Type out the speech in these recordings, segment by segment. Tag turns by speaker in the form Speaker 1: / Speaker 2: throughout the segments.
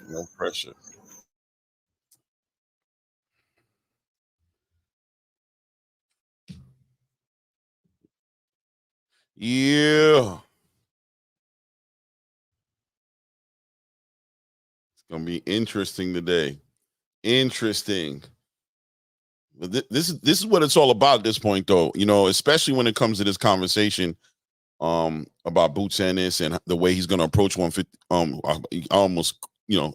Speaker 1: No pressure. Yeah. It's gonna be interesting today. Interesting. But this is what it's all about at this point, though. You know, especially when it comes to this conversation about Boots Ennis and the way he's going to approach 150. I almost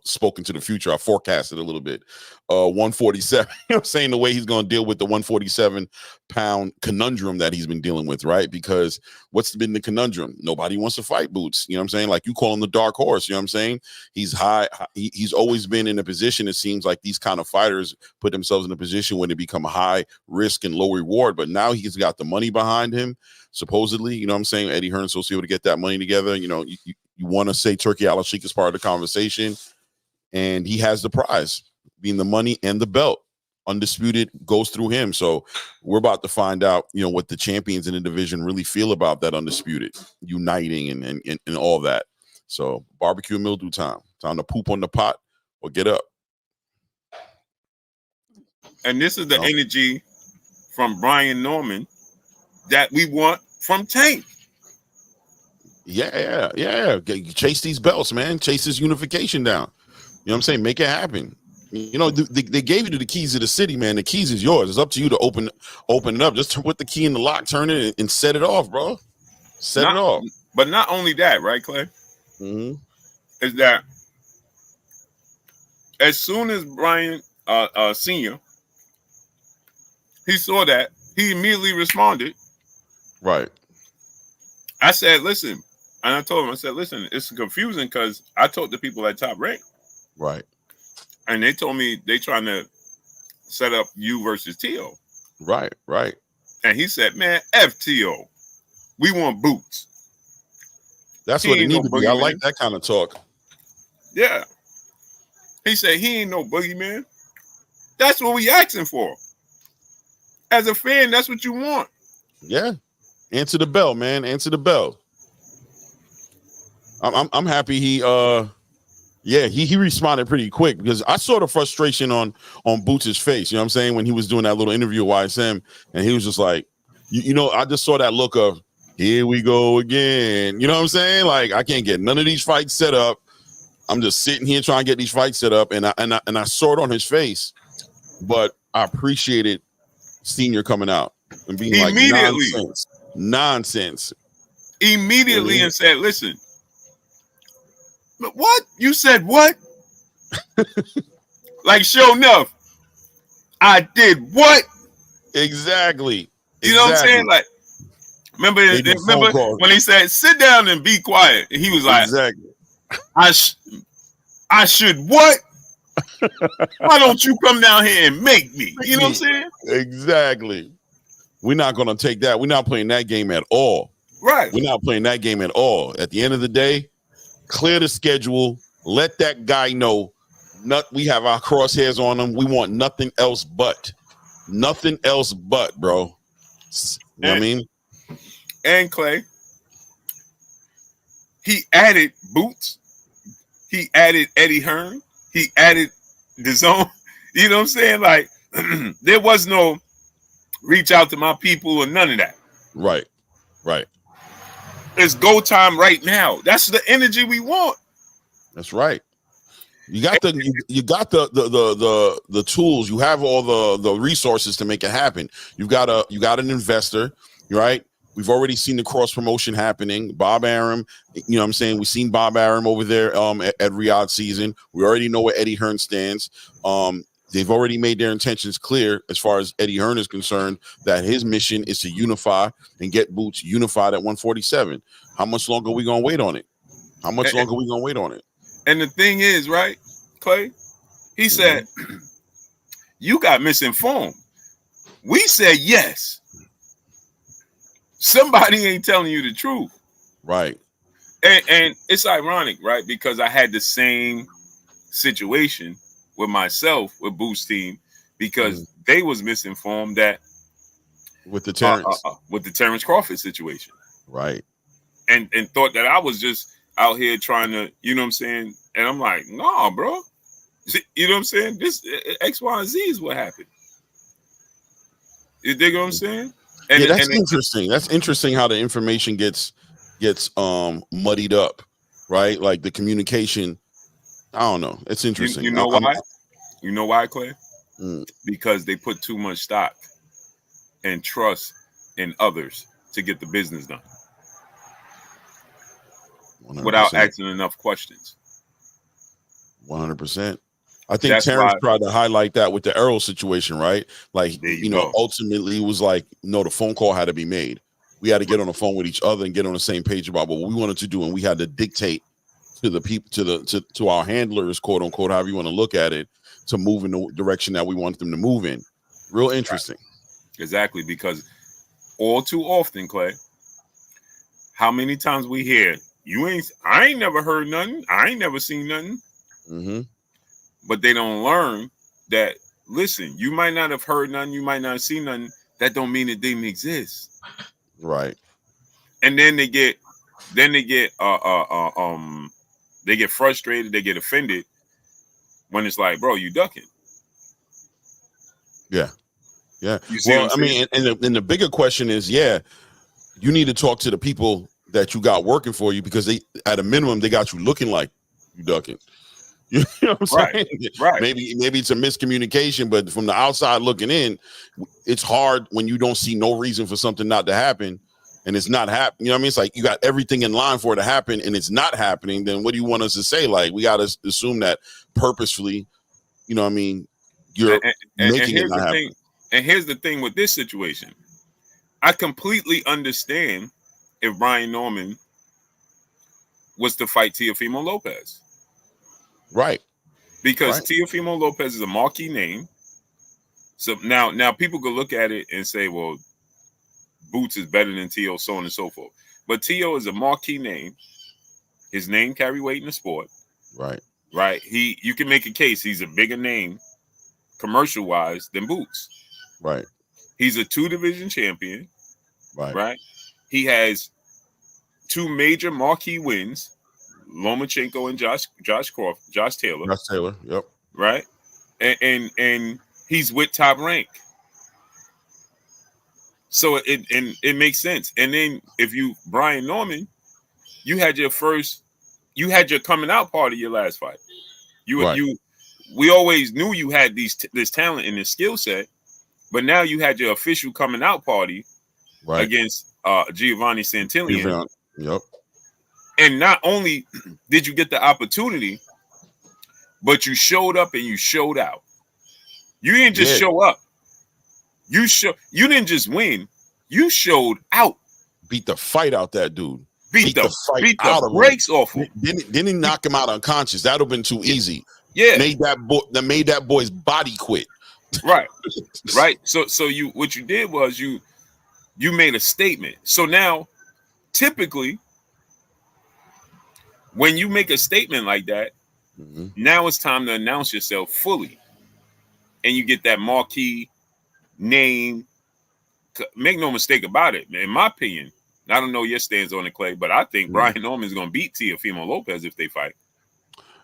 Speaker 1: spoken to the future. I forecasted a little bit. 147. You know, what I'm saying the way he's going to deal with the 147-pound conundrum that he's been dealing with, right? Because what's been the conundrum? Nobody wants to fight Boots. You know what I'm saying? Like you call him the dark horse. You know what I'm saying? He's high. He's always been in a position. It seems like these kind of fighters put themselves in a position when they become high risk and low reward. But now he's got the money behind him. Supposedly, you know what I'm saying? Eddie Hearn's supposed to be able to get that money together. You know, you want to say Turki Alalshikh is part of the conversation, and he has the prize, being the money and the belt. Undisputed goes through him. So we're about to find out, you know, what the champions in the division really feel about that undisputed uniting and all that. So barbecue and mildew time. Time to poop on the pot or get up.
Speaker 2: And this is the energy from Brian Norman that we want from Tank.
Speaker 1: Yeah. Chase these belts, man. Chase this unification down. You know what I'm saying? Make it happen. You know, they gave you the keys to the city, man. The keys is yours. It's up to you to open it up. Just put the key in the lock, turn it, and set it off, bro. Set it off.
Speaker 2: But not only that, right, Clay?
Speaker 1: Mm-hmm.
Speaker 2: Is that as soon as Brian Sr., he saw that, he immediately responded.
Speaker 1: Right.
Speaker 2: I said, listen, and I told him, I said, listen, it's confusing because I talked to people at Top Rank.
Speaker 1: Right.
Speaker 2: And they told me they trying to set up you versus Teo.
Speaker 1: Right.
Speaker 2: And he said, man, F Teo. We want Boots.
Speaker 1: That's what it needs to be. I like that kind of talk.
Speaker 2: Yeah. He said, he ain't no boogeyman. That's what we asking for. As a fan, that's what you want.
Speaker 1: Yeah. Answer the bell, man. Answer the bell. I'm happy he responded pretty quick because I saw the frustration on Boots' face. You know what I'm saying? When he was doing that little interview with YSM, and he was just like, you know, I just saw that look of here we go again. You know what I'm saying? Like I can't get none of these fights set up. I'm just sitting here trying to get these fights set up, and I saw it on his face. But I appreciated Senior coming out and being
Speaker 2: immediately
Speaker 1: like nonsense.
Speaker 2: Immediately and said, listen, what? You said what? Like, sure enough, I did what?
Speaker 1: Exactly.
Speaker 2: You know what I'm saying? Like, remember when he said, sit down and be quiet? And he was like,
Speaker 1: exactly.
Speaker 2: I should what? Why don't you come down here and make me? You know what I'm saying?
Speaker 1: Exactly. We're not going to take that. We're not playing that game at all.
Speaker 2: Right.
Speaker 1: We're not playing that game at all. At the end of the day, clear the schedule. Let that guy know we have our crosshairs on him. We want nothing else but. Nothing else but, bro. You know what I mean?
Speaker 2: And Clay, he added Boots. He added Eddie Hearn. He added the zone. You know what I'm saying? Like, there was no reach out to my people or none of that.
Speaker 1: Right.
Speaker 2: It's go time right now. That's the energy we want.
Speaker 1: That's right. You got the tools. You have all the resources to make it happen. You got an investor, right? We've already seen the cross promotion happening. Bob Arum, you know what I'm saying? We've seen Bob Arum over there at Riyadh season. We already know where Eddie Hearn stands. They've already made their intentions clear as far as Eddie Hearn is concerned, that his mission is to unify and get Boots unified at 147. How much longer are we going to wait on it?
Speaker 2: And the thing is, right, Clay? He said, you got misinformed. We said yes. Somebody ain't telling you the truth.
Speaker 1: Right.
Speaker 2: And it's ironic, right? Because I had the same situation with myself with Boost Team because they was misinformed that
Speaker 1: with the Terrence
Speaker 2: Crawford situation.
Speaker 1: Right.
Speaker 2: And thought that I was just out here trying to, you know what I'm saying, And I'm like, no, bro. You know what I'm saying? This X, Y, and Z is what happened. You dig what I'm saying? And,
Speaker 1: yeah, that's interesting. That's interesting how the information gets muddied up, right? Like the communication. I don't know. It's interesting.
Speaker 2: You know why? You know why, Clay? Because they put too much stock and trust in others to get the business done
Speaker 1: 100%.
Speaker 2: Without asking enough questions.
Speaker 1: 100%. I think
Speaker 2: That's
Speaker 1: Terrence
Speaker 2: why,
Speaker 1: tried to highlight that with the Errol situation, right? Like,
Speaker 2: you know,
Speaker 1: ultimately it was like, no, the phone call had to be made. We had to get on the phone with each other and get on the same page about what we wanted to do, and we had to dictate to the people, to our handlers, quote unquote, however you want to look at it, to move in the direction that we want them to move in. Real interesting.
Speaker 2: Right. Exactly, because all too often, Clay, how many times we hear, I ain't never heard nothing, I ain't never seen nothing.
Speaker 1: Mm-hmm.
Speaker 2: But they don't learn that, listen, you might not have heard nothing, you might not have seen nothing. That don't mean it didn't exist.
Speaker 1: Right.
Speaker 2: And then they get frustrated, they get offended when it's like, bro, you ducking.
Speaker 1: Yeah. Yeah.
Speaker 2: You see
Speaker 1: Well, I mean, and the bigger question is, yeah, you need to talk to the people that you got working for you, because they, at a minimum, they got you looking like you ducking. You know what I'm saying?
Speaker 2: Right.
Speaker 1: Maybe it's a miscommunication, but from the outside looking in, it's hard when you don't see no reason for something not to happen, and it's not happening. You know what I mean? It's like you got everything in line for it to happen, and it's not happening. Then what do you want us to say? Like, we got to assume that purposefully, you know what I mean, you're making it not happen.
Speaker 2: And here's the thing with this situation. I completely understand if Brian Norman was to fight Teofimo Lopez.
Speaker 1: Right.
Speaker 2: Because Teofimo Lopez is a marquee name. So now people could look at it and say, well, Boots is better than Teo, so on and so forth. But Teo is a marquee name. His name carry weight in the sport.
Speaker 1: Right.
Speaker 2: Right. You can make a case he's a bigger name commercial wise than Boots.
Speaker 1: Right.
Speaker 2: He's a 2-division champion.
Speaker 1: Right.
Speaker 2: He has 2 major marquee wins, Lomachenko and Josh Taylor.
Speaker 1: Josh Taylor. Yep.
Speaker 2: Right. And he's with Top Rank. So it makes sense. And then if Brian Norman, you had your coming out party your last fight. We always knew you had this talent and this skill set, but now you had your official coming out party against Giovanni Santillan.
Speaker 1: Yep.
Speaker 2: And not only did you get the opportunity, but you showed up and you showed out. You didn't just show up. You didn't just win. You showed out.
Speaker 1: Beat the fight out that dude.
Speaker 2: Beat the brakes off him.
Speaker 1: Didn't he knock him out unconscious? That'd have been too easy.
Speaker 2: Yeah.
Speaker 1: Made that boy's body quit.
Speaker 2: Right. Right. So what you did was you made a statement. So now, typically, when you make a statement like that, now it's time to announce yourself fully. And you get that marquee name. Make no mistake about it. In my opinion, I don't know your stance on it, Clay, but I think Brian Norman's going to beat Teofimo Lopez if they fight.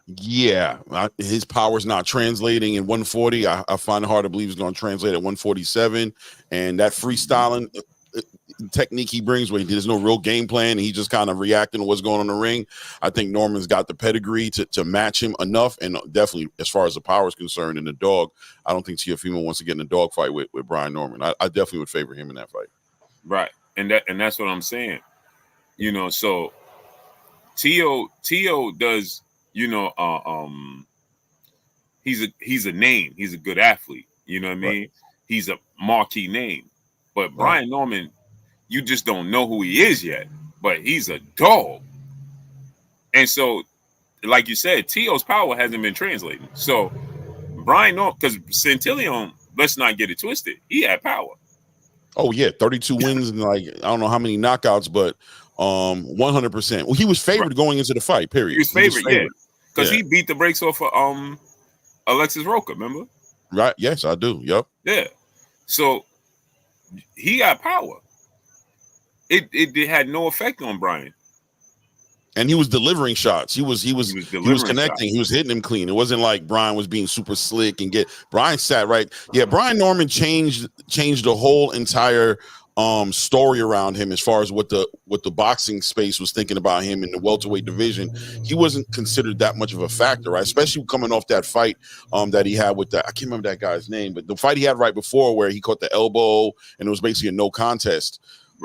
Speaker 1: Yeah, his power's not translating in 140. I find it hard to believe he's going to translate at 147. And that freestyling technique he brings, where there's no real game plan and he just kind of reacting to what's going on in the ring, I think Norman's got the pedigree to match him enough. And definitely, as far as the power is concerned, and the dog, I don't think Teofimo wants to get in a dog fight with Brian Norman. I definitely would favor him in that fight. Right.
Speaker 2: And that's what I'm saying. You know, so Teo does, you know, he's a name. He's a good athlete. You know what I mean? Right. He's a marquee name. But Brian Norman, you just don't know who he is yet. But he's a dog. And so, like you said, Teo's power hasn't been translating. So Brian Norman, because Santillan, let's not get it twisted, he had power.
Speaker 1: Oh yeah, 32 wins and like I don't know how many knockouts, but 100%. Well, he was favored going into the fight. Period.
Speaker 2: He was favored, yeah, because he beat the brakes off of Alexis Roca. Remember?
Speaker 1: Right. Yes, I do. Yep.
Speaker 2: Yeah. So he got power. It had no effect on Brian.
Speaker 1: And he was delivering shots. He was connecting.
Speaker 2: Shots.
Speaker 1: He was hitting him clean. It wasn't like Brian was being super slick and Brian sat right. Yeah, Brian Norman changed the whole entire story around him as far as what the boxing space was thinking about him in the welterweight division. He wasn't considered that much of a factor, right? Especially coming off that fight that he had with I can't remember that guy's name, but the fight he had right before where he caught the elbow and it was basically a no contest.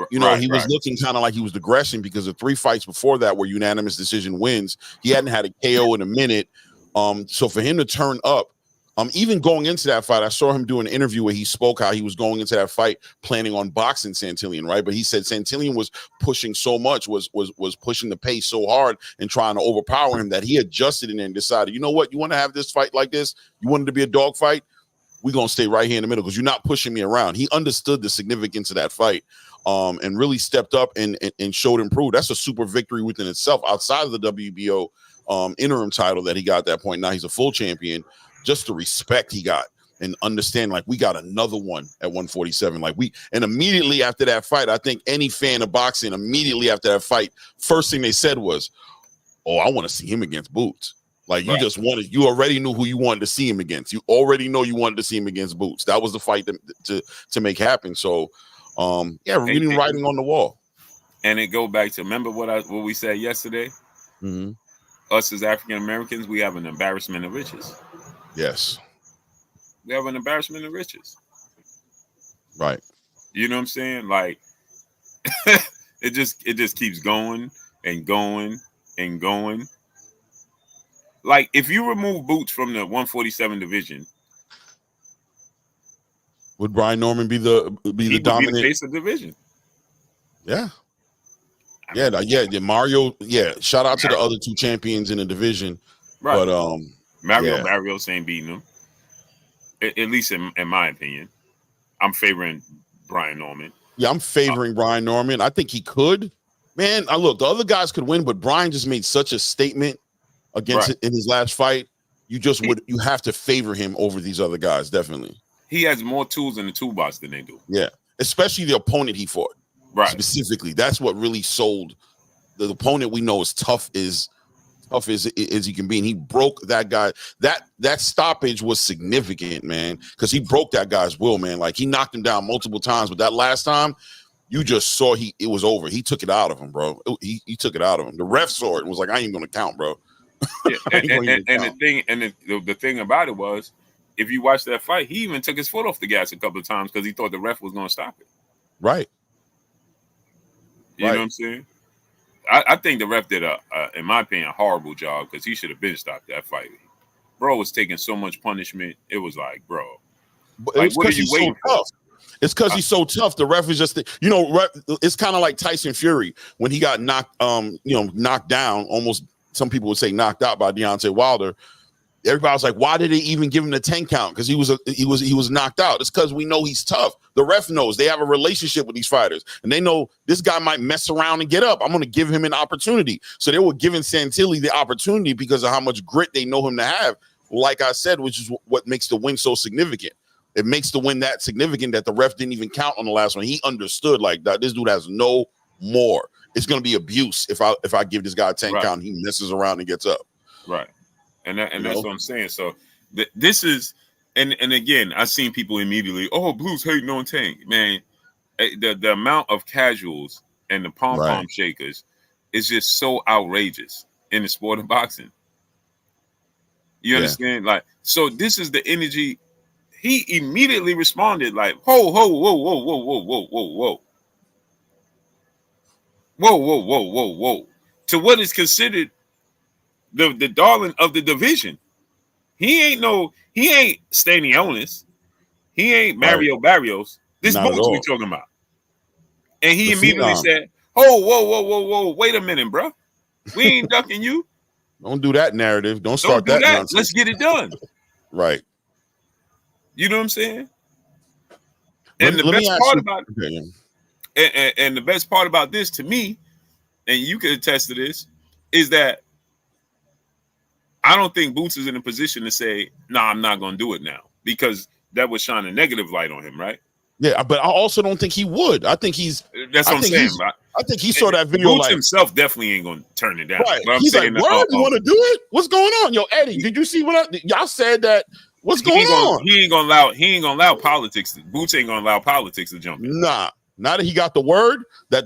Speaker 1: He was looking kind of like he was digressing because the 3 fights before that were unanimous decision wins. He hadn't had a KO in a minute. So for him to turn up, even going into that fight, I saw him do an interview where he spoke how he was going into that fight planning on boxing Santillan, right? But he said Santillan was pushing so much, was pushing the pace so hard and trying to overpower him that he adjusted and decided, you know what, you want to have this fight like this? You want it to be a dog fight? We're going to stay right here in the middle because you're not pushing me around. He understood the significance of that fight. And really stepped up and showed improved. That's a super victory within itself outside of the WBO interim title that he got at that point. Now he's a full champion. Just the respect he got and understand like we got another one at 147. And immediately after that fight, I think any fan of boxing immediately after that fight, first thing they said was, "Oh, I want to see him against Boots." Like you you already knew who you wanted to see him against. You already know you wanted to see him against Boots. That was the fight to make happen. So reading writing on the wall.
Speaker 2: And it go back to remember what we said yesterday.
Speaker 1: Mm-hmm.
Speaker 2: Us as African Americans, we have an embarrassment of riches.
Speaker 1: Yes,
Speaker 2: we have an embarrassment of riches.
Speaker 1: Right.
Speaker 2: You know what I'm saying? Like it just keeps going and going and going. Like if you remove Boots from the 147 division.
Speaker 1: Would Brian Norman be the dominant
Speaker 2: face of the division?
Speaker 1: Yeah. Mario. Yeah. Shout out to the other 2 champions in the division.
Speaker 2: Right.
Speaker 1: But
Speaker 2: Mario Barrios ain't beating them. At least in my opinion. I'm favoring Brian Norman.
Speaker 1: Yeah, I'm favoring Brian Norman. I think he could. Man, look, the other guys could win, but Brian just made such a statement against it in his last fight. You have to favor him over these other guys, definitely.
Speaker 2: He has more tools in the toolbox than they do.
Speaker 1: Yeah, especially the opponent he fought.
Speaker 2: Right.
Speaker 1: Specifically, that's what really sold. The opponent we know is tough as he can be, and he broke that guy. That stoppage was significant, man, because he broke that guy's will, man. Like he knocked him down multiple times, but that last time, you just saw it was over. He took it out of him, bro. He took it out of him. The ref saw it and was like, "I ain't gonna count, bro."
Speaker 2: Yeah, the thing about it was, if you watch that fight, he even took his foot off the gas a couple of times because he thought the ref was going to stop it.
Speaker 1: Right.
Speaker 2: You know what I'm saying? I think the ref did in my opinion, a horrible job because he should have been stopped that fight. Bro was taking so much punishment. It was like, bro,
Speaker 1: it's because he's so tough. It's because he's so tough. The ref is just, it's kind of like Tyson Fury when he got knocked down. Almost, some people would say knocked out by Deontay Wilder. Everybody was like, why did they even give him the 10 count? Because he was knocked out. It's because we know he's tough. The ref knows. They have a relationship with these fighters, and they know this guy might mess around and get up. I'm going to give him an opportunity. So they were giving Santilli the opportunity because of how much grit they know him to have. Like I said, which is what makes the win so significant. It makes the win that significant that the ref didn't even count on the last one. He understood like that. This dude has no more. It's going to be abuse if I give this guy a 10 count. He messes around and gets up.
Speaker 2: Right. And that's what I'm saying. So this is, and again, I've seen people immediately, oh, Blues hating on Tank. Man, the amount of casuals and the pom-pom shakers is just so outrageous in the sport of boxing. You understand? Like, so this is the energy. He immediately responded like, whoa, whoa, whoa, whoa, whoa, whoa, whoa, whoa, whoa. Whoa, whoa, whoa, whoa, whoa. To what is considered the darling of the division. He ain't Stanionis. He ain't Mario Barrios. This Boots we talking about. And he immediately said, oh, whoa, whoa, whoa, whoa, wait a minute, bro. We ain't ducking you.
Speaker 1: Don't do that narrative. Don't start that nonsense.
Speaker 2: Let's get it done.
Speaker 1: Right.
Speaker 2: You know what I'm saying? And the best part about it, and the best part about this to me, and you can attest to this, is that I don't think Boots is in a position to say, nah, I'm not going to do it now, because that would shine a negative light on him, right?
Speaker 1: Yeah, but I also don't think he would. I think he's.
Speaker 2: That's what I'm saying.
Speaker 1: I think he saw that video
Speaker 2: Boots
Speaker 1: like
Speaker 2: himself definitely ain't gonna turn it down.
Speaker 1: right.
Speaker 2: But I'm
Speaker 1: He's like,
Speaker 2: saying,
Speaker 1: "Word, you want to do it? What's going on, yo, Eddie? Did you see what y'all said that? What's going on?
Speaker 2: He ain't gonna allow politics. Boots ain't gonna allow politics to jump in.
Speaker 1: Nah. Now that he got the word that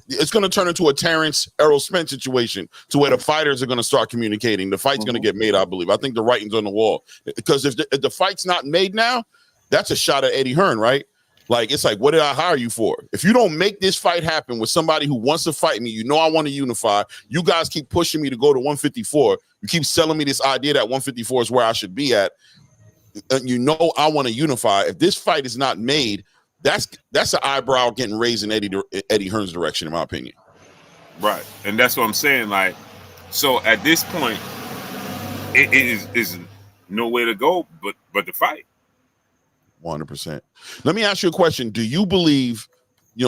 Speaker 1: it's going to turn into a Terrence Errol Spence situation to where the fighters are going to start communicating. The fight's going to get made, I believe. I think the writing's on the wall because if the fight's not made now, that's a shot at Eddie Hearn, right? Like, it's like, what did I hire you for? If you don't make this fight happen with somebody who wants to fight me, you know I want to unify. You guys keep pushing me to go to 154. You keep selling me this idea that 154 is where I should be at. And you know I want to unify. If this fight is not made, that's an eyebrow getting raised in Eddie Hearn's direction, in my opinion.
Speaker 2: Right, and that's what I'm saying. Like, so at this point, it is nowhere to go but to fight.
Speaker 1: 100%. Let me ask you a question. Do you believe, we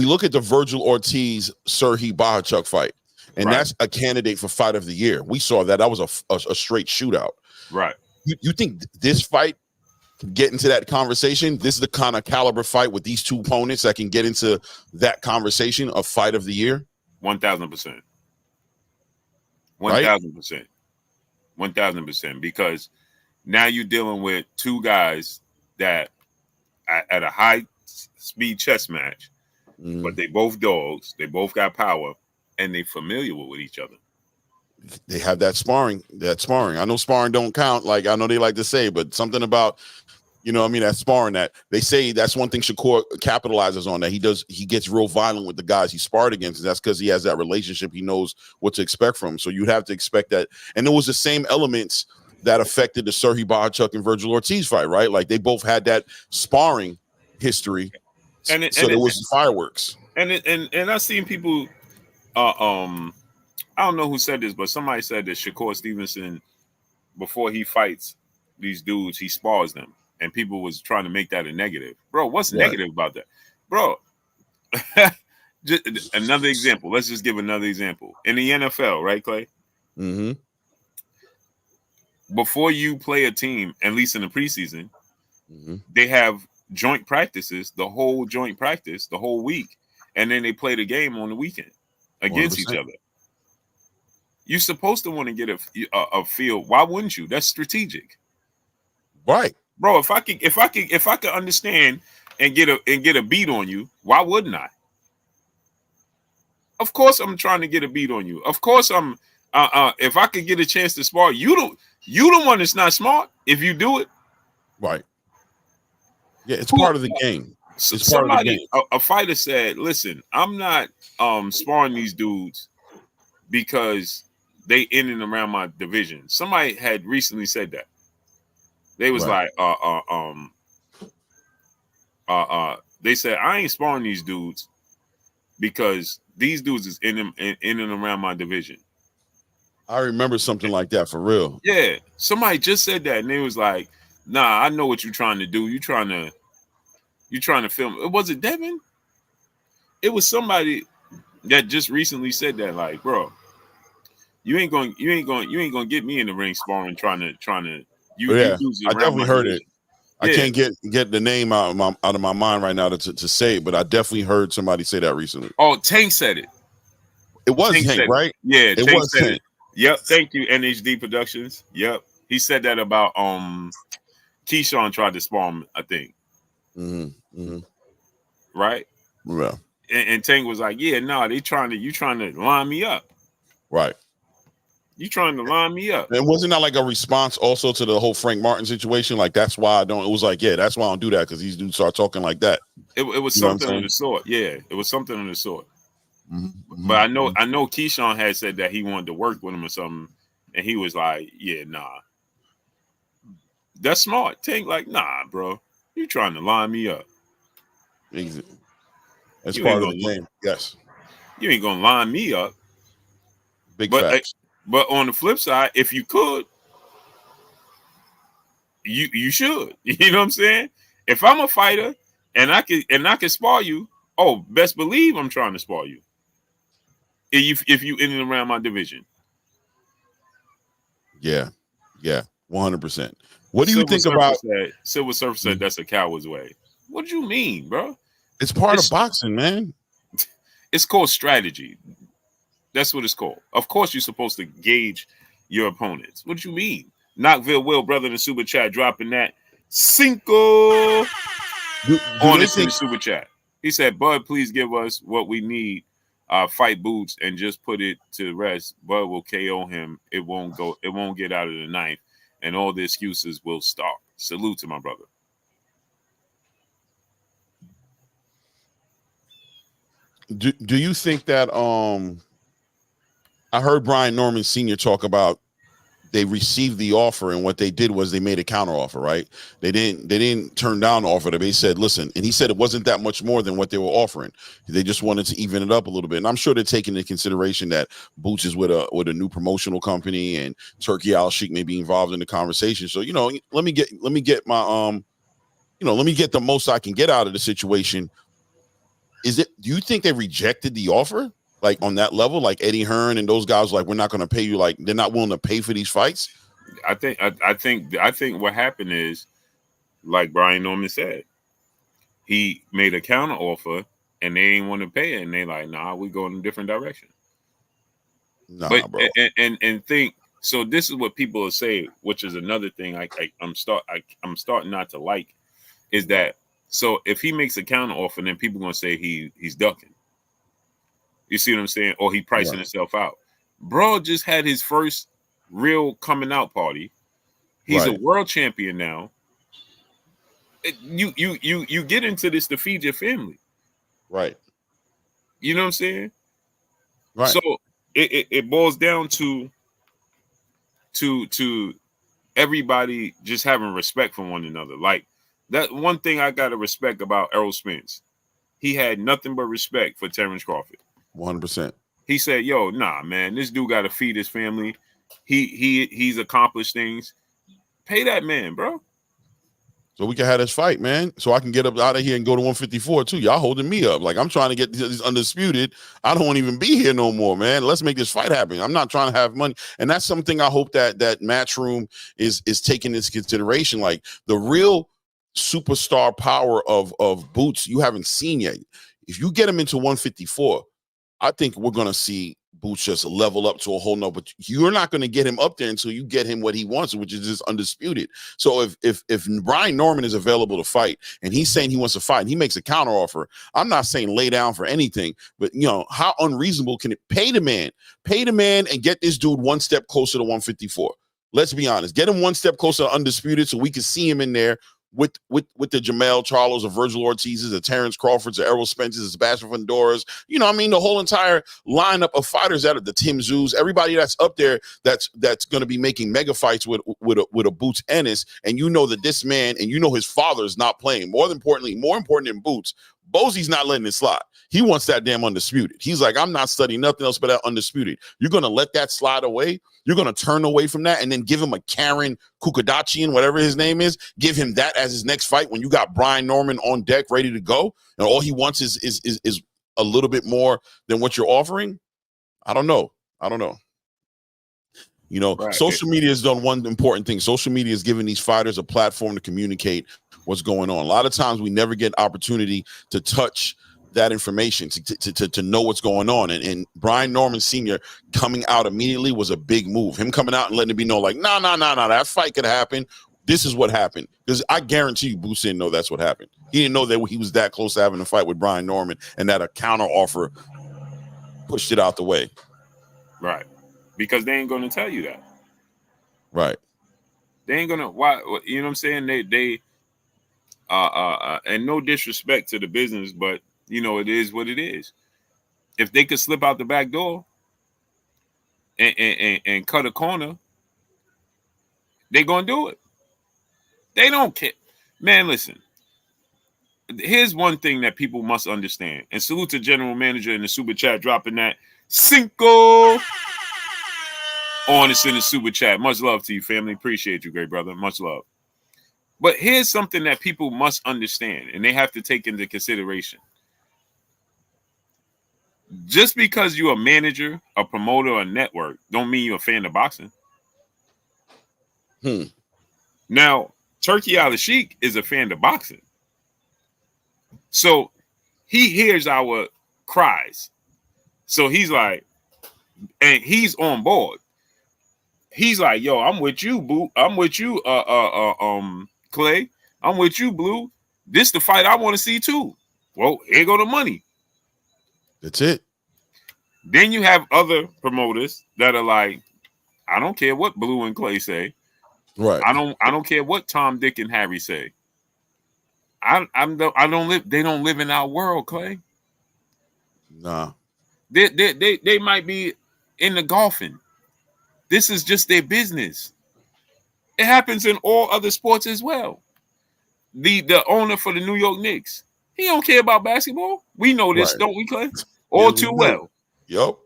Speaker 1: look at the Virgil Ortiz Serhii Bohachuk fight, and that's a candidate for fight of the year. We saw that was a straight shootout.
Speaker 2: Right.
Speaker 1: You think this fight can get into that conversation? This is the kind of caliber fight with these two opponents that can get into that conversation of fight of the year?
Speaker 2: 1,000%. 1,000%. 1,000%. Because now you're dealing with two guys that at a high speed chess match, but they both dogs, they both got power, and they familiar with each other.
Speaker 1: They have that sparring. I know sparring don't count, like I know they like to say, but something about, that sparring, that they say that's one thing Shakur capitalizes on, that he gets real violent with the guys he sparred against. And that's because he has that relationship. He knows what to expect from him. So you'd have to expect that. And it was the same elements that affected the Serhii Bohachuk and Virgil Ortiz fight, right? Like they both had that sparring history. So there was fireworks.
Speaker 2: And I've seen people, I don't know who said this, but somebody said that Shakur Stevenson, before he fights these dudes, he spars them. And people was trying to make that a negative. Bro, what's negative about that? Bro, just another example. Let's just give another example. In the NFL, right, Clay?
Speaker 1: Mm-hmm.
Speaker 2: Before you play a team, at least in the preseason, they have joint practices, the whole week. And then they play the game on the weekend against 100%. Each other. You're supposed to want to get a feel. Why wouldn't you? That's strategic.
Speaker 1: Right.
Speaker 2: Bro, if I could understand and get a beat on you, why wouldn't I? Of course I'm trying to get a beat on you. Of course I'm if I could get a chance to spar, you the one that's not smart if you do it.
Speaker 1: Right. Yeah, it's part of the game. It's part of the game.
Speaker 2: A fighter said, listen, I'm not sparring these dudes because they in and around my division. Somebody had recently said that. They was like, they said, I ain't sparring these dudes because these dudes is in and around my division.
Speaker 1: I remember something like that for real.
Speaker 2: Yeah. Somebody just said that, and they was like, nah, I know what you're trying to do. You're trying to film. It wasn't Devin. It was somebody that just recently said that, like, bro, you ain't gonna get me in the ring sparring trying to
Speaker 1: I definitely heard it. I can't get the name out of my mind right now to say it, but I definitely heard somebody say that recently.
Speaker 2: Oh, Tank said it.
Speaker 1: It was Tank, right?
Speaker 2: Yeah,
Speaker 1: it
Speaker 2: Tank
Speaker 1: was
Speaker 2: said
Speaker 1: Tank.
Speaker 2: it. Yep. Thank you, NHD Productions. Yep. He said that about Keyshawn tried to spar him, I think. Right?
Speaker 1: Yeah.
Speaker 2: And Tank was like, yeah, no, you trying to line me up.
Speaker 1: Right.
Speaker 2: You trying to line me up.
Speaker 1: And wasn't that like a response also to the whole Frank Martin situation? Like, that's why it was like, yeah, that's why I don't do that, because these dudes start talking like that.
Speaker 2: It was something of the sort. Yeah, it was something of the sort. But I know Keyshawn had said that he wanted to work with him or something, and he was like, yeah, nah. That's smart. Tank like, nah, bro. You trying to line me up.
Speaker 1: That's part of the game. Yes.
Speaker 2: You ain't gonna line me up.
Speaker 1: Big facts.
Speaker 2: But on the flip side, if you could, you should. You know what I'm saying? If I'm a fighter and I can spar you, oh, best believe I'm trying to spar you. If you in and around my division.
Speaker 1: Yeah. 100%. What do you think about?
Speaker 2: Silver Surfer said that's a coward's way. What do you mean, bro?
Speaker 1: It's part of boxing, man.
Speaker 2: It's called strategy. That's what it's called. Of course, you're supposed to gauge your opponents. What do you mean? Knoxville Will, brother, in the super chat, dropping that cinco
Speaker 1: Do
Speaker 2: on
Speaker 1: they
Speaker 2: us in the
Speaker 1: think?
Speaker 2: super chat. He said, Bud, please give us what we need. Fight Boots and just put it to rest. Bud will KO him. It won't get out of the ninth, and all the excuses will stop. Salute to my brother.
Speaker 1: Do you think that I heard Brian Norman Sr. talk about they received the offer, and what they did was they made a counter offer, right? They didn't turn down the offer. They said, listen, and he said it wasn't that much more than what they were offering. They just wanted to even it up a little bit. And I'm sure they're taking into consideration that Boots is with a new promotional company, and Turki Alalshikh may be involved in the conversation. So, let me get my let me get the most I can get out of the situation. Do you think they rejected the offer? Like on that level, like Eddie Hearn and those guys, like, we're not going to pay you. Like, they're not willing to pay for these fights.
Speaker 2: I think what happened is, like Brian Norman said, he made a counter offer and they didn't want to pay it, and they like, nah, we go in a different direction.
Speaker 1: Nah,
Speaker 2: but
Speaker 1: bro.
Speaker 2: And think so. This is what people will say, which is another thing I'm starting not to like, is that so if he makes a counter offer, then people gonna say he's ducking. You see what I'm saying? Or he pricing himself out. Bro just had his first real coming out party. He's a world champion now. You get into this to feed your family.
Speaker 1: Right.
Speaker 2: You know what I'm saying?
Speaker 1: Right.
Speaker 2: So it boils down to everybody just having respect for one another. Like, that one thing I gotta respect about Errol Spence. He had nothing but respect for Terrence Crawford.
Speaker 1: 100%.
Speaker 2: He said, yo, nah, man, this dude got to feed his family. He's accomplished things. Pay that man, bro.
Speaker 1: So we can have this fight, man. So I can get up out of here and go to 154 too. Y'all holding me up. Like, I'm trying to get this undisputed. I don't want to even be here no more, man. Let's make this fight happen. I'm not trying to have money. And that's something I hope that Matchroom is taking into consideration. Like, the real superstar power of Boots, you haven't seen yet. If you get him into 154, I think we're going to see Boots just level up to a whole nother, but you're not going to get him up there until you get him what he wants, which is just undisputed. So if Brian Norman is available to fight and he's saying he wants to fight and he makes a counter offer, I'm not saying lay down for anything, but how unreasonable can it pay the man and get this dude one step closer to 154? Let's be honest, get him one step closer to undisputed so we can see him in there with the Jamel Charlos, or Virgil Ortiz's, the Terrence Crawfords, the Errol Spence's, the Sebastian Fundoras, the whole entire lineup of fighters out of the Tim Zoos, everybody that's up there that's going to be making mega fights with a Boots Ennis, and that this man and his father is not playing. More important than Boots, Bosey's not letting it slide. He wants that damn undisputed. He's like, I'm not studying nothing else but that undisputed. You're going to let that slide away? You're going to turn away from that and then give him a Karen Kukadachian, whatever his name is, give him that as his next fight when you got Brian Norman on deck ready to go, and all he wants is a little bit more than what you're offering? I don't know. Right. Social media has done one important thing. Social media is giving these fighters a platform to communicate what's going on. A lot of times we never get opportunity to touch that information, to know what's going on. And Brian Norman Sr. coming out immediately was a big move. Him coming out and letting it be known, like, no, that fight could happen. This is what happened. Because I guarantee you, Boots didn't know that's what happened. He didn't know that he was that close to having a fight with Brian Norman and that a counter offer pushed it out the way.
Speaker 2: Right. Because they ain't going to tell you that.
Speaker 1: Right.
Speaker 2: They ain't going to, why, you know what I'm saying? They and no disrespect to the business, but it is what it is. If they could slip out the back door and cut a corner, they're going to do it. They don't care. Man, listen. Here's one thing that people must understand. And salute to General Manager in the super chat dropping that cinco on us in the super chat. Much love to you, family. Appreciate you, great brother. Much love. But here's something that people must understand, and they have to take into consideration. Just because you're a manager, a promoter, or a network, don't mean you're a fan of boxing. Now, Turki Alalshikh is a fan of boxing. So he hears our cries So he's like, and he's on board. He's like, yo, I'm with you, Boo. I'm with you, Clay. I'm with you, Blue. This the fight I want to see too. Well, here go the money.
Speaker 1: That's it.
Speaker 2: Then you have other promoters that are like, I don't care what Blue and Clay say.
Speaker 1: Right.
Speaker 2: I don't care what Tom, Dick, and Harry say. I don't live. They don't live in our world, Clay.
Speaker 1: Nah.
Speaker 2: They might be in the golfing. This is just their business. It happens in all other sports as well. The owner for the New York Knicks, he don't care about basketball. We know this,
Speaker 1: Right.
Speaker 2: don't we, Clay? All too well.
Speaker 1: Yup.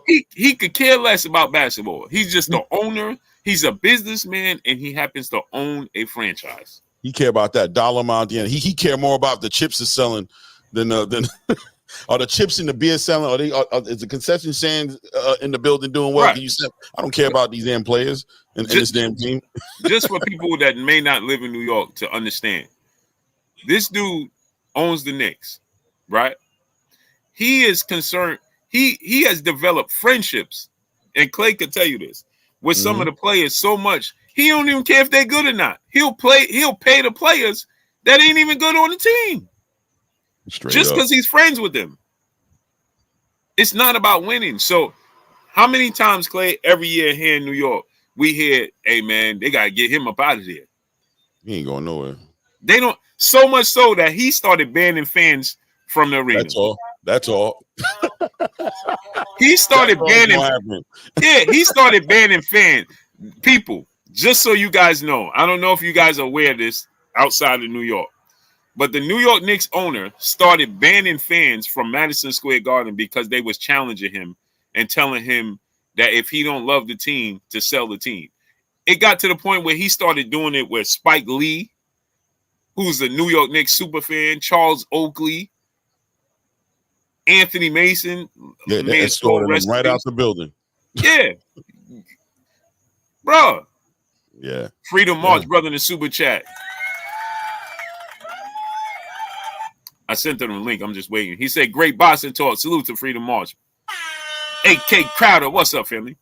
Speaker 2: He could care less about basketball. He's just the owner. He's a businessman, and he happens to own a franchise.
Speaker 1: He care about that dollar amount at the end. He care more about the chips is selling than are the chips in the beer selling? Is the concession stand in the building doing well?
Speaker 2: Right.
Speaker 1: You said I don't care about these damn players and this damn team.
Speaker 2: Just for people that may not live in New York to understand, this dude owns the Knicks, right? He is concerned. He has developed friendships, and Clay could tell you this, with some of the players so much he don't even care if they're good or not. He'll pay the players that ain't even good on the team.
Speaker 1: Straight
Speaker 2: just because he's friends with them. It's not about winning. So how many times, Clay, every year here in New York, we hear, hey man, they gotta get him up out of there.
Speaker 1: He ain't going nowhere.
Speaker 2: They don't, so much so that he started banning fans from the arena.
Speaker 1: That's all.
Speaker 2: He started banning. Yeah, he started banning people. Just so you guys know, I don't know if you guys are aware of this outside of New York, but the New York Knicks owner started banning fans from Madison Square Garden because they was challenging him and telling him that if he don't love the team, to sell the team. It got to the point where he started doing it with Spike Lee, who's a New York Knicks super fan, Charles Oakley, Anthony Mason.
Speaker 1: Yeah, they escorted him right out the building.
Speaker 2: Yeah. Bro.
Speaker 1: Yeah.
Speaker 2: Freedom March, brother, in the super chat. I sent them a link. I'm just waiting. He said, great boxing talk. Salute to Freedom March. AK Crowder, what's up, family?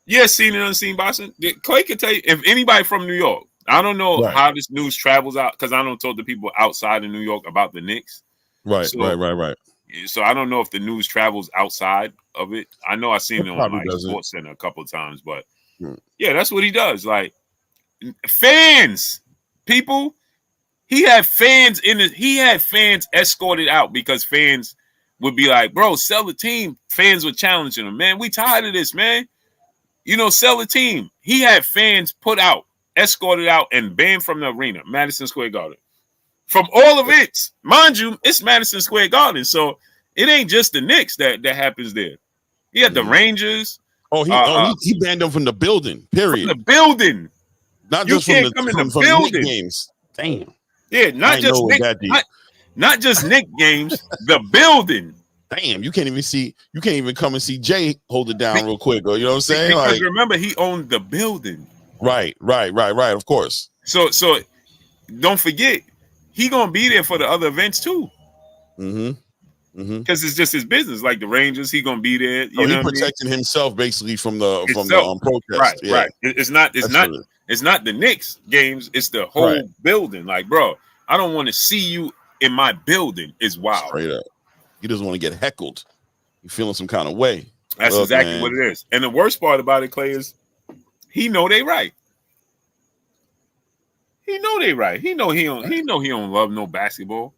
Speaker 2: Yeah, seen and unseen boxing. Clay can tell you, if anybody from New York, I don't know how this news travels out, because I don't talk to people outside of New York about the Knicks.
Speaker 1: Right.
Speaker 2: So I don't know if the news travels outside of it. I know I've seen it on like
Speaker 1: doesn't.
Speaker 2: Sports Center a couple of times, but yeah, that's what he does. Like fans, people, he had fans escorted out because fans would be like, bro, sell the team. Fans were challenging him, man. We tired of this, man. You know, sell the team. He had fans put out, escorted out, and banned from the arena, Madison Square Garden. From all events, mind you, it's Madison Square Garden, so it ain't just the Knicks that happens there. He had the Rangers.
Speaker 1: He banned them from the building. Period.
Speaker 2: From the building,
Speaker 1: not just from the Knicks games. Damn.
Speaker 2: Yeah, not just Knicks games. The building.
Speaker 1: Damn, you can't even come and see Jay hold it down real quick. You know what I'm saying?
Speaker 2: Because remember, he owned the building.
Speaker 1: Right. Of course.
Speaker 2: So don't forget, he gonna be there for the other events too. Because it's just his business. Like the Rangers, he gonna be there. You know, he
Speaker 1: protecting himself basically from the protest.
Speaker 2: Right. It's not the Knicks games. It's the whole building. Like, bro, I don't want to see you in my building. It's wild.
Speaker 1: Straight up. He doesn't want to get heckled. You feeling some kind of way.
Speaker 2: That's exactly what it is. And the worst part about it, Clay, is he know they right. He know they right. He know he don't love no basketball.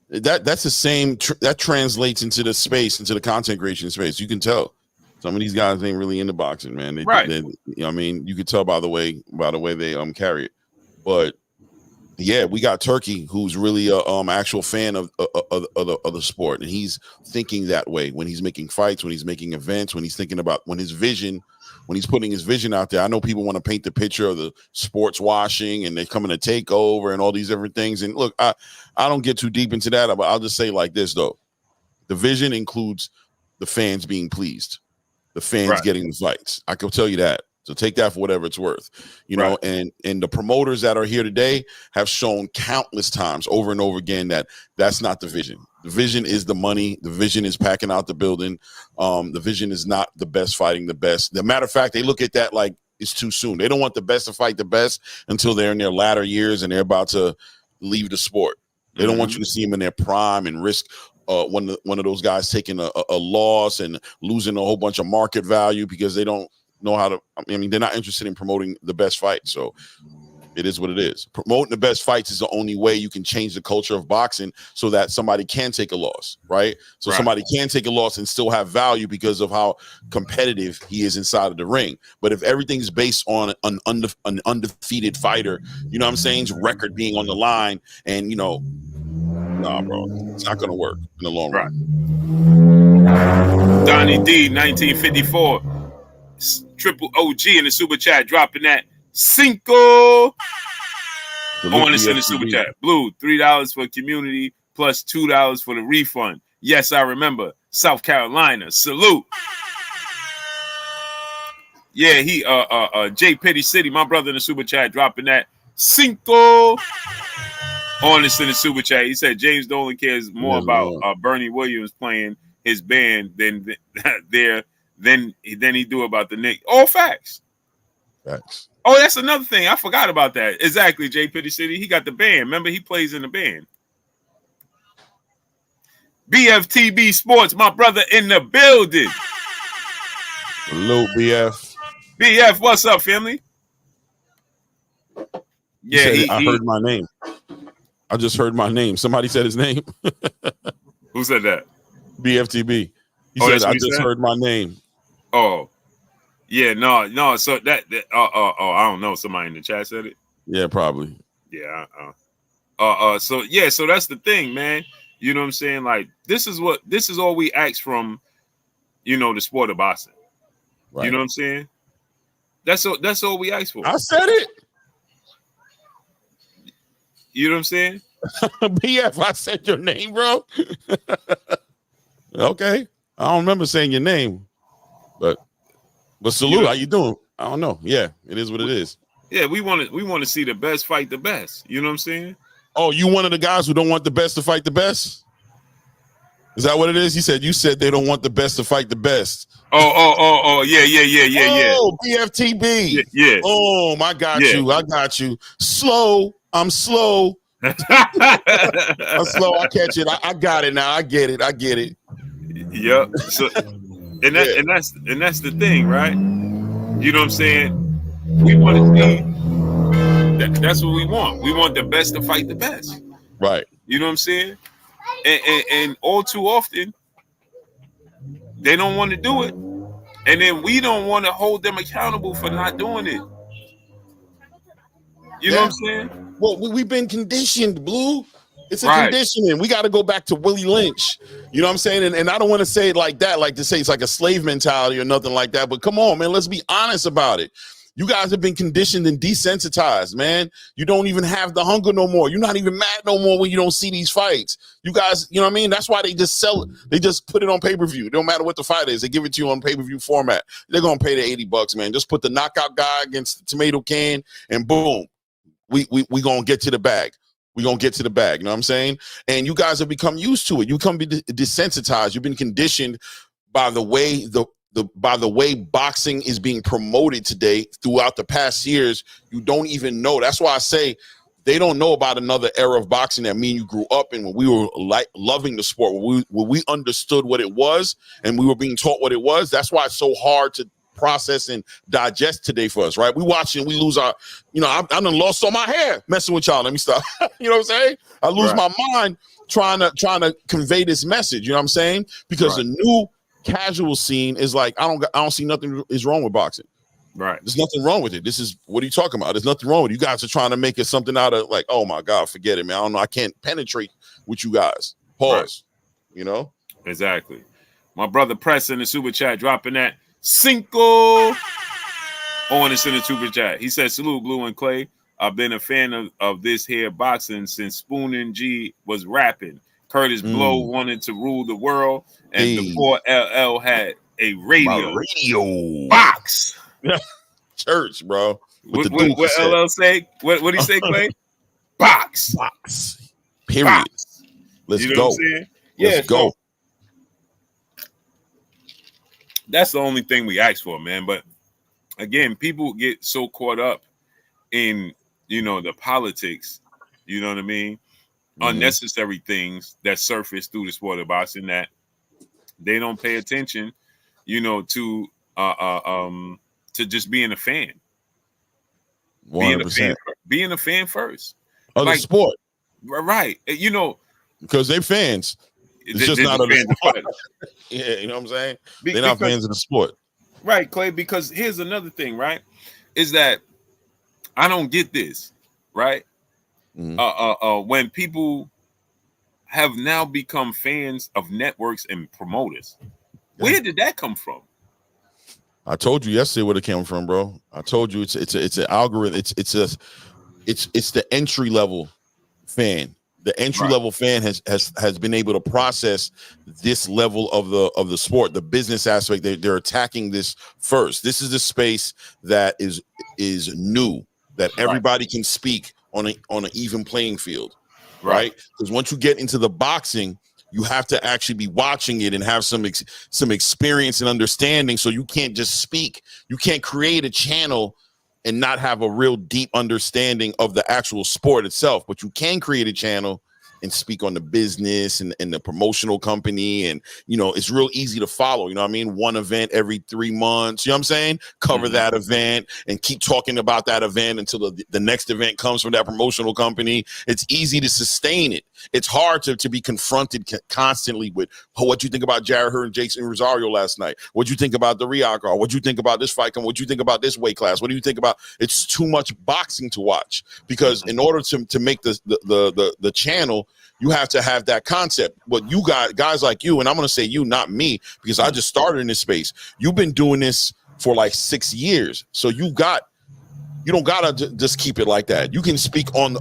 Speaker 1: That's the same. That translates into the space, into the content creation space. You can tell some of these guys ain't really into boxing, man. I mean, you could tell by the way they carry it. But yeah, we got Turkey, who's really a actual fan of the sport, and he's thinking that way when he's making fights, when he's making events, when he's thinking about when he's putting his vision out there. I know people want to paint the picture of the sports washing and they're coming to take over and all these different things. And look, I don't get too deep into that, but I'll just say like this though: the vision includes the fans being pleased, the fans getting the fights. I can tell you that. So take that for whatever it's worth, you know, and the promoters that are here today have shown countless times over and over again that that's not the vision. The vision is the money. The vision is packing out the building. The vision is not the best fighting the best. The matter of fact, they look at that like it's too soon. They don't want the best to fight the best until they're in their latter years and they're about to leave the sport. They don't want you to see them in their prime and risk one of those guys taking a loss and losing a whole bunch of market value because they don't know how to. I mean, they're not interested in promoting the best fight. So it is what it is. Promoting the best fights is the only way you can change the culture of boxing so that somebody can take a loss, right? So somebody can take a loss and still have value because of how competitive he is inside of the ring. But if everything's based on an undefeated fighter, you know what I'm saying, his record being on the line, and nah, bro, it's not gonna work in the long run.
Speaker 2: Donnie D, 1954, triple OG in the super chat, dropping that Cinco. I want to send a super chat. Blue, $3 for community plus $2 for the refund. Yes, I remember. South Carolina. Salute. Yeah, he J Petty City, my brother in the super chat, dropping that Cinco. On to send a super chat. He said James Dolan cares more about Bernie Williams playing his band than he do about the Knicks. All facts.
Speaker 1: Facts.
Speaker 2: Oh, that's another thing. I forgot about that. Exactly, J. Petty City. He got the band. Remember, he plays in the band. BFTB Sports, my brother in the building.
Speaker 1: Hello, BF.
Speaker 2: BF, what's up, family? Yeah,
Speaker 1: I heard my name. I just heard my name. Somebody said his name.
Speaker 2: Who said that?
Speaker 1: BFTB. He said, I just heard my name.
Speaker 2: Oh. Yeah, no. So that I don't know. Somebody in the chat said it.
Speaker 1: Yeah, probably.
Speaker 2: Yeah. So that's the thing, man. You know what I'm saying? Like, this is all we ask from, the sport of boxing. Right. You know what I'm saying? That's all we ask for.
Speaker 1: I said it.
Speaker 2: You know what I'm saying?
Speaker 1: BF, I said your name, bro. Okay. I don't remember saying your name, but salute. How you doing? I don't know. Yeah, it is what it is.
Speaker 2: Yeah, we want to see the best fight the best. You know what I'm saying?
Speaker 1: Oh, you one of the guys who don't want the best to fight the best? Is that what it is? You said they don't want the best to fight the best.
Speaker 2: Yeah.
Speaker 1: Oh, BFTB.
Speaker 2: Yeah.
Speaker 1: Oh, I got you. Slow. I'm slow. I'm slow. I catch it. I got it now. I get it.
Speaker 2: Yep. So, and that's the thing, right? You know what I'm saying? We want to see that's what we want. We want the best to fight the best.
Speaker 1: Right.
Speaker 2: You know what I'm saying? And all too often, they don't want to do it. And then we don't want to hold them accountable for not doing it. You know what I'm saying?
Speaker 1: Well, we've been conditioned, Blue. It's a conditioning. We got to go back to Willie Lynch. You know what I'm saying? And I don't want to say it like that, like to say it's like a slave mentality or nothing like that. But come on, man, let's be honest about it. You guys have been conditioned and desensitized, man. You don't even have the hunger no more. You're not even mad no more when you don't see these fights. You guys, you know what I mean? That's why they just sell it. They just put it on pay-per-view. No matter what the fight is, they give it to you on pay-per-view format. They're going to pay the $80, man. Just put the knockout guy against the tomato can and boom. We going to get to the bag. We're going to get to the bag. You know what I'm saying? And you guys have become used to it. You come be desensitized. You've been conditioned by the way by the way boxing is being promoted today throughout the past years. You don't even know. That's why I say they don't know about another era of boxing that me and you grew up in when we were like loving the sport, when we understood what it was and we were being taught what it was. That's why it's so hard to process and digest today for us, right? We watch and we lose our, I done lost all my hair messing with y'all. Let me stop. You know what I'm saying? I lose my mind trying to convey this message. You know what I'm saying? Because the new casual scene is like, I don't see nothing is wrong with boxing.
Speaker 2: Right.
Speaker 1: There's nothing wrong with it. This is, what are you talking about? There's nothing wrong with it. You guys are trying to make it something out of like, oh my God, forget it, man. I don't know. I can't penetrate with you guys. Pause. Right.
Speaker 2: Exactly. My brother Press in the super chat dropping that Cinco on us in the super chat. He said, salute Blue and Clay. I've been a fan of this here boxing since Spoon and G was rapping. Curtis Blow wanted to rule the world, and before LL had a radio box.
Speaker 1: Church, bro.
Speaker 2: What LL say? What did he say, Clay? Box.
Speaker 1: Period.
Speaker 2: Box.
Speaker 1: Let's
Speaker 2: you know
Speaker 1: go.
Speaker 2: What I'm saying? Yeah,
Speaker 1: Let's go.
Speaker 2: so that's the only thing we ask for, man. But again, people get so caught up in, the politics, you know what I mean? Unnecessary things that surface through the sport of boxing that they don't pay attention, to just being a fan.
Speaker 1: 100%.
Speaker 2: Being a fan first.
Speaker 1: Of the sport.
Speaker 2: Right.
Speaker 1: Because they're fans. It's just not of the sport. Yeah, you know what I'm saying? They're not fans of the sport.
Speaker 2: Right, Clay, because here's another thing, right? Is that I don't get this, right? When people have now become fans of networks and promoters, where did that come from?
Speaker 1: I told you yesterday where it came from, bro. I told you it's an algorithm. It's the entry level fan. The entry level fan has been able to process this level of the sport, the business aspect. They're attacking this first. This is the space that is new, that everybody can speak on an even playing field, right? Because once you get into the boxing, you have to actually be watching it and have some experience and understanding. So you can't just speak. You can't create a channel and not have a real deep understanding of the actual sport itself. But you can create a channel and speak on the business and the promotional company. And, it's real easy to follow. You know what I mean? One event every 3 months. You know what I'm saying? Cover that event and keep talking about that event until the next event comes from that promotional company. It's easy to sustain it. It's hard to be confronted constantly with what you think about Jared Hurd and Jason Rosario last night. What you think about the Riaco? What you think about this fight? What you think about this weight class? What do you think about? It's too much boxing to watch because in order to make the channel, you have to have that concept. But you got guys like you, and I'm going to say you, not me, because I just started in this space. You've been doing this for like 6 years. So you don't gotta just keep it like that. You can speak on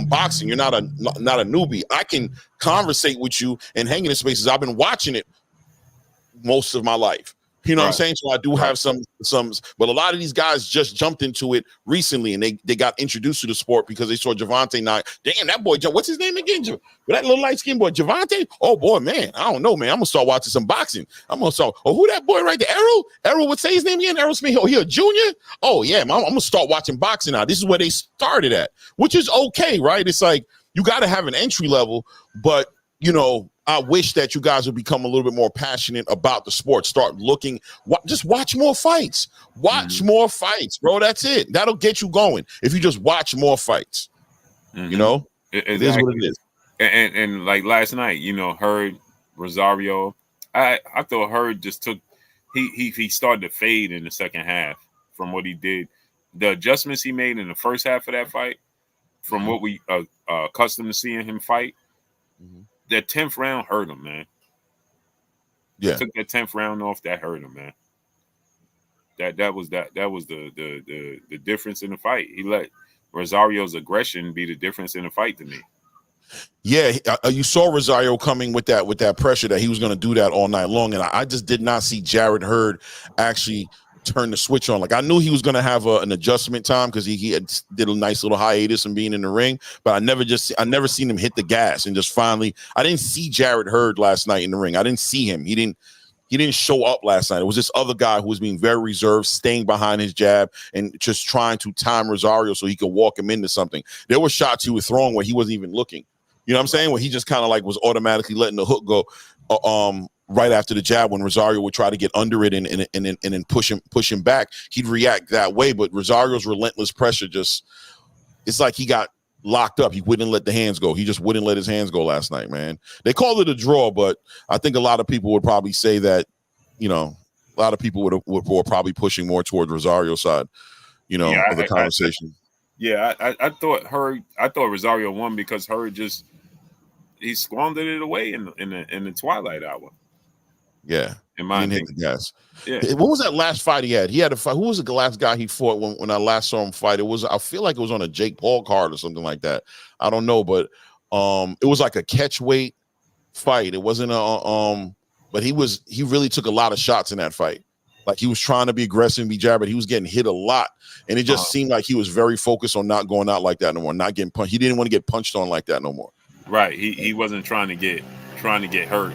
Speaker 1: boxing. You're not a newbie. I can conversate with you and hang in the spaces. I've been watching it most of my life. You know what I'm saying? So I do have some, but a lot of these guys just jumped into it recently, and they got introduced to the sport because they saw Javante Knight. Damn, that boy, what's his name again? That little light-skinned boy, Javante? Oh, boy, man, I don't know, man. I'm going to start watching some boxing. I'm going to start, who that boy right there? Errol, what's his name again? Errol Spence. Oh, he a junior? Oh, yeah, man, I'm going to start watching boxing now. This is where they started at, which is okay, right? It's like you got to have an entry level, but, I wish that you guys would become a little bit more passionate about the sport. Start looking, just watch more fights. Watch more fights, bro. That's it. That'll get you going if you just watch more fights. It is what it is.
Speaker 2: And like last night, Hurd, Rosario, I thought Hurd just took he started to fade in the second half from what he did. The adjustments he made in the first half of that fight, from what we accustomed to seeing him fight. That 10th round hurt him, man.
Speaker 1: Yeah,
Speaker 2: took that 10th round off. That hurt him, man. That was the difference in the fight. He let Rosario's aggression be the difference in the fight to me.
Speaker 1: Yeah, you saw Rosario coming with that pressure that he was going to do that all night long, and I just did not see Jared Hurd actually turn the switch on. Like I knew he was going to have an adjustment time because he did a nice little hiatus and being in the ring, but I never seen him hit the gas and just finally. I didn't see Jared Hurd last night in the ring. I didn't see him. He didn't show up last night. It was this other guy who was being very reserved, staying behind his jab and just trying to time Rosario so he could walk him into something. There were shots he was throwing where he wasn't even looking. You know what I'm saying? Where he just kind of like was automatically letting the hook go. Right after the jab, when Rosario would try to get under it and then push him back, he'd react that way. But Rosario's relentless pressure it's like he got locked up. He wouldn't let the hands go. He just wouldn't let his hands go last night, man. They called it a draw, but I think a lot of people would probably say that, a lot of people were probably pushing more towards Rosario's side, of the conversation.
Speaker 2: I thought Rosario won because Hurd he squandered it away in the twilight hour.
Speaker 1: Yeah,
Speaker 2: in my opinion.
Speaker 1: Hit the gas.
Speaker 2: Yeah.
Speaker 1: What was that last fight he had? He had a fight. Who was the last guy he fought when I last saw him fight? I feel like it was on a Jake Paul card or something like that. I don't know, but it was like a catch weight fight. It wasn't but he really took a lot of shots in that fight. Like he was trying to be aggressive and be jab, but he was getting hit a lot. And it just seemed like he was very focused on not going out like that no more, not getting punched. He didn't want to get punched on like that no more.
Speaker 2: Right. He wasn't trying to get trying to get hurt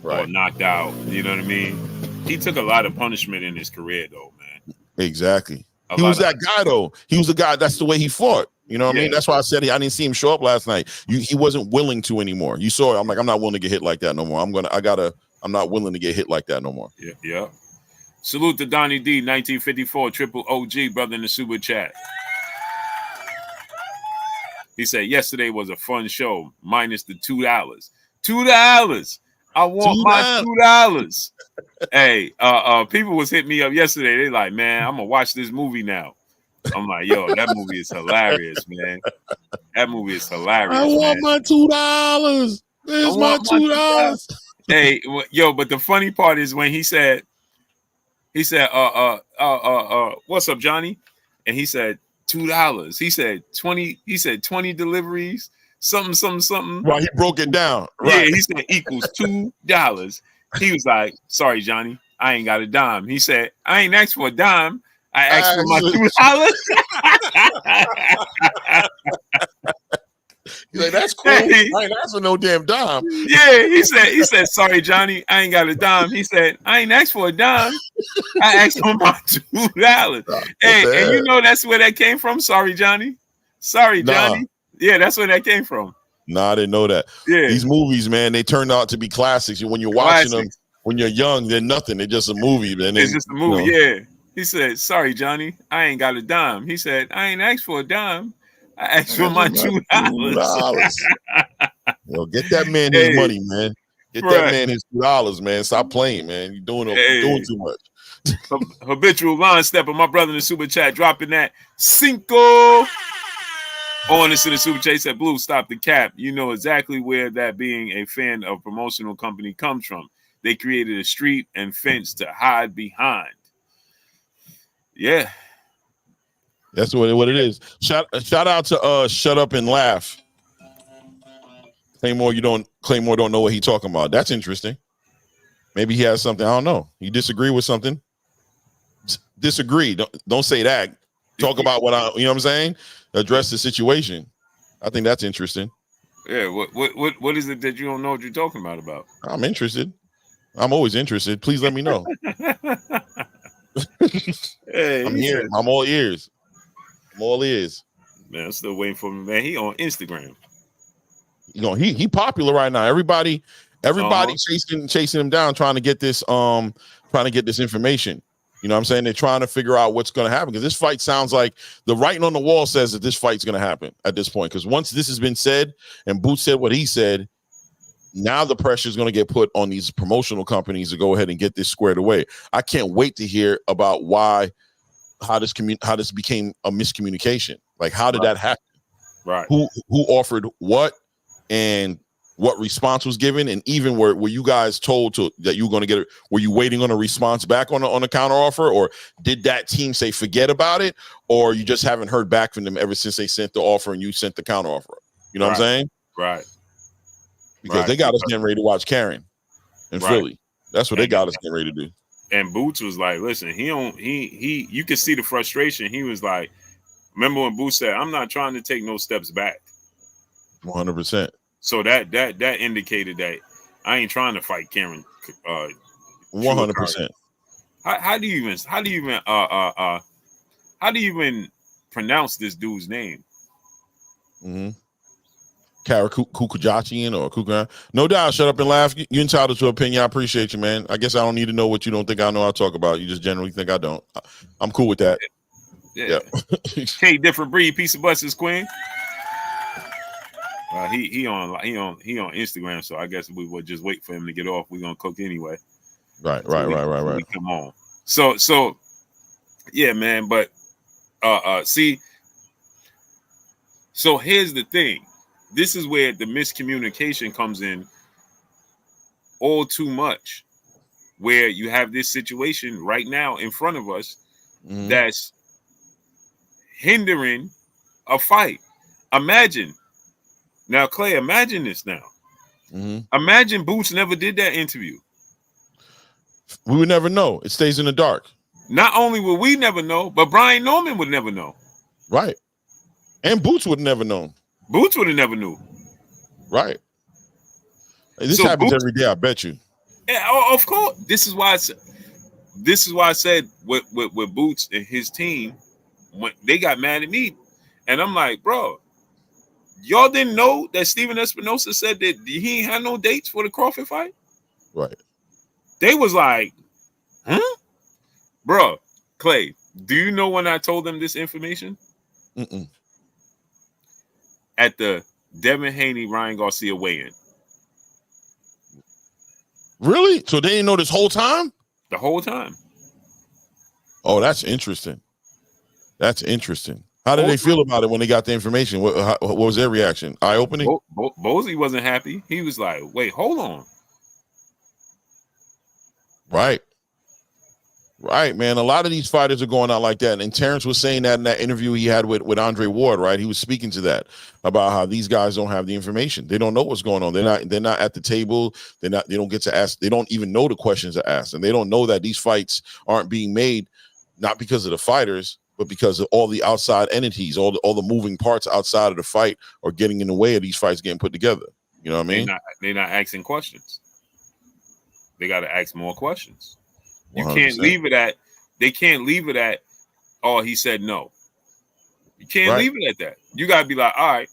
Speaker 2: or
Speaker 1: Right.
Speaker 2: knocked out. You know what I mean? He took a lot of punishment in his career, though, man.
Speaker 1: Exactly. He was that guy, though. He was the guy. That's the way he fought. You know what I mean? That's why I said I didn't see him show up last night. He wasn't willing to anymore. You saw it. I'm like, I'm not willing to get hit like that no more. I'm not willing to get hit like that no more.
Speaker 2: Yeah. Salute to Donnie D, 1954, triple OG, brother in the super chat. He said, yesterday was a fun show, minus the $2. $2. I want my $2. Hey, people was hitting me up yesterday. They like, man, I'm gonna watch this movie now. I'm like, yo, that movie is hilarious, man. That movie is hilarious.
Speaker 1: I want my $2. Where's my $2?
Speaker 2: Hey, yo, but the funny part is when he said, what's up, Johnny? And he said $2. He said 20. He said 20 deliveries. Something.
Speaker 1: Right, he broke it down. Right.
Speaker 2: Yeah, he said equals $2. He was like, sorry, Johnny, I ain't got a dime. He said, I ain't asked for a dime. I asked for my $2.
Speaker 1: He's like, that's cool.
Speaker 2: Hey.
Speaker 1: I ain't asked for no damn dime.
Speaker 2: Yeah, he said, sorry, Johnny, I ain't got a dime. He said, I ain't asked for a dime. I asked for my $2. Hey, and you know that's where that came from? Sorry, Johnny. Sorry, Johnny. Yeah, that's where that came from.
Speaker 1: Nah, I didn't know that.
Speaker 2: Yeah.
Speaker 1: These movies, man, they turned out to be classics. When you're watching them, when you're young, they're nothing. They're just a movie.
Speaker 2: It's just a movie, yeah. He said, sorry, Johnny, I ain't got a dime. He said, I ain't asked for a dime. I asked for my $2.
Speaker 1: Yo, get that man his money, man. Get that man his $2, man. Stop playing, man. You're doing too much.
Speaker 2: Habitual line stepper, my brother in the super chat, dropping that cinco. On this in the super chat, he said, Blue, stop the cap. You know exactly where that being a fan of promotional company comes from. They created a street and fence to hide behind. Yeah.
Speaker 1: That's what it is. Shout out to Shut Up and Laugh. Claymore don't know what he's talking about. That's interesting. Maybe he has something. I don't know. You disagree with something? Disagree. Don't say that. Talk about you know what I'm saying? Address the situation. I think that's interesting.
Speaker 2: Yeah. What is it that you don't know what you're talking about?
Speaker 1: I'm interested. I'm always interested. Please let me know.
Speaker 2: Hey,
Speaker 1: I'm here. I'm all ears. I'm all ears.
Speaker 2: Man, I'm still waiting for him, man. He on Instagram.
Speaker 1: You know, he popular right now. Everybody chasing him down, trying to get this information. You know what I'm saying? They're trying to figure out what's going to happen, because this fight sounds like the writing on the wall says that this fight's going to happen at this point. Because once this has been said and Boots said what he said, now the pressure is going to get put on these promotional companies to go ahead and get this squared away. I can't wait to hear about how this became a miscommunication. Like, how did that happen?
Speaker 2: Right.
Speaker 1: Who offered what, and what response was given, and even were you guys told that you were going to get it? Were you waiting on a response back on a counter offer, or did that team say forget about it, or you just haven't heard back from them ever since they sent the offer and you sent the counter offer? You know what I'm saying?
Speaker 2: Right.
Speaker 1: Because they got us getting ready to watch Karen in Philly. That's what they got us getting ready to do.
Speaker 2: And Boots was like, listen, you could see the frustration. He was like, remember when Boots said, I'm not trying to take no steps back.
Speaker 1: 100%.
Speaker 2: So that indicated that I ain't trying to fight Karen.
Speaker 1: 100%.
Speaker 2: How do you even pronounce this dude's name?
Speaker 1: Mm-hmm. Kara Kukujachian or Kukuran. No doubt. Shut up and laugh. You're entitled to opinion. I appreciate you, man. I guess I don't need to know what you don't think I know. I'll talk about. You just generally think I don't. I'm cool with that.
Speaker 2: Yeah. K different breed. Piece of buses, Queen. He on Instagram, so I guess we will just wait for him to get off. We're gonna cook anyway.
Speaker 1: Right.
Speaker 2: Come on. So yeah, man. But see. So here's the thing. This is where the miscommunication comes in all too much, where you have this situation right now in front of us that's hindering a fight. Imagine. Now, Clay, imagine this now. Imagine Boots never did that interview.
Speaker 1: We would never know. It stays in the dark.
Speaker 2: Not only will we never know, but Brian Norman would never know.
Speaker 1: Right. And Boots would never know.
Speaker 2: Boots would have never knew.
Speaker 1: Right. This
Speaker 2: So
Speaker 1: happens
Speaker 2: Boots,
Speaker 1: every day, I bet you.
Speaker 2: yeah, of course. This is why I said with Boots and his team, when they got mad at me, and I'm like, bro, y'all didn't know that Steven Espinosa said that he ain't had no dates for the Crawford fight?
Speaker 1: Right.
Speaker 2: They was like, huh? Bro, Clay, do you know when I told them this information?
Speaker 1: Mm-mm.
Speaker 2: At the Devin Haney, Ryan Garcia weigh-in.
Speaker 1: Really? So they didn't know this whole time?
Speaker 2: The whole time.
Speaker 1: Oh, that's interesting. That's interesting. How did they feel about it when they got the information? What was their reaction? Eye-opening?
Speaker 2: Bozy wasn't happy. He was like, wait, hold on.
Speaker 1: Right. Right, man. A lot of these fighters are going out like that. And Terrence was saying that in that interview he had with Andre Ward, right? He was speaking to that about how these guys don't have the information. They don't know what's going on. They're not at the table. They don't get to ask. They don't even know the questions to ask. And they don't know that these fights aren't being made not because of the fighters, but because of all the outside entities, all the moving parts outside of the fight are getting in the way of these fights getting put together. You know what I mean?
Speaker 2: They're not asking questions. They got to ask more questions. You
Speaker 1: 100%.
Speaker 2: can't leave it at, they can't leave it at, oh, he said no. You can't leave it at that. You got to be like, all right,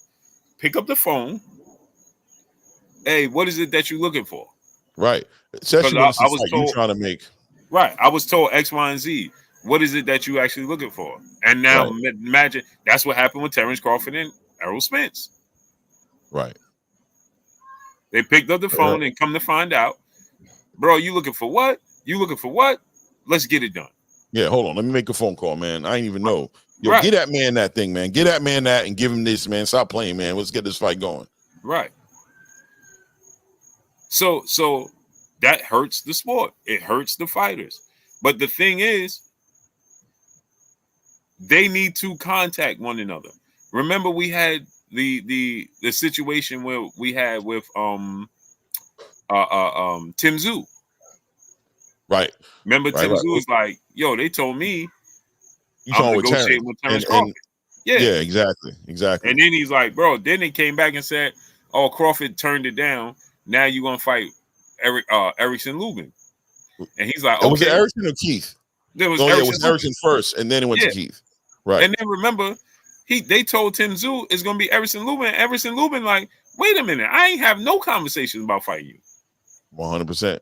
Speaker 2: pick up the phone. Hey, what is it that you're looking for?
Speaker 1: Right. Especially when it's
Speaker 2: I was
Speaker 1: like
Speaker 2: told,
Speaker 1: you trying to make.
Speaker 2: Right. I was told X, Y, and Z. What is it that you actually looking for? And now imagine that's what happened with Terrence Crawford and Errol Spence.
Speaker 1: Right.
Speaker 2: They picked up the phone and come to find out, bro, you looking for what? You looking for what? Let's get it done.
Speaker 1: Yeah, hold on. Let me make a phone call, man. I ain't even know. Yo, get that man that thing, man. Get that man that and give him this, man. Stop playing, man. Let's get this fight going.
Speaker 2: Right. So that hurts the sport. It hurts the fighters. But the thing is, they need to contact one another. Remember, we had the situation where we had with Tim Tszyu.
Speaker 1: Right.
Speaker 2: Remember, Tim Tszyu was like, "Yo, they told me I'm negotiating with Terrence Crawford." Yeah,
Speaker 1: exactly.
Speaker 2: And then he's like, "Bro." Then he came back and said, "Oh, Crawford turned it down. Now you're gonna fight Erickson Lubin." And he's like, "Okay."
Speaker 1: Was it Erickson or Keith?
Speaker 2: There was
Speaker 1: it was Erickson first, and then it went to Keith. Right.
Speaker 2: And then remember, they told Tim Tszyu it's gonna be Erickson Lubin. Erickson Lubin like, wait a minute, I ain't have no conversations about fighting you.
Speaker 1: 100%.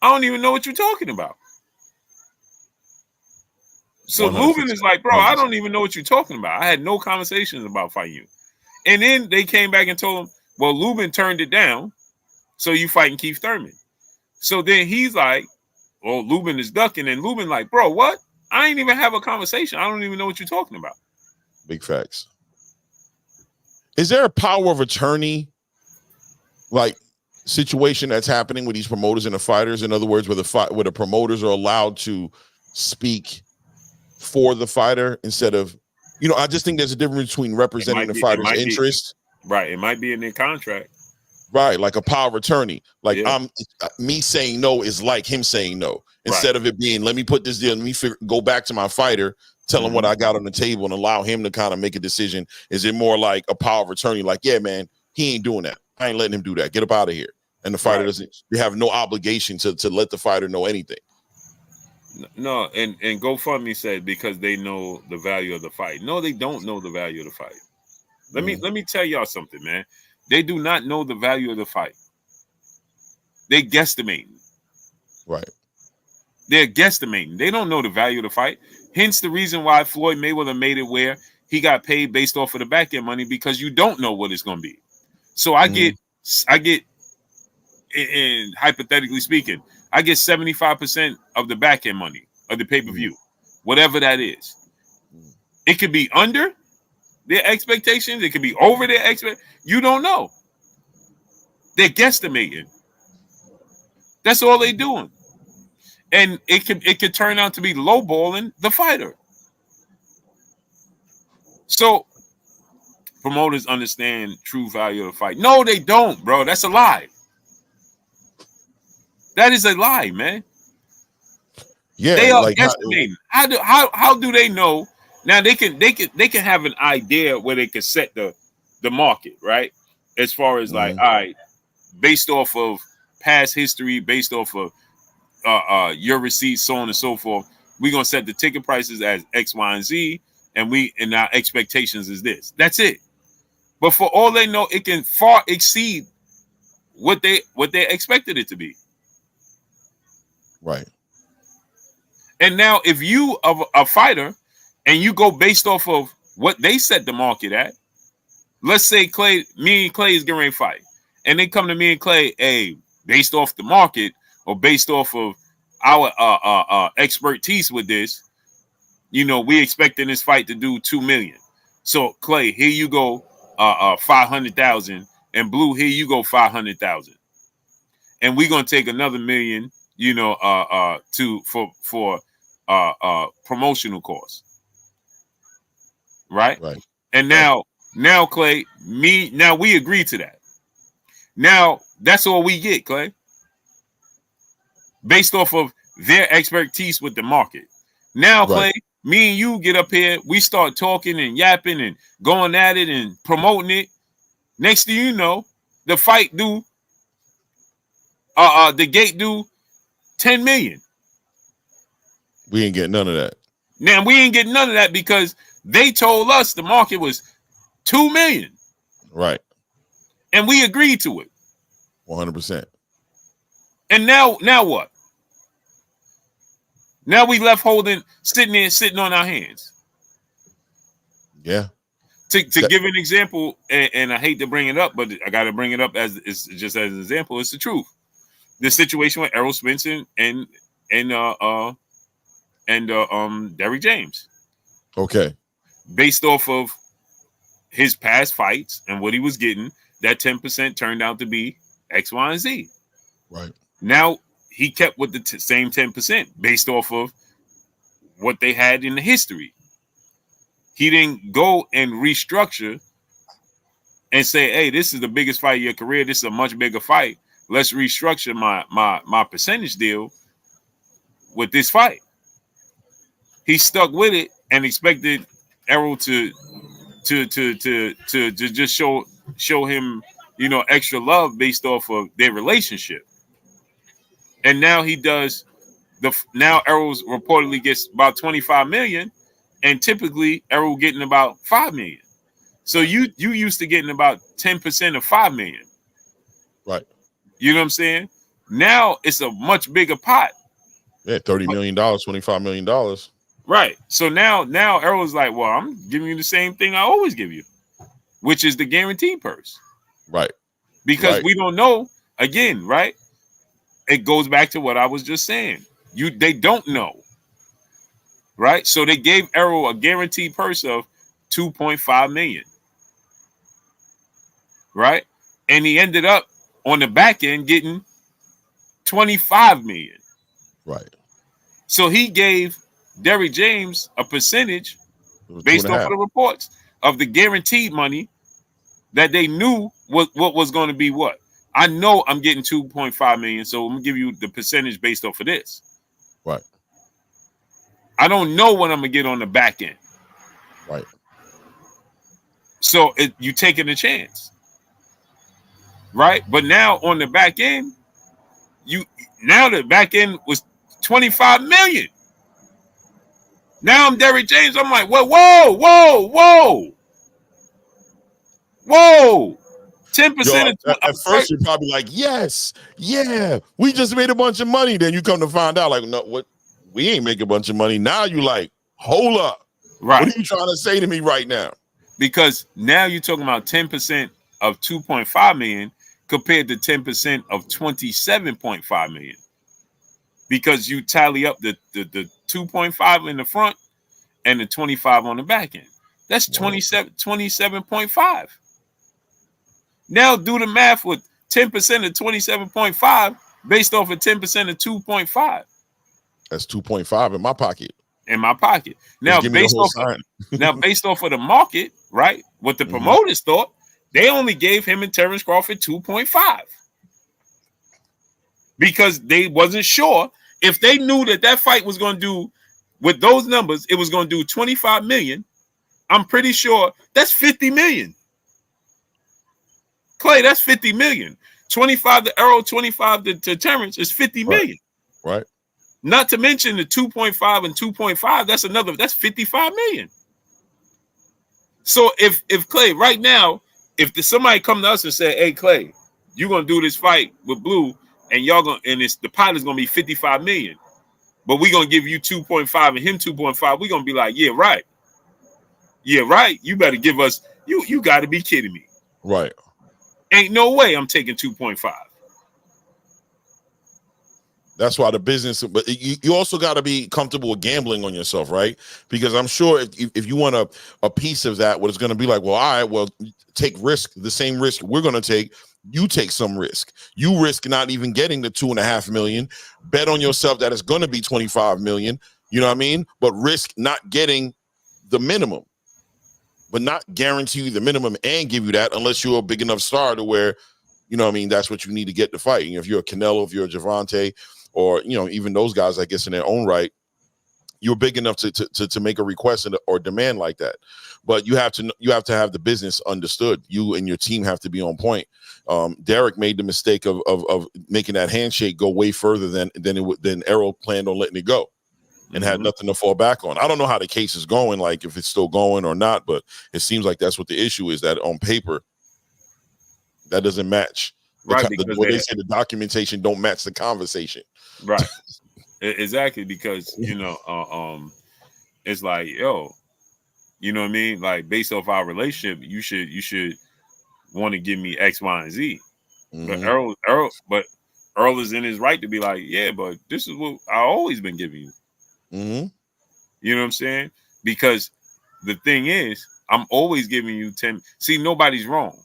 Speaker 2: I don't even know what you're talking about. So 100%. Lubin is like, bro, 100%. I don't even know what you're talking about. I had no conversations about fighting you. And then they came back and told him, well, Lubin turned it down, so you fighting Keith Thurman. So then he's like, well, Lubin is ducking, and Lubin like, bro, what? I ain't even have a conversation. I don't even know what you're talking about.
Speaker 1: Big facts. Is there a power of attorney, like, situation that's happening with these promoters and the fighters? In other words, where the promoters are allowed to speak for the fighter instead of, I just think there's a difference between representing the fighter's interest.
Speaker 2: Right. It might be in their contract.
Speaker 1: Right. Like a power of attorney. Like me saying no is like him saying no. Instead of it being, let me put this deal, let me go back to my fighter, tell him what I got on the table and allow him to kind of make a decision. Is it more like a power of attorney? Like, yeah, man, he ain't doing that. I ain't letting him do that. Get up out of here. And the fighter doesn't, you have no obligation to let the fighter know anything.
Speaker 2: No, and GoFundMe said because they know the value of the fight. No, they don't know the value of the fight. Let me tell y'all something, man. They do not know the value of the fight. They guesstimating.
Speaker 1: Right.
Speaker 2: They're guesstimating. They don't know the value of the fight. Hence the reason why Floyd Mayweather made it where he got paid based off of the back end money, because you don't know what it's going to be. So I get, and hypothetically speaking, I get 75% of the back end money of the pay-per-view, whatever that is. It could be under their expectations. It could be over their expectations. You don't know. They're guesstimating. That's all they're doing. And it could turn out to be lowballing the fighter. So promoters understand true value of the fight. No, they don't, bro. That's a lie. That is a lie, man.
Speaker 1: Yeah,
Speaker 2: they are estimating. How do they know? Now they can have an idea where they can set the market, right? As far as like, all right, based off of past history, based off of your receipts, so on and so forth. We're gonna set the ticket prices as X, Y, and Z, and our expectations is this. That's it. But for all they know, it can far exceed what they expected it to be.
Speaker 1: Right.
Speaker 2: And now, if you are a fighter and you go based off of what they set the market at, let's say me and Clay is getting ready to fight, and they come to me and Clay, hey, based off the market or based off of our expertise with this, we expecting this fight to do $2 million. So Clay, here you go, 500,000, and Blue, here you go, 500,000, and we're gonna take another $1 million, for promotional costs, right?
Speaker 1: Right.
Speaker 2: And now Clay, now we agree to that. Now that's all we get, Clay, based off of their expertise with the market. Now, Clay,
Speaker 1: Right.
Speaker 2: me and you get up here, we start talking and yapping and going at it and promoting it. Next thing you know, the fight do, the gate do 10 million.
Speaker 1: We ain't getting none of that.
Speaker 2: Now we ain't getting none of that because they told us the market was 2 million.
Speaker 1: Right.
Speaker 2: And we agreed to it.
Speaker 1: 100%.
Speaker 2: And now what? Now we left sitting on our hands.
Speaker 1: Yeah.
Speaker 2: To give an example, and I hate to bring it up, but I got to bring it up as it's just as an example. It's the truth. The situation with Errol Spence and Derrick James.
Speaker 1: Okay.
Speaker 2: Based off of his past fights and what he was getting, that 10% turned out to be X, Y, and Z.
Speaker 1: Right.
Speaker 2: Now he kept with the same 10% based off of what they had in the history. He didn't go and restructure and say, hey, this is the biggest fight of your career. This is a much bigger fight. Let's restructure my percentage deal with this fight. He stuck with it and expected Errol to just show him, extra love based off of their relationship. And now he does now Errol's reportedly gets about 25 million, and typically Errol getting about 5 million. So you used to getting about 10% of 5 million.
Speaker 1: Right.
Speaker 2: You know what I'm saying? Now it's a much bigger pot.
Speaker 1: Yeah, $30 million, $25 million.
Speaker 2: Right. So now Errol's like, well, I'm giving you the same thing I always give you, which is the guaranteed purse.
Speaker 1: Right.
Speaker 2: Because we don't know, again, right? It goes back to what I was just saying. They don't know. Right? So they gave Errol a guaranteed purse of 2.5 million. Right? And he ended up on the back end getting 25 million.
Speaker 1: Right.
Speaker 2: So he gave Derrick James a percentage based off of the reports of the guaranteed money that they knew what was going to be what. I know I'm getting 2.5 million, so I'm gonna give you the percentage based off of this.
Speaker 1: Right.
Speaker 2: I don't know what I'm gonna get on the back end.
Speaker 1: Right.
Speaker 2: So you taking a chance. Right? But now on the back end, the back end was 25 million. Now I'm Derrick James. I'm like, whoa. 10%
Speaker 1: at first you're probably like, yes, yeah, we just made a bunch of money. Then you come to find out, like, no, what? We ain't making a bunch of money. Now you like, hold up.
Speaker 2: Right.
Speaker 1: What are you trying to say to me right now?
Speaker 2: Because now you're talking about 10% of 2.5 million compared to 10% of 27.5 million. Because you tally up the 2.5 in the front and the 25 on the back end. That's 27.5. Now do the math with 10% of 27.5 based off of 10% of 2.5.
Speaker 1: That's 2.5 in my pocket.
Speaker 2: Now based off of the market, right? What the promoters thought, they only gave him and Terrence Crawford 2.5. Because they wasn't sure if they knew that fight was going to do with those numbers, it was going to do 25 million. I'm pretty sure that's 50 million. Clay, that's 50 million. 25 to Errol, 25 to Terrence is 50 million.
Speaker 1: Right.
Speaker 2: Not to mention the 2.5 and 2.5. That's 55 million. So if Clay right now, if somebody come to us and say, "Hey Clay, you're gonna do this fight with Blue, and the pot is gonna be 55 million, but we're gonna give you 2.5 and him 2.5," we're gonna be like, "Yeah, right. Yeah, right. You better give us. You got to be kidding me.
Speaker 1: Right.
Speaker 2: Ain't no way I'm taking 2.5."
Speaker 1: That's why the business, but you also got to be comfortable with gambling on yourself, right? Because I'm sure if you want a piece of that, what it's going to be like, well, all right, well, take risk, the same risk we're going to take. You take some risk. You risk not even getting the 2.5 million. Bet on yourself that it's going to be 25 million. You know what I mean? But risk not getting the minimum, but not guarantee you the minimum and give you that unless you're a big enough star to where, you know what I mean, that's what you need to get the fight. If you're a Canelo, if you're a Javante, or even those guys, I guess in their own right, you're big enough to make a request or demand like that. But you have to have the business understood. You and your team have to be on point. Derek made the mistake of making that handshake go way further than Errol planned on letting it go, and had nothing to fall back on. I don't know how the case is going, like if it's still going or not, but it seems like that's what the issue is, that on paper that doesn't match.
Speaker 2: Right,
Speaker 1: What they say, the documentation don't match the conversation.
Speaker 2: Right. Exactly, because it's like, yo, you know what I mean? Like, based off our relationship, you should want to give me X, Y, and Z. But Earl is in his right to be like, yeah, but this is what I always been giving you. You know what I'm saying? Because the thing is, I'm always giving you 10. See, nobody's wrong,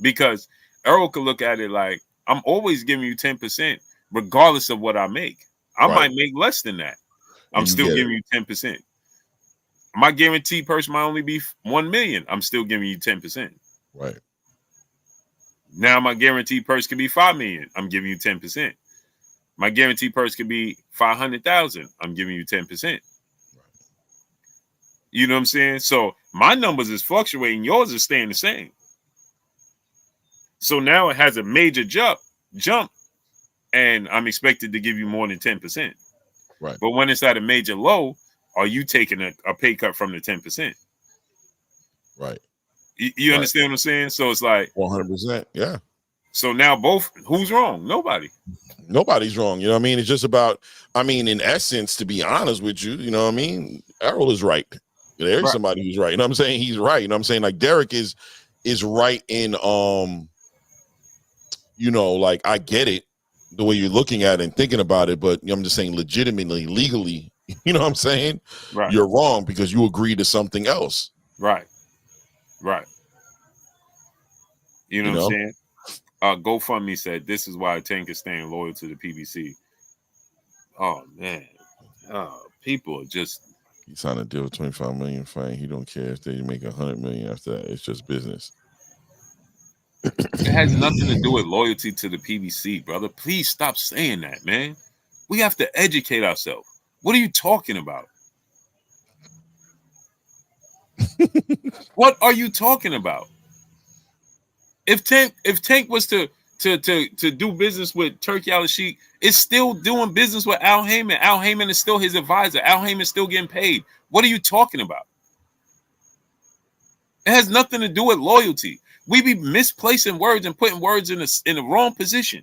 Speaker 2: because Errol could look at it like, I'm always giving you 10%, regardless of what I make. I might make less than that. I'm still giving you 10%. My guaranteed purse might only be 1 million. I'm still giving you 10%.
Speaker 1: Right.
Speaker 2: Now my guaranteed purse could be 5 million. I'm giving you 10%. My guaranteed purse could be 500,000. I'm giving you 10%. Right. You know what I'm saying? So my numbers is fluctuating. Yours is staying the same. So now it has a major jump, and I'm expected to give you more than 10%.
Speaker 1: Right.
Speaker 2: But when it's at a major low, are you taking a pay cut from the 10%?
Speaker 1: Right.
Speaker 2: You understand what I'm saying? So it's like
Speaker 1: 100%. Yeah.
Speaker 2: So now who's wrong? Nobody.
Speaker 1: Nobody's wrong. You know what I mean? It's just about, in essence, to be honest with you, you know what I mean? Errol is right. There's somebody who's right. You know what I'm saying? He's right. You know what I'm saying? Like, Derek is right in, like, I get it, the way you're looking at it and thinking about it, but I'm just saying legitimately, legally, you know what I'm saying?
Speaker 2: Right.
Speaker 1: You're wrong because you agreed to something else.
Speaker 2: Right. You know what I'm saying? GoFundMe said, this is why Tank is staying loyal to the PBC. Oh, man. People are just...
Speaker 1: He signed a deal with 25 million fine. He don't care if they make 100 million after that. It's just business.
Speaker 2: It has nothing to do with loyalty to the PBC, brother. Please stop saying that, man. We have to educate ourselves. What are you talking about? What are you talking about? If Tank was to do business with Turki Alalshikh, it's still doing business with Al Haymon. Al Haymon is still his advisor. Al Haymon is still getting paid. What are you talking about? It has nothing to do with loyalty. We be misplacing words and putting words in the wrong position.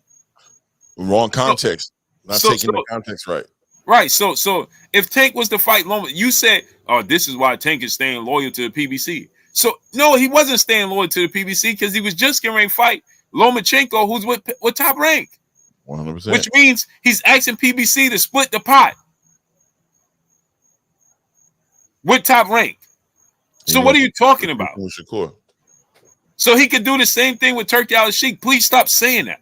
Speaker 1: Wrong context. Not taking the context right.
Speaker 2: Right. So if Tank was to fight Loma, you said, oh, this is why Tank is staying loyal to the PBC. So no, he wasn't staying loyal to the PBC because he was just getting ready to fight Lomachenko, who's with Top Rank.
Speaker 1: 100%.
Speaker 2: Which means he's asking PBC to split the pot with Top Rank. So what are you talking about? So he could do the same thing with Turki Alalshikh. Please stop saying that.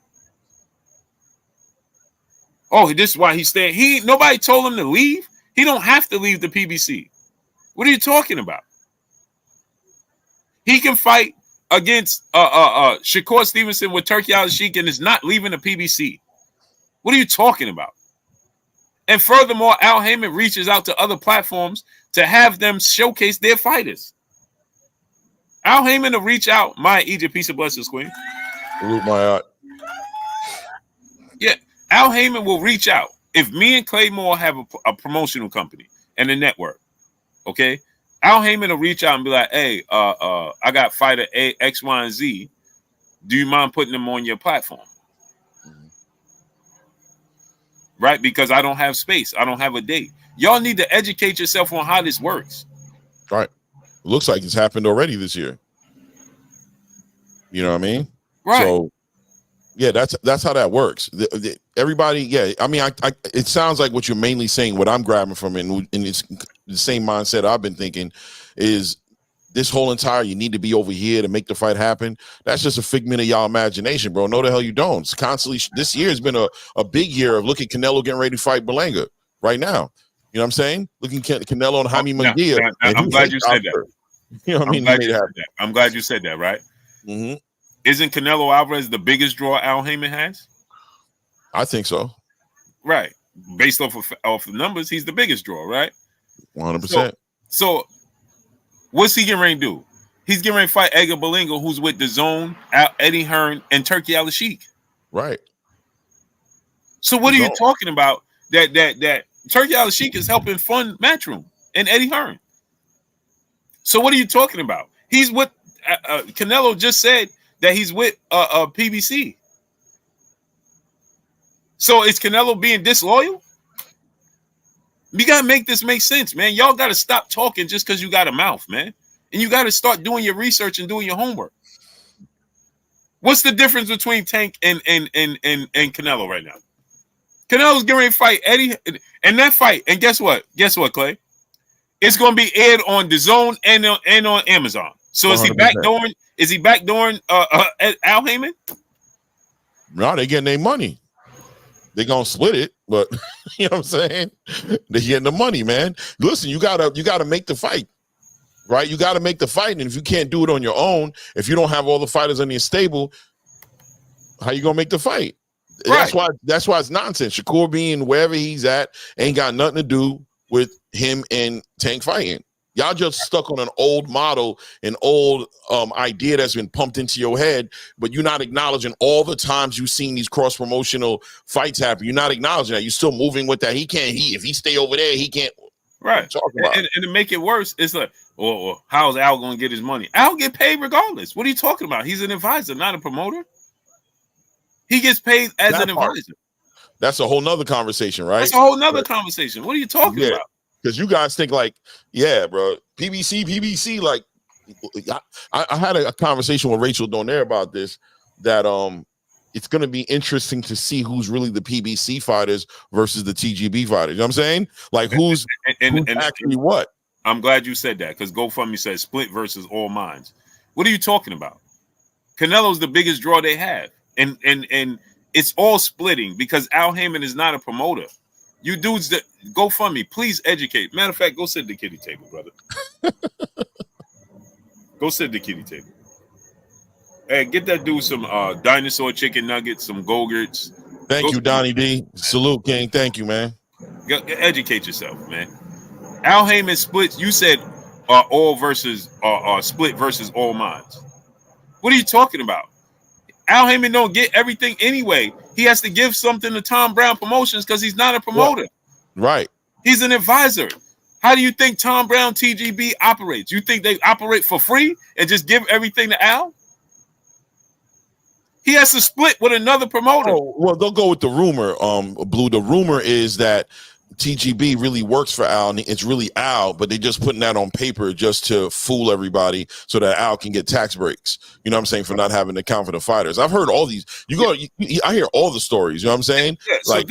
Speaker 2: Oh, this is why he's staying. Nobody told him to leave. He don't have to leave the PBC. What are you talking about? He can fight against Shakur Stevenson with Turki Alalshikh and is not leaving the PBC. What are you talking about? And furthermore, Al Haymon reaches out to other platforms to have them showcase their fighters. Al Haymon to reach out. My Egypt, peace and blessings, Queen.
Speaker 1: Salute my art.
Speaker 2: Yeah, Al Haymon will reach out. If me and Claymore have a promotional company and a network, okay, Al Haymon will reach out and be like, "Hey, I got fighter A, X, Y, and Z. Do you mind putting them on your platform?" Right? Because I don't have space. I don't have a date. Y'all need to educate yourself on how this works.
Speaker 1: Right. Looks like it's happened already this year. You know what I mean?
Speaker 2: Right.
Speaker 1: So, yeah, that's how that works. Everybody, yeah. I mean, it sounds like what you're mainly saying. What I'm grabbing from it, and it's the same mindset I've been thinking, is this whole entire you need to be over here to make the fight happen. That's just a figment of y'all imagination, bro. No, the hell you don't. It's constantly. This year has been a big year of look at Canelo getting ready to fight Berlanga right now. You know what I'm saying? Looking at Canelo and Jaime Munguia.
Speaker 2: I'm glad you said that.
Speaker 1: You know what I mean?
Speaker 2: I'm glad you said that, right?
Speaker 1: Mm-hmm.
Speaker 2: Isn't Canelo Alvarez the biggest draw Al Haymon has?
Speaker 1: I think so.
Speaker 2: Right. Based off the numbers, he's the biggest draw, right?
Speaker 1: 100%.
Speaker 2: So what's he getting ready to do? He's getting ready to fight Edgar Berlanga, who's with DAZN, Eddie Hearn, and Turki Alalshikh.
Speaker 1: Right.
Speaker 2: So what are you talking about? That Turki Alalshikh is helping fund Matchroom and Eddie Hearn. So what are you talking about? He's with Canelo just said that he's with PBC. So is Canelo being disloyal? You gotta make this make sense, man. Y'all gotta stop talking just because you got a mouth, man. And you gotta start doing your research and doing your homework. What's the difference between Tank and Canelo right now? Canelo's getting ready to fight Eddie, and that fight, and guess what? Guess what, Clay? It's gonna be aired on DAZN and on Amazon. So is 100%. He backdooring Al Haymon?
Speaker 1: No, they getting their money. They're gonna split it, but you know what I'm saying? They're getting the money, man. Listen, you gotta make the fight, right? You gotta make the fight, and if you can't do it on your own, if you don't have all the fighters in your stable, how you gonna make the fight? Right. That's why it's nonsense. Shakur being wherever he's at ain't got nothing to do with him and Tank fighting. Y'all just stuck on an old model, an old idea that's been pumped into your head, but you're not acknowledging all the times you've seen these cross-promotional fights happen. You're not acknowledging that. You're still moving with that. If he stay over there, he can't.
Speaker 2: Right. And to make it worse, it's like, well, how's Al going to get his money? Al get paid regardless. What are you talking about? He's an advisor, not a promoter. He gets paid as an advisor.
Speaker 1: That's a whole nother conversation, right?
Speaker 2: That's a whole nother conversation. What are you talking about?
Speaker 1: Because you guys think like, yeah, bro, PBC. Like, I had a conversation with Rachel Donaire about this. That it's going to be interesting to see who's really the PBC fighters versus the TGB fighters. You know what I'm saying? Like, who's actually what?
Speaker 2: I'm glad you said that because GoFundMe says split versus all minds. What are you talking about? Canelo's the biggest draw they have, and it's all splitting because Al Haymon is not a promoter. You dudes that GoFundMe, please educate. Matter of fact, go sit at the kitty table, brother. Go sit at the kitty table. Hey, get that dude some dinosaur chicken nuggets, some Go-Gurts.
Speaker 1: Thank you, Donnie D. Salute, King. Thank you, man.
Speaker 2: Educate yourself, man. Al Haymon splits. You said all versus split versus all minds. What are you talking about? Al Haymon don't get everything anyway. He has to give something to Tom Brown Promotions because he's not a promoter.
Speaker 1: Right.
Speaker 2: He's an advisor. How do you think Tom Brown TGB operates? You think they operate for free and just give everything to Al? He has to split with another promoter.
Speaker 1: Oh, well, they'll go with the rumor. Blue. The rumor is that TGB really works for Al, and it's really Al, but they're just putting that on paper just to fool everybody so that Al can get tax breaks. You know what I'm saying? For not having to account for the fighters. I've heard all these. I hear all the stories. You know what I'm saying?
Speaker 2: Yeah. So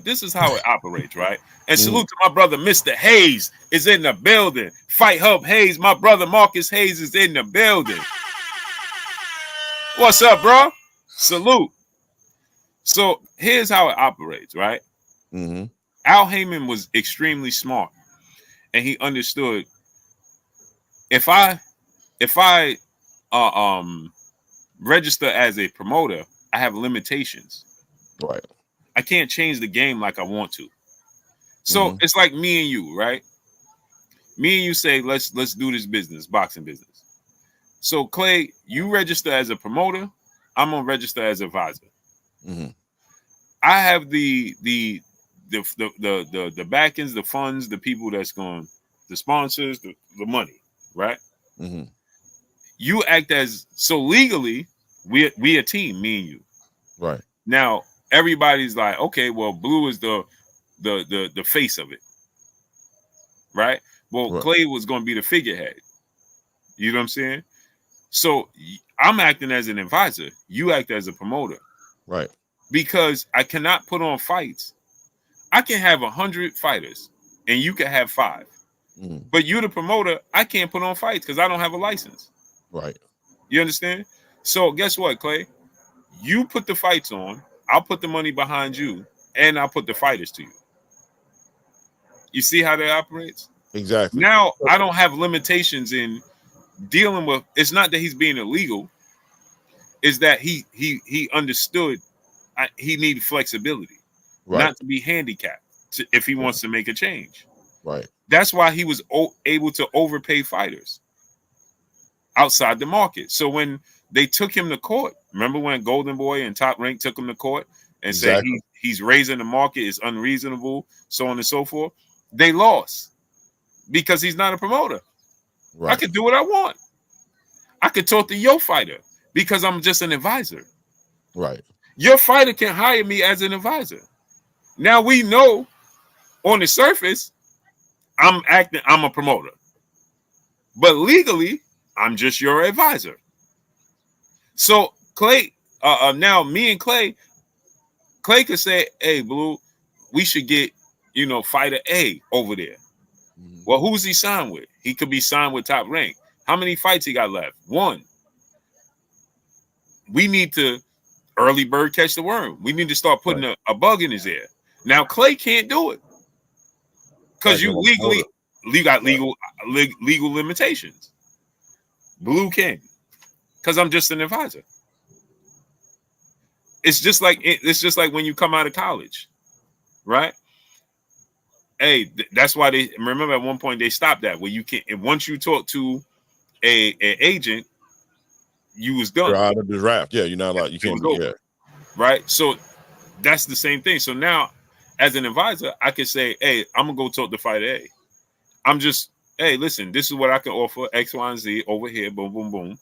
Speaker 2: this is how it operates, right? And salute to my brother, Mr. Hayes is in the building. Fight Hub Hayes, my brother Marcus Hayes is in the building. What's up, bro? Salute. So here's how it operates, right?
Speaker 1: Mm-hmm.
Speaker 2: Al Haymon was extremely smart, and he understood if I register as a promoter, I have limitations.
Speaker 1: Right.
Speaker 2: I can't change the game like I want to. So it's like me and you, right? Me and you say, let's do this business, boxing business. So Clay, you register as a promoter, I'm gonna register as an advisor.
Speaker 1: Mm-hmm.
Speaker 2: I have the backends, the funds, the people that's going, the sponsors, the money, right?
Speaker 1: Mm-hmm.
Speaker 2: You act as so legally, we a team, me and you.
Speaker 1: Right.
Speaker 2: Now everybody's like, okay, well, Blue is the face of it, right? Well,
Speaker 1: Right.
Speaker 2: Clay was going to be the figurehead. You know what I'm saying? So I'm acting as an advisor. You act as a promoter.
Speaker 1: Right.
Speaker 2: Because I cannot put on fights. I can have 100 fighters and you can have 5.
Speaker 1: Mm.
Speaker 2: But you the promoter, I can't put on fights because I don't have a license.
Speaker 1: Right.
Speaker 2: You understand? So guess what, Clay? You put the fights on, I'll put the money behind you, and I'll put the fighters to you. You see how that operates?
Speaker 1: Exactly.
Speaker 2: Now I don't have limitations in dealing with. It's not that he's being illegal. It's that he understood he needed flexibility,
Speaker 1: Right.
Speaker 2: not to be handicapped if he wants to make a change.
Speaker 1: Right.
Speaker 2: That's why he was able to overpay fighters outside the market. So when they took him to court, remember when Golden Boy and Top Rank took him to court and said he's raising the market, is unreasonable, so on and so forth, they lost because he's not a promoter.
Speaker 1: Right.
Speaker 2: I could do what I want. I could talk to your fighter because I'm just an advisor.
Speaker 1: Right.
Speaker 2: Your fighter can hire me as an advisor. Now we know on the surface, I'm a promoter. But legally, I'm just your advisor. So Clay, now me and Clay could say, hey, Blue, we should get, fighter A over there. Mm-hmm. Well, who's he signed with? He could be signed with Top Rank. How many fights he got left? 1. We need to early bird catch the worm. We need to start putting a bug in his ear. Now Clay can't do it because you got legal limitations. Blue can, because I'm just an advisor. It's just like when you come out of college, right? Hey, that's why they remember at one point they stopped that where you can't. And once you talk to an agent, you was done.
Speaker 1: You're out of the draft. Yeah, you're not allowed. You can't do that.
Speaker 2: Right. So that's the same thing. So now, as an advisor, I can say, hey, I'm gonna go talk to fighter A. I'm just, hey, listen, this is what I can offer, X, Y, and Z over here, boom, boom, boom.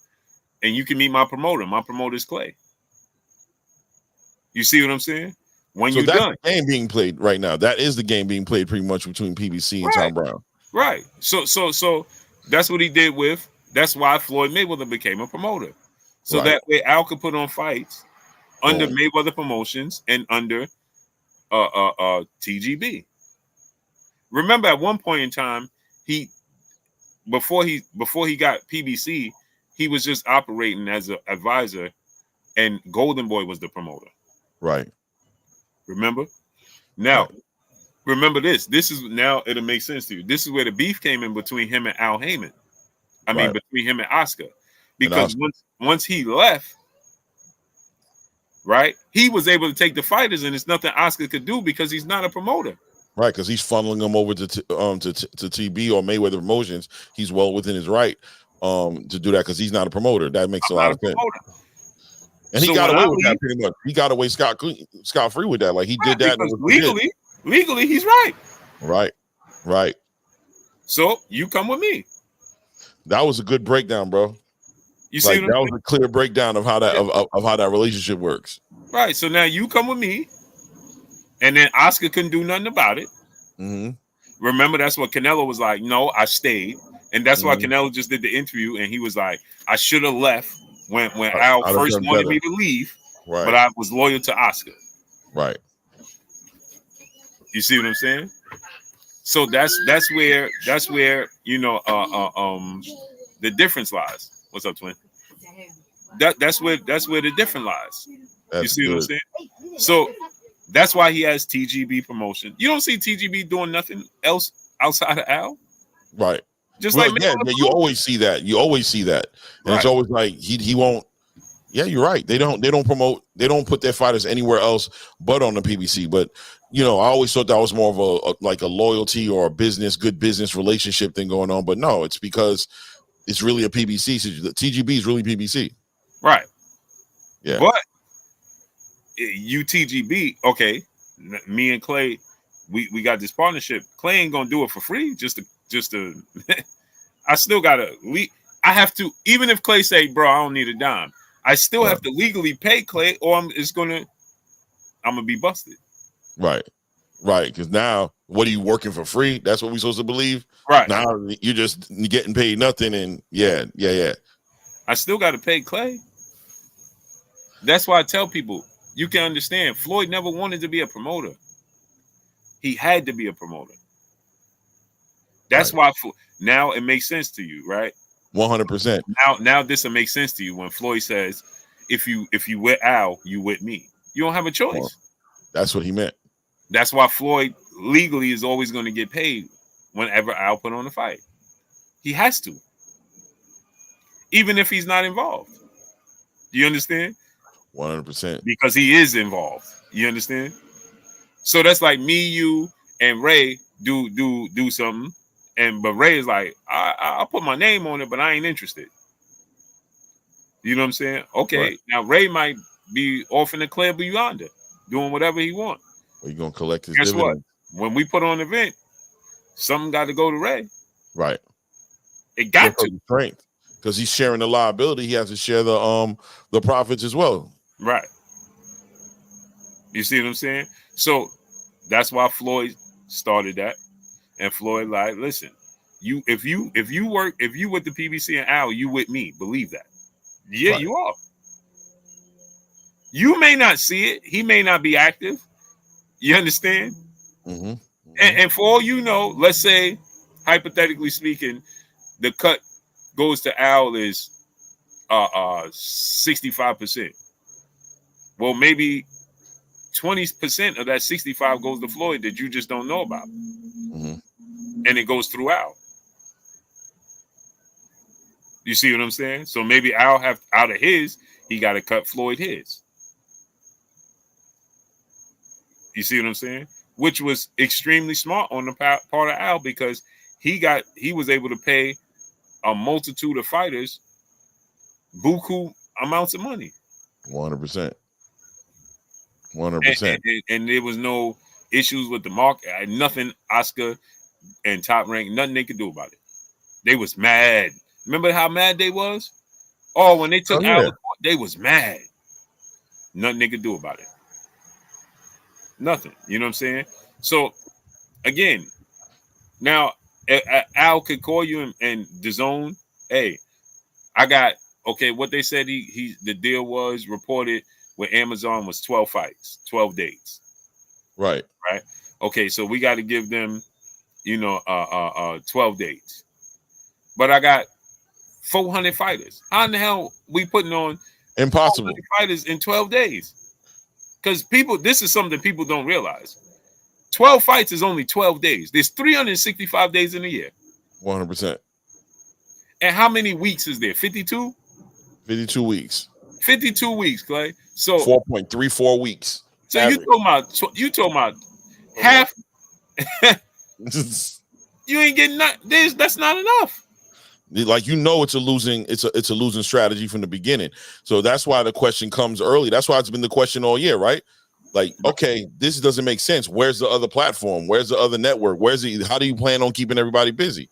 Speaker 2: And you can meet my promoter. My promoter is Clay. You see what I'm saying? When you're done.
Speaker 1: The game being played right now. That is the game being played pretty much between PBC and Tom Brown.
Speaker 2: Right. So that's what he did with. That's why Floyd Mayweather became a promoter. So that way Al could put on fights under Mayweather Promotions and under TGB. Remember at one point in time, before he got PBC, he was just operating as an advisor and Golden Boy was the promoter. Right. Remember? Now, remember this. This is now it'll make sense to you. This is where the beef came in between him and Al Haymon. I mean, between him and Oscar. Because once he left, right, he was able to take the fighters, and it's nothing Oscar could do because he's not a promoter.
Speaker 1: Right, because he's funneling them over to TB or Mayweather Promotions. He's well within his right to do that because he's not a promoter. That makes a lot of sense. And he got away with that pretty much. He got away scot-free with that. Like he did that.
Speaker 2: Legally, he's right.
Speaker 1: Right.
Speaker 2: So you come with me.
Speaker 1: That was a good breakdown, bro.
Speaker 2: You see,
Speaker 1: that was a clear breakdown of how that of how that relationship works.
Speaker 2: Right. So now you come with me, and then Oscar couldn't do nothing about it. Mm-hmm. Remember, that's what Canelo was like. No, I stayed, and that's why Canelo just did the interview, and he was like, I should have left when Al first wanted me to leave, but I was loyal to Oscar. Right. You see what I'm saying? So that's where the difference lies. What's up, twin? That's where the difference lies. You see what I'm saying? So that's why he has TGB promotion. You don't see TGB doing nothing else outside of Al. Right. Just
Speaker 1: you always see that. And it's always like he won't. Yeah, you're right. They don't promote. They don't put their fighters anywhere else but on the PBC. But I always thought that was more of a loyalty or a good business relationship thing going on. But no, it's because it's really a PBC. The TGB is really PBC.
Speaker 2: Right.
Speaker 1: Yeah.
Speaker 2: But UTGB, okay, me and Clay, we got this partnership. Clay ain't gonna do it for free. Just to I still gotta I have to, even if Clay say, bro, I don't need a dime, I still have to legally pay Clay, or I'm gonna be busted.
Speaker 1: Right. Because now, what are you working for free? That's what we're supposed to believe.
Speaker 2: Right.
Speaker 1: Now you're just getting paid nothing, and yeah.
Speaker 2: I still got to pay Clay. That's why I tell people, you can understand, Floyd never wanted to be a promoter. He had to be a promoter. That's why now it makes sense to you, right?
Speaker 1: 100%.
Speaker 2: Now this will make sense to you when Floyd says, if you with Al, you with me. You don't have a choice.
Speaker 1: Well, that's what he meant.
Speaker 2: That's why Floyd legally is always going to get paid whenever Al put on a fight. He has to, even if he's not involved. Do you understand?
Speaker 1: 100%.
Speaker 2: Because he is involved. You understand? So that's like me, you, and Ray do something, but Ray is like, I'll put my name on it, but I ain't interested. You know what I'm saying? Okay, right. Now Ray might be off in the club yonder, doing whatever he wants.
Speaker 1: Well, you're gonna collect his
Speaker 2: Guess
Speaker 1: dividends.
Speaker 2: what? When we put on an event, something got to go to Ray.
Speaker 1: Right.
Speaker 2: It got to.
Speaker 1: Strength. Because he's sharing the liability, he has to share the profits as well.
Speaker 2: Right. You see what I'm saying? So that's why Floyd started that. And Floyd like, listen, if you with the PBC and Al, you with me. Believe that. Yeah, right. You are. You may not see it. He may not be active. You understand?
Speaker 1: Mm-hmm. Mm-hmm.
Speaker 2: And for all you know, let's say, hypothetically speaking, the cut goes to Al is 65%. Well, maybe 20% of that 65 goes to Floyd that you just don't know about.
Speaker 1: Mm-hmm.
Speaker 2: And it goes through Al. You see what I'm saying? So maybe Al have out of his, he got to cut Floyd his. You see what I'm saying? Which was extremely smart on the part of Al, because he was able to pay a multitude of fighters buku amounts of money.
Speaker 1: 100%. 100%.
Speaker 2: And there was no issues with the market. Nothing Oscar and Top Rank, nothing they could do about it. They was mad. Remember how mad they was? Oh, when they took Al, they was mad. Nothing they could do about it. Nothing. You know what I'm saying? So, again, now Al could call you and DAZN, hey, I got, okay, what they said the deal was reported with Amazon was 12 fights, 12 dates.
Speaker 1: Right.
Speaker 2: Right. Okay, so we got to give them, 12 dates. But I got 400 fighters. How in the hell we putting on
Speaker 1: impossible
Speaker 2: fighters in 12 days? Because this is something people don't realize. 12 fights is only 12 days. There's 365 days in a year.
Speaker 1: 100%.
Speaker 2: And how many weeks is there? 52?
Speaker 1: 52 weeks.
Speaker 2: 52 weeks, Clay. So
Speaker 1: 4.34 weeks.
Speaker 2: So average. you talking about half. You ain't getting that's not enough.
Speaker 1: Like, it's a losing strategy from the beginning. So that's why the question comes early. That's why it's been the question all year, right? Like, okay, this doesn't make sense. Where's the other platform? Where's the other network? How do you plan on keeping everybody busy?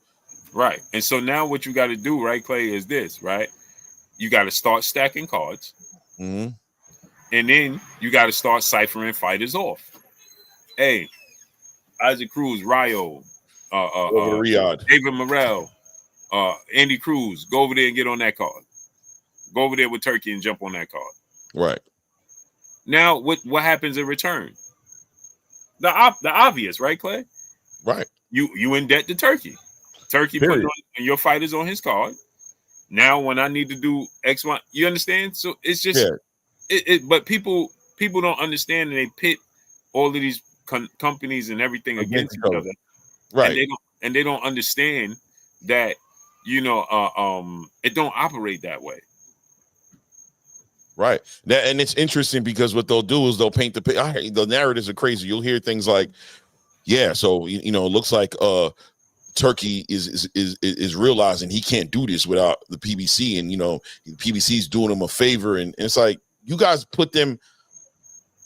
Speaker 2: Right. And so now what you got to do, right, Clay, is this, right? You got to start stacking cards.
Speaker 1: Mm-hmm.
Speaker 2: And then you got to start ciphering fighters off. Hey, Isaac Cruz, Rayo,
Speaker 1: over to Riyadh.
Speaker 2: David Morrell, Andy Cruz, go over there and get on that card. Go over there with Turkey and jump on that card.
Speaker 1: Right.
Speaker 2: Now, what happens in return? The obvious, right, Clay?
Speaker 1: Right.
Speaker 2: You in debt to Turkey. Turkey put your fighters on his card. Now, when I need to do X, Y, you understand? So it's just but people don't understand, and they pit all of these companies and everything against each other.
Speaker 1: Right.
Speaker 2: And they don't understand that it don't operate that way.
Speaker 1: Right. And it's interesting because what they'll do is they'll paint the narratives are crazy. You'll hear things like, yeah, so it looks like Turkey is realizing he can't do this without the PBC, and the PBC is doing him a favor, and it's like, you guys put them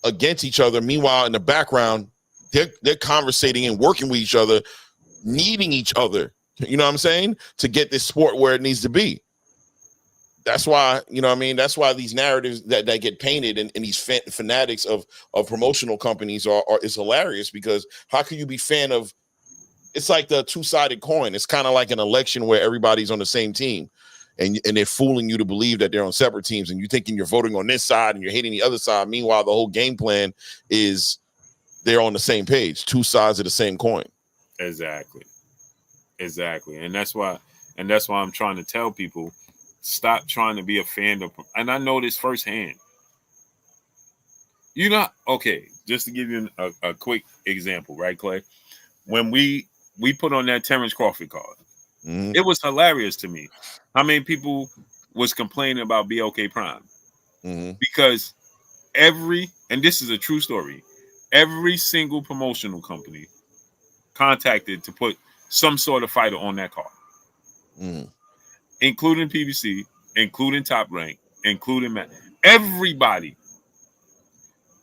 Speaker 1: against each other. Meanwhile, in the background, they're conversating and working with each other, needing each other. You know what I'm saying? To get this sport where it needs to be. That's why, you know what I mean? That's why these narratives that get painted and these fanatics of promotional companies are is hilarious, because how can you be fan of, it's like the two-sided coin. It's kind of like an election where everybody's on the same team and they're fooling you to believe that they're on separate teams, and you're thinking you're voting on this side and you're hating the other side. Meanwhile, the whole game plan is they're on the same page, two sides of the same coin.
Speaker 2: Exactly. And that's why I'm trying to tell people, stop trying to be a fan of, and I know this firsthand. You know, okay, just to give you a quick example, right, Clay? When we put on that Terrence Crawford card, it was hilarious to me how many people was complaining about BLK Prime, because and this is a true story, every single promotional company contacted to put some sort of fighter on that card, including PBC, including Top Rank, including everybody.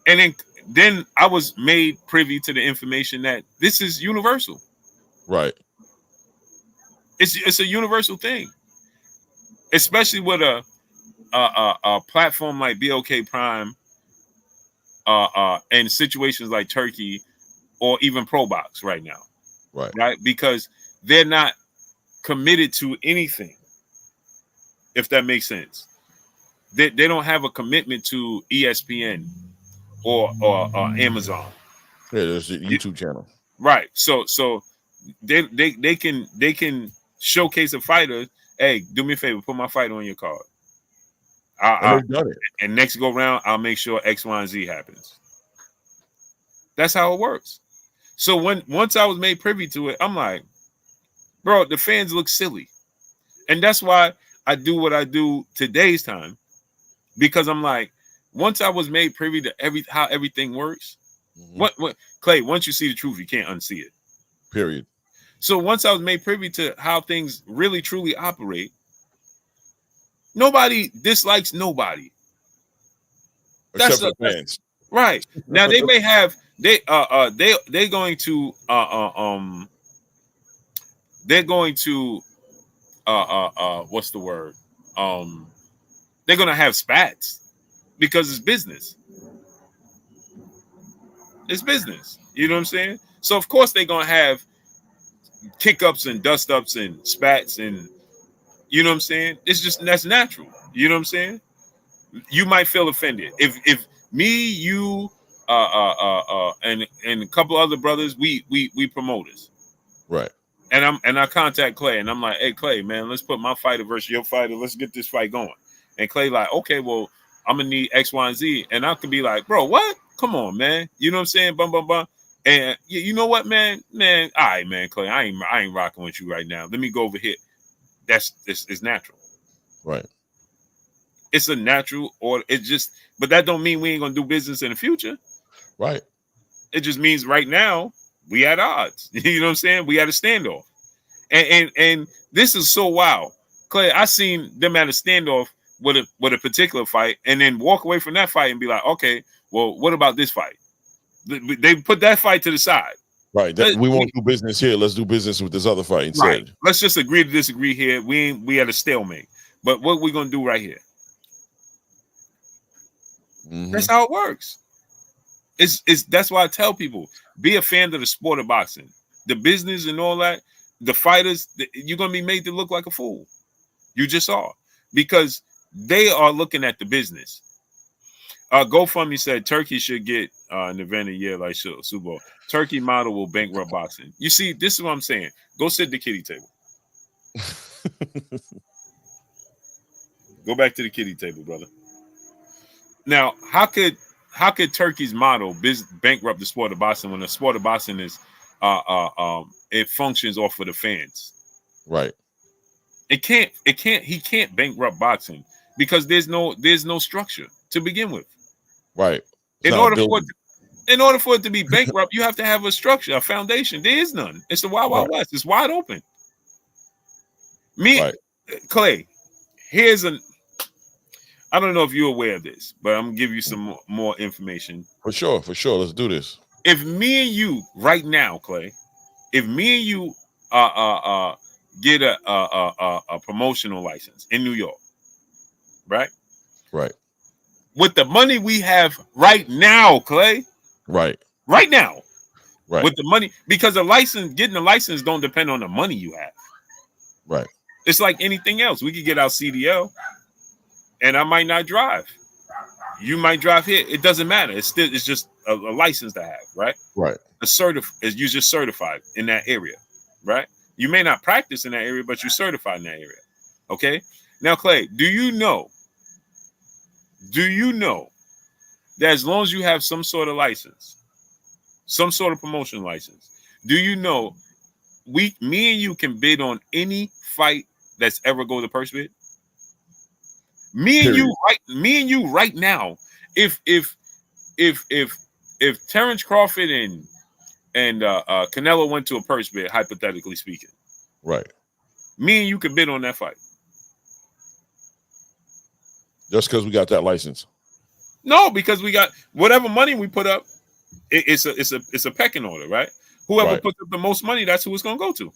Speaker 2: And then I was made privy to the information that this is universal.
Speaker 1: Right.
Speaker 2: It's a universal thing, especially with a platform like BLK Prime, and situations like Turkey or even Pro Box right now. Right, because they're not committed to anything, if that makes sense. They don't have a commitment to ESPN or Amazon.
Speaker 1: Yeah, there's a YouTube channel.
Speaker 2: Right. So they can showcase a fighter. Hey, do me a favor, put my fighter on your card.
Speaker 1: And they've done it.
Speaker 2: And next go round, I'll make sure X, Y, and Z happens. That's how it works. So once I was made privy to it, I'm like, bro, the fans look silly. And that's why I do what I do today's time. Because I'm like, once I was made privy to how everything works, what Clay, once you see the truth, you can't unsee it.
Speaker 1: Period.
Speaker 2: So once I was made privy to how things really truly operate, nobody dislikes nobody.
Speaker 1: Except for fans.
Speaker 2: Right. Now they may have they're going to what's the word? They're gonna have spats because it's business. It's business. You know what I'm saying? So of course they're gonna have kick ups and dust ups and spats, and you know what I'm saying? It's just, that's natural. You know what I'm saying? You might feel offended if me, you, and a couple other brothers, we promoters,
Speaker 1: right?
Speaker 2: And I contact Clay, and I'm like, hey Clay, man, let's put my fighter versus your fighter. Let's get this fight going. And Clay like, okay, well, I'm gonna need X, Y, and Z, and I could be like, bro, what? Come on, man. You know what I'm saying? Bum bum bum. And you know what, man, all right, man, Clay, I ain't rocking with you right now. Let me go over here. It's natural,
Speaker 1: right?
Speaker 2: It's a natural order. But that don't mean we ain't gonna do business in the future,
Speaker 1: right?
Speaker 2: It just means right now we at odds. You know what I'm saying? We at a standoff, and this is so wild, Clay. I seen them at a standoff with a particular fight, and then walk away from that fight and be like, okay, well, what about this fight? They put that fight to the side.
Speaker 1: Right. We won't do business here. Let's do business with this other fight instead.
Speaker 2: Right. Let's just agree to disagree here. We at a stalemate. But what we gonna do right here? That's how it works. That's why I tell people, be a fan of the sport of boxing, the business and all that. The fighters, you're gonna be made to look like a fool. You just are, because they are looking at the business. GoFundMe said Turkey should get an event a year like Super Bowl. Turkey model will bankrupt boxing. You see, this is what I'm saying. Go sit at the kiddie table. Go back to the kiddie table, brother. Now, how could Turkey's model bankrupt the sport of boxing when the sport of boxing is it functions off of the fans? Right. He can't bankrupt boxing because there's no structure to begin with. Right. In order for it to be bankrupt, you have to have a structure, a foundation. There is none. It's the Wild Wild West. It's wide open. Clay, I I don't know if you're aware of this, but I'm gonna give you some more information.
Speaker 1: For sure. Let's do this.
Speaker 2: If me and you right now, Clay, if me and you get a promotional license in New York, right?
Speaker 1: Right.
Speaker 2: With the money we have right now, Clay.
Speaker 1: Right.
Speaker 2: Right now.
Speaker 1: Right.
Speaker 2: With the money, because getting a license don't depend on the money you have.
Speaker 1: Right.
Speaker 2: It's like anything else. We could get our CDL, and I might not drive. You might drive here. It doesn't matter. It's just a license to have, right?
Speaker 1: Right.
Speaker 2: You're just certified in that area, right? You may not practice in that area, but you're certified in that area. Okay. Now, Clay, do you know that as long as you have some sort of license, some sort of promotion license, do you know me and you can bid on any fight that's ever go to purse bid? Me and you right now, if Terrence Crawford and Canelo went to a purse bid, hypothetically speaking,
Speaker 1: right,
Speaker 2: me and you could bid on that fight.
Speaker 1: Just because we got that license?
Speaker 2: No, because we got whatever money we put up. It's a pecking order, right? Whoever puts up the most money, that's who it's gonna go to,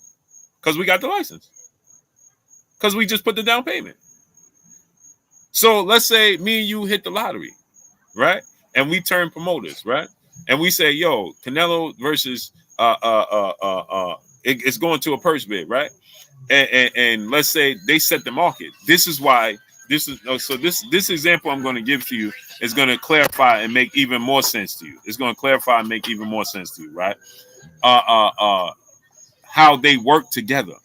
Speaker 2: because we got the license. Because we just put the down payment. So let's say me and you hit the lottery, right? And we turn promoters, right? And we say, yo, Canelo versus it's going to a purse bid, right? And let's say they set the market. This example I'm going to give to you is going to clarify and make even more sense to you. It's going to clarify and make even more sense to you, right? How they work together,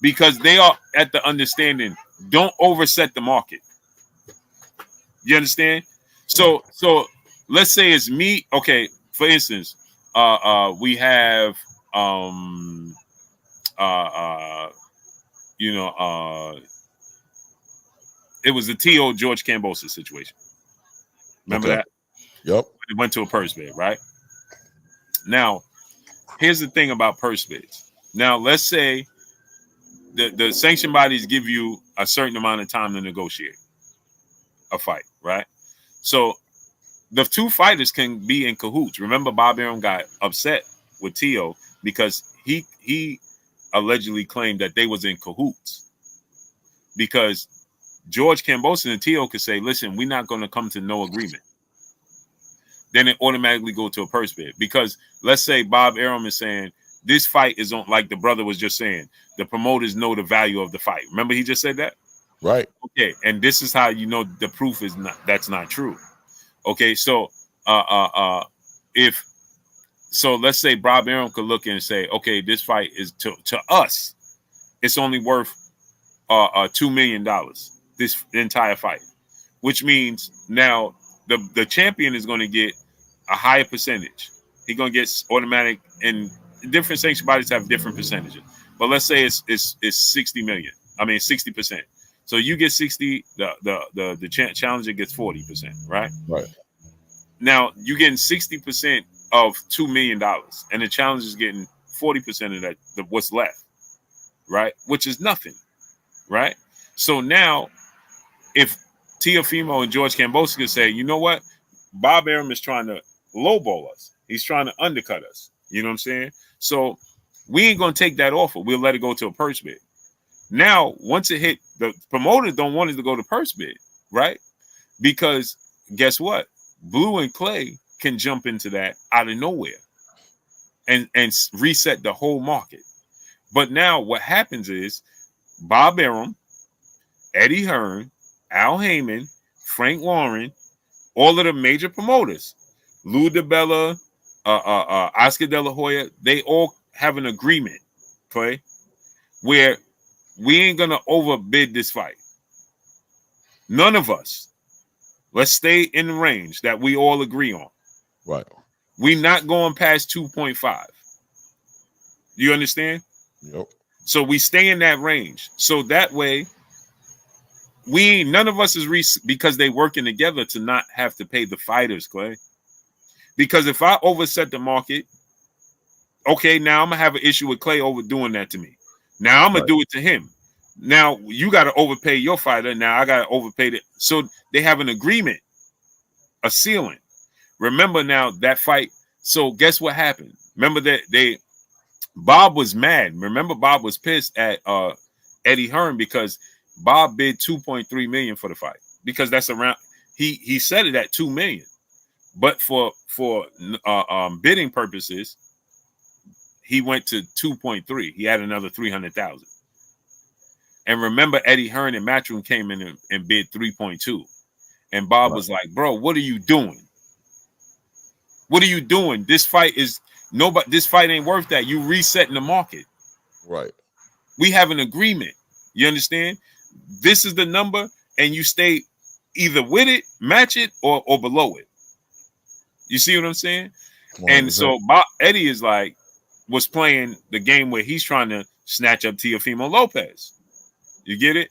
Speaker 2: because they are at the understanding, don't overset the market. You understand? So let's say it's me. Okay, for instance, we have it was the T.O. George Kambosos situation. Remember that?
Speaker 1: Yep.
Speaker 2: It went to a purse bid, right? Now, here's the thing about purse bids. Now, let's say the sanction bodies give you a certain amount of time to negotiate a fight, right? So the two fighters can be in cahoots. Remember, Bob Arum got upset with T.O. because he allegedly claimed that they was in cahoots, because George Kambosos and T.O. could say, listen, we're not going to come to no agreement. Then it automatically go to a purse bid, because let's say Bob Arum is saying this fight is on, like the brother was just saying, the promoters know the value of the fight. Remember he just said that?
Speaker 1: Right.
Speaker 2: Okay, and this is how you know the proof is that's not true. Okay, so let's say Bob Arum could look and say, okay, this fight is to us, it's only worth $2 million, this entire fight, which means now the champion is going to get a higher percentage. He's going to get automatic, and different sanction bodies have different percentages. But let's say it's 60 million. I mean 60%. So you get 60, the challenger gets 40%, right?
Speaker 1: Right.
Speaker 2: Now you're getting 60% of $2 million, and the challenger is getting 40% of that, what's left, right? Which is nothing, right? So now, if Teofimo and George Kambosos could say, you know what, Bob Arum is trying to lowball us. He's trying to undercut us. You know what I'm saying? So we ain't gonna take that offer. We'll let it go to a purse bid. Now, once it hit, the promoters don't want it to go to purse bid, right? Because guess what? Blue and Clay can jump into that out of nowhere and reset the whole market. But now what happens is Bob Arum, Eddie Hearn, Al Haymon, Frank Warren, all of the major promoters, Lou DiBella, Oscar De La Hoya, they all have an agreement, okay, where we ain't gonna overbid this fight. None of us. Let's stay in the range that we all agree on.
Speaker 1: Right.
Speaker 2: We're not going past 2.5. You understand?
Speaker 1: Yep.
Speaker 2: So we stay in that range. So that way, none of us is because they working together to not have to pay the fighters, Clay. Because if I overset the market, okay, now I'm gonna have an issue with Clay overdoing that to me. Now I'm gonna do it to him. Now you got to overpay your fighter. Now I got to overpay it. So they have an agreement, a ceiling. Remember now that fight. So guess what happened? Remember that Bob was mad. Remember Bob was pissed at Eddie Hearn because Bob bid 2.3 million for the fight because that's around. He set it at 2 million, but for bidding purposes, he went to 2.3. He had another 300,000. And remember, Eddie Hearn and Matchroom came in and bid 3.2. And Bob was like, "Bro, what are you doing? What are you doing? This fight is nobody. This fight ain't worth that. You resetting the market.
Speaker 1: Right.
Speaker 2: We have an agreement. You understand? This is the number, and you stay either with it, match it, or below it. You see what I'm saying? 100%. And so Eddie is like, was playing the game where he's trying to snatch up Teofimo Lopez. You get it?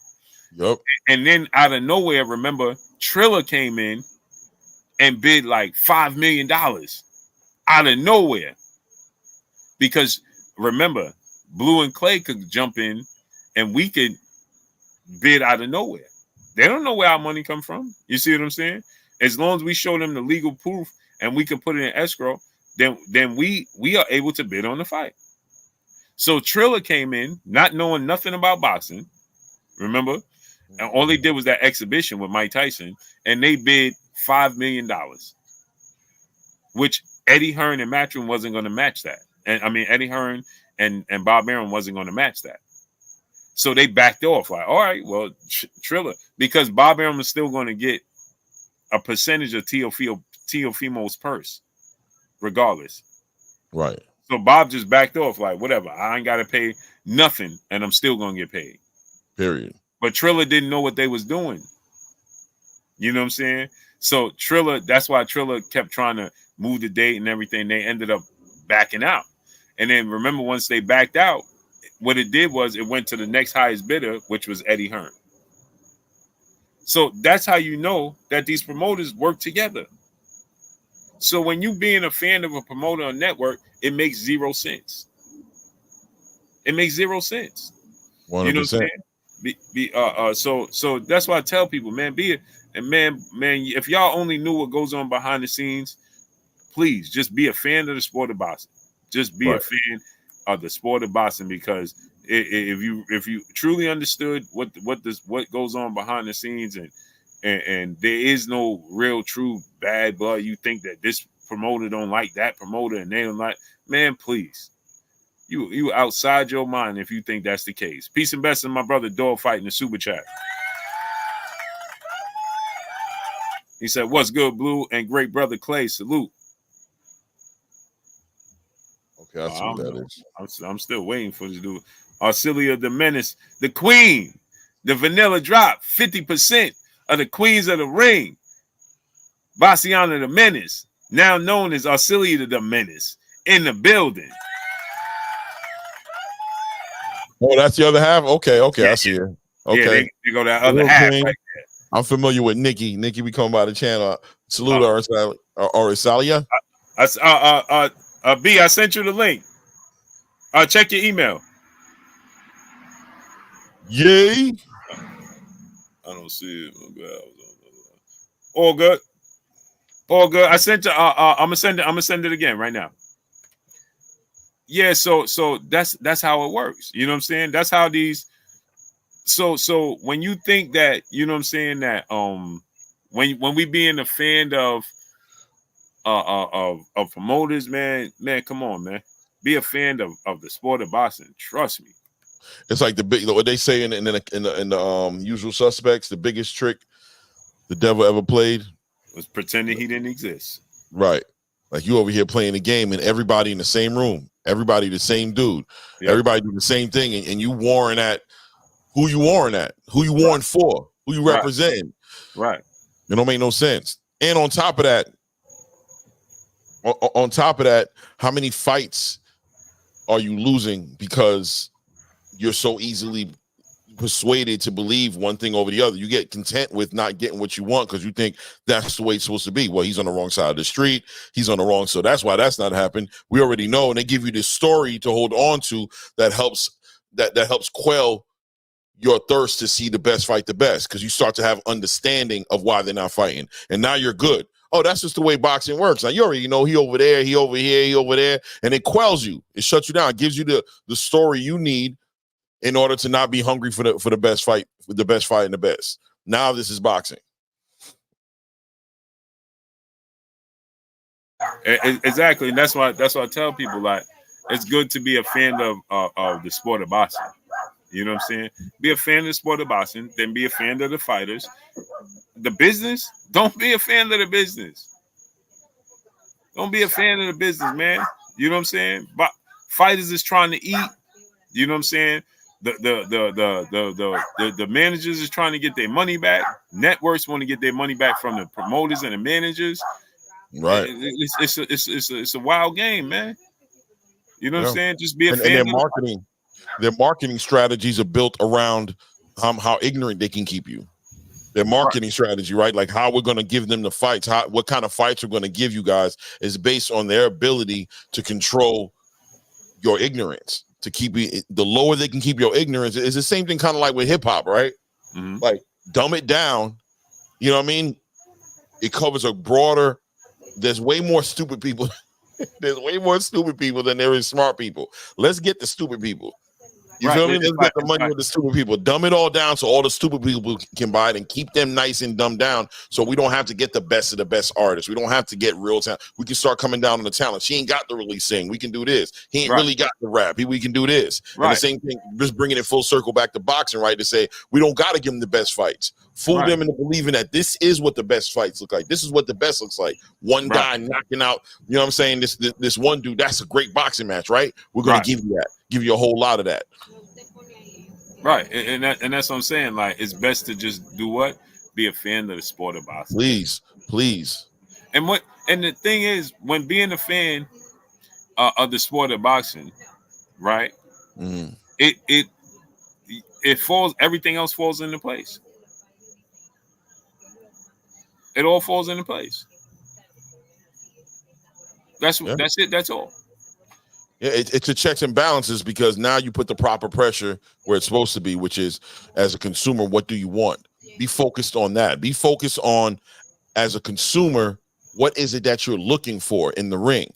Speaker 1: Yep.
Speaker 2: And then out of nowhere, remember, Triller came in and bid like $5 million out of nowhere. Because remember, Blue and Clay could jump in and we could bid out of nowhere. They don't know where our money come from. You see what I'm saying? As long as we show them the legal proof and we can put it in escrow, then we are able to bid on the fight. So Triller came in not knowing nothing about boxing. Remember? And all they did was that exhibition with Mike Tyson, and they bid $5 million, which Eddie Hearn and Matchroom wasn't going to match that. And I mean, Eddie Hearn and Bob Arum wasn't going to match that. So they backed off. Like, all right, well, Triller, because Bob Arum is still going to get a percentage of Teofimo's purse, regardless.
Speaker 1: Right.
Speaker 2: So Bob just backed off. Like, whatever, I ain't got to pay nothing, and I'm still going to get paid.
Speaker 1: Period.
Speaker 2: But Triller didn't know what they was doing. You know what I'm saying? So Triller, that's why Triller kept trying to move the date and everything. They ended up backing out. And then remember, once they backed out, what it did was it went to the next highest bidder, which was Eddie Hearn. So that's how you know that these promoters work together. So when you being a fan of a promoter or network, it makes 0 sense. It makes 0 sense.
Speaker 1: 100%.
Speaker 2: You know what I'm saying? So that's why I tell people, man, man, if y'all only knew what goes on behind the scenes, please just be a fan of the sport of boxing. Just be a fan of the sport of boxing, because if you truly understood what goes on behind the scenes, and there is no real true bad blood, you think that this promoter don't like that promoter and they don't like, man, please. You outside your mind if you think that's the case. Peace and best to my brother Dog Fight in the super chat. He said, "What's good, Blue and great brother Clay? Salute."
Speaker 1: Okay, I see what that is.
Speaker 2: I'm still waiting for this dude. Arcelia the Menace, the Queen, the Vanilla Drop, 50% of the Queens of the Ring. Bassiana the Menace, now known as Arcelia the Menace, in the building.
Speaker 1: Oh, that's the other half? Okay, I see it. Okay.
Speaker 2: Yeah, they go that other half right there.
Speaker 1: I'm familiar with Nikki. Nikki, we come by the channel. Salute Arisalia.
Speaker 2: B, I sent you the link. Check your email.
Speaker 1: Yay.
Speaker 2: I don't see it. All good. All good. I sent you. I'm gonna send it again right now. Yeah, so that's how it works. You know what I'm saying? That's how these. So when you think that, you know what I'm saying, that when we being a fan of promoters, man, come on, man, be a fan of the sport of boxing. Trust me.
Speaker 1: It's like the big, what they say in the Usual Suspects, the biggest trick the devil ever played
Speaker 2: was pretending he didn't exist.
Speaker 1: Right. Like you over here playing the game and everybody in the same room, everybody the same dude, everybody do the same thing, and you warring at who you warring at, who you warring for, who you representing.
Speaker 2: Right.
Speaker 1: It don't make no sense. And on top of that, how many fights are you losing because you're so easily persuaded to believe one thing over the other? You get content with not getting what you want because you think that's the way it's supposed to be. Well, he's on the wrong side of the street. He's on the wrong. So that's why that's not happening. We already know. And they give you this story to hold on to that helps, that helps quell your thirst to see the best fight the best, because you start to have understanding of why they're not fighting, and now you're good. Oh, that's just the way boxing works. Now you already know he over there, he over here, he over there, and it quells you. It shuts you down. It gives you the story you need in order to not be hungry for the best fight, for the best fight and the best. Now this is boxing.
Speaker 2: Exactly, and that's why I tell people, like, it's good to be a fan of the sport of boxing. You know what I'm saying? Be a fan of the sport of boxing, then be a fan of the fighters. The business, don't be a fan of the business. Don't be a fan of the business, man. You know what I'm saying? But fighters is trying to eat. You know what I'm saying? The managers is trying to get their money back. Networks want to get their money back from the promoters and the managers.
Speaker 1: Right.
Speaker 2: It's a wild game, man. You know what I'm saying? Just be a fan.
Speaker 1: And their marketing strategies are built around how ignorant they can keep you. Their marketing strategy, right? Like how we're going to give them the fights, what kind of fights we're going to give you guys is based on their ability to control your ignorance. To keep you, the lower they can keep your ignorance, is the same thing kind of like with hip hop, right? Mm-hmm. Like dumb it down. You know what I mean? It covers a broader. There's way more stupid people. There's way more stupid people than there is smart people. Let's get the stupid people. You feel me? Let's get the money with the stupid people. Dumb it all down so all the stupid people can buy it, and keep them nice and dumbed down so we don't have to get the best of the best artists. We don't have to get real talent. We can start coming down on the talent. She ain't got the really sing. We can do this. He ain't really got the rap. We can do this. Right. And the same thing, just bringing it full circle back to boxing, right? To say we don't got to give them the best fights. Fool them into believing that this is what the best fights look like. This is what the best looks like. One guy knocking out, you know what I'm saying? This one dude, that's a great boxing match, right? We're going to give you that. Give you a whole lot of that.
Speaker 2: Right, and that's what I'm saying. Like, it's best to just do what? Be a fan of the sport of boxing.
Speaker 1: Please.
Speaker 2: And the thing is, when being a fan of the sport of boxing, right? Mm. It falls. Everything else falls into place. It all falls into place. That's it. That's all.
Speaker 1: Yeah, it's a checks and balances, because now you put the proper pressure where it's supposed to be, which is, as a consumer, what do you want? Be focused on that. Be focused on, as a consumer, what is it that you're looking for in the ring?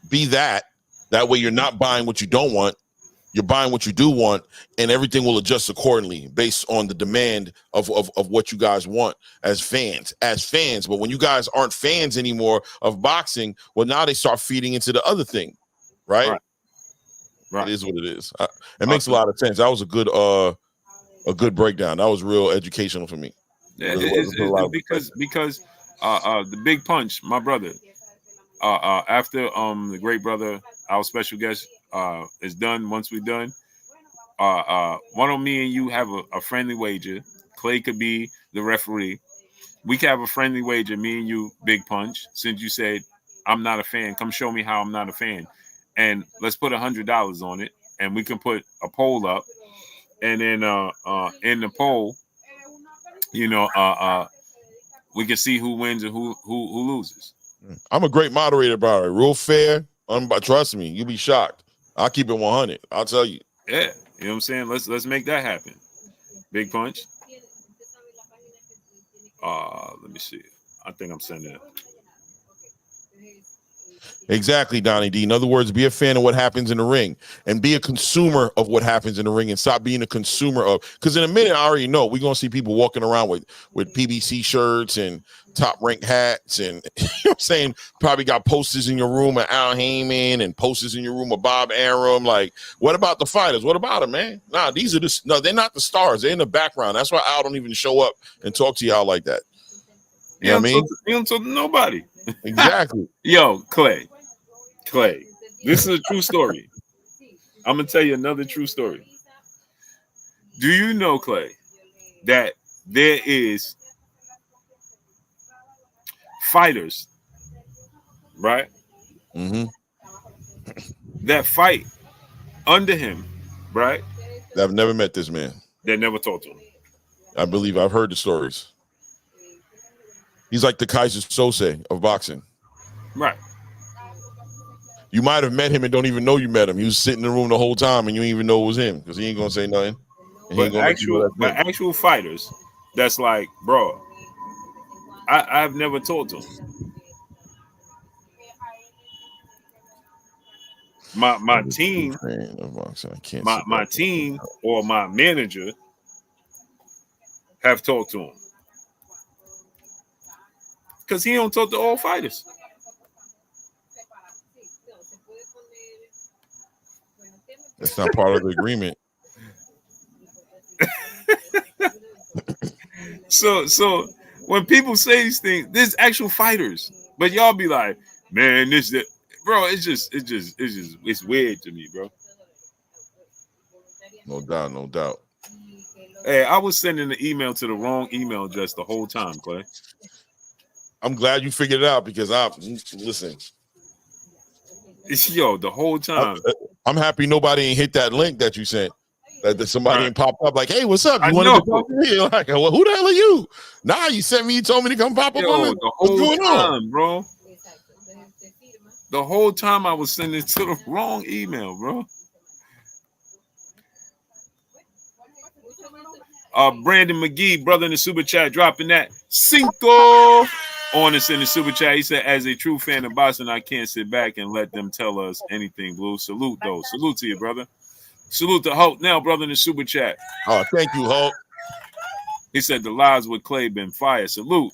Speaker 1: Be that. That way you're not buying what you don't want. You're buying what you do want, and everything will adjust accordingly based on the demand of what you guys want as fans. But when you guys aren't fans anymore of boxing, well, now they start feeding into the other thing, right? It is what it is. It makes a lot of sense. That was a good breakdown. That was real educational for me.
Speaker 2: Yeah, because the Big Punch, my brother, after the great brother, our special guest, is done. Once we're done, why don't me and you have a friendly wager? Clay could be the referee. We can have a friendly wager, me and you, Big Punch. Since you said I'm not a fan, come show me how I'm not a fan. And let's put $100 on it, and we can put a poll up, and then in the poll, we can see who wins and who loses.
Speaker 1: I'm a great moderator, bro. Real fair. Trust me, you'll be shocked. I'll keep it 100. I'll tell you.
Speaker 2: Yeah, you know what I'm saying. Let's make that happen. Big Punch. Let me see. I think I'm sending it.
Speaker 1: Exactly, Donnie D. In other words, be a fan of what happens in the ring, and be a consumer of what happens in the ring, and stop being a consumer of, because in a minute, I already know we're going to see people walking around with PBC shirts and top rank hats, and you know what I'm saying, probably got posters in your room of Al Haymon and posters in your room of Bob Arum. Like, what about the fighters? What about them, man? Nah, they're not the stars. They're in the background. That's why Al don't even show up and talk to y'all like that. You know what I mean?
Speaker 2: You don't talk to nobody.
Speaker 1: Exactly.
Speaker 2: Yo, Clay, this is a true story. I'm gonna tell you another true story. Do you know, Clay, that there is fighters, right? Mm-hmm. That fight under him, right?
Speaker 1: I've never met this man.
Speaker 2: They never talked to him.
Speaker 1: I believe I've heard the stories. He's like the Kaiser Sose of boxing.
Speaker 2: Right.
Speaker 1: You might have met him and don't even know you met him. He was sitting in the room the whole time and you didn't even know it was him, because he ain't gonna say nothing. And he ain't gonna let you know that's him.
Speaker 2: actual fighters, that's like, bro, I've never talked to him. My team, my team or my manager have talked to him because he don't talk to all fighters.
Speaker 1: It's not part of the agreement.
Speaker 2: So when people say these things, there's actual fighters, but y'all be like, man, bro, it's weird to me, bro.
Speaker 1: No doubt.
Speaker 2: Hey, I was sending the email to the wrong email address the whole time, Clay.
Speaker 1: I'm glad you figured it out because listen.
Speaker 2: Yo, the whole time.
Speaker 1: I'm happy nobody ain't hit that link that you sent. That somebody ain't popped up like, hey, what's up? You wanted to talk to me? Like, well, who the hell are you? Nah, you sent me, you told me to come pop up on it.
Speaker 2: The whole time, bro. The whole time I was sending to the wrong email, bro. Brandon McGee, brother in the super chat, dropping that cinco on us in the super chat. He said, as a true fan of boxing, I can't sit back and let them tell us anything, Blue. Salute, though. Salute to you, brother. Salute to Hulk now, brother in the super chat.
Speaker 1: Oh, thank you, Hulk.
Speaker 2: He said the lives with Clay been fire. Salute.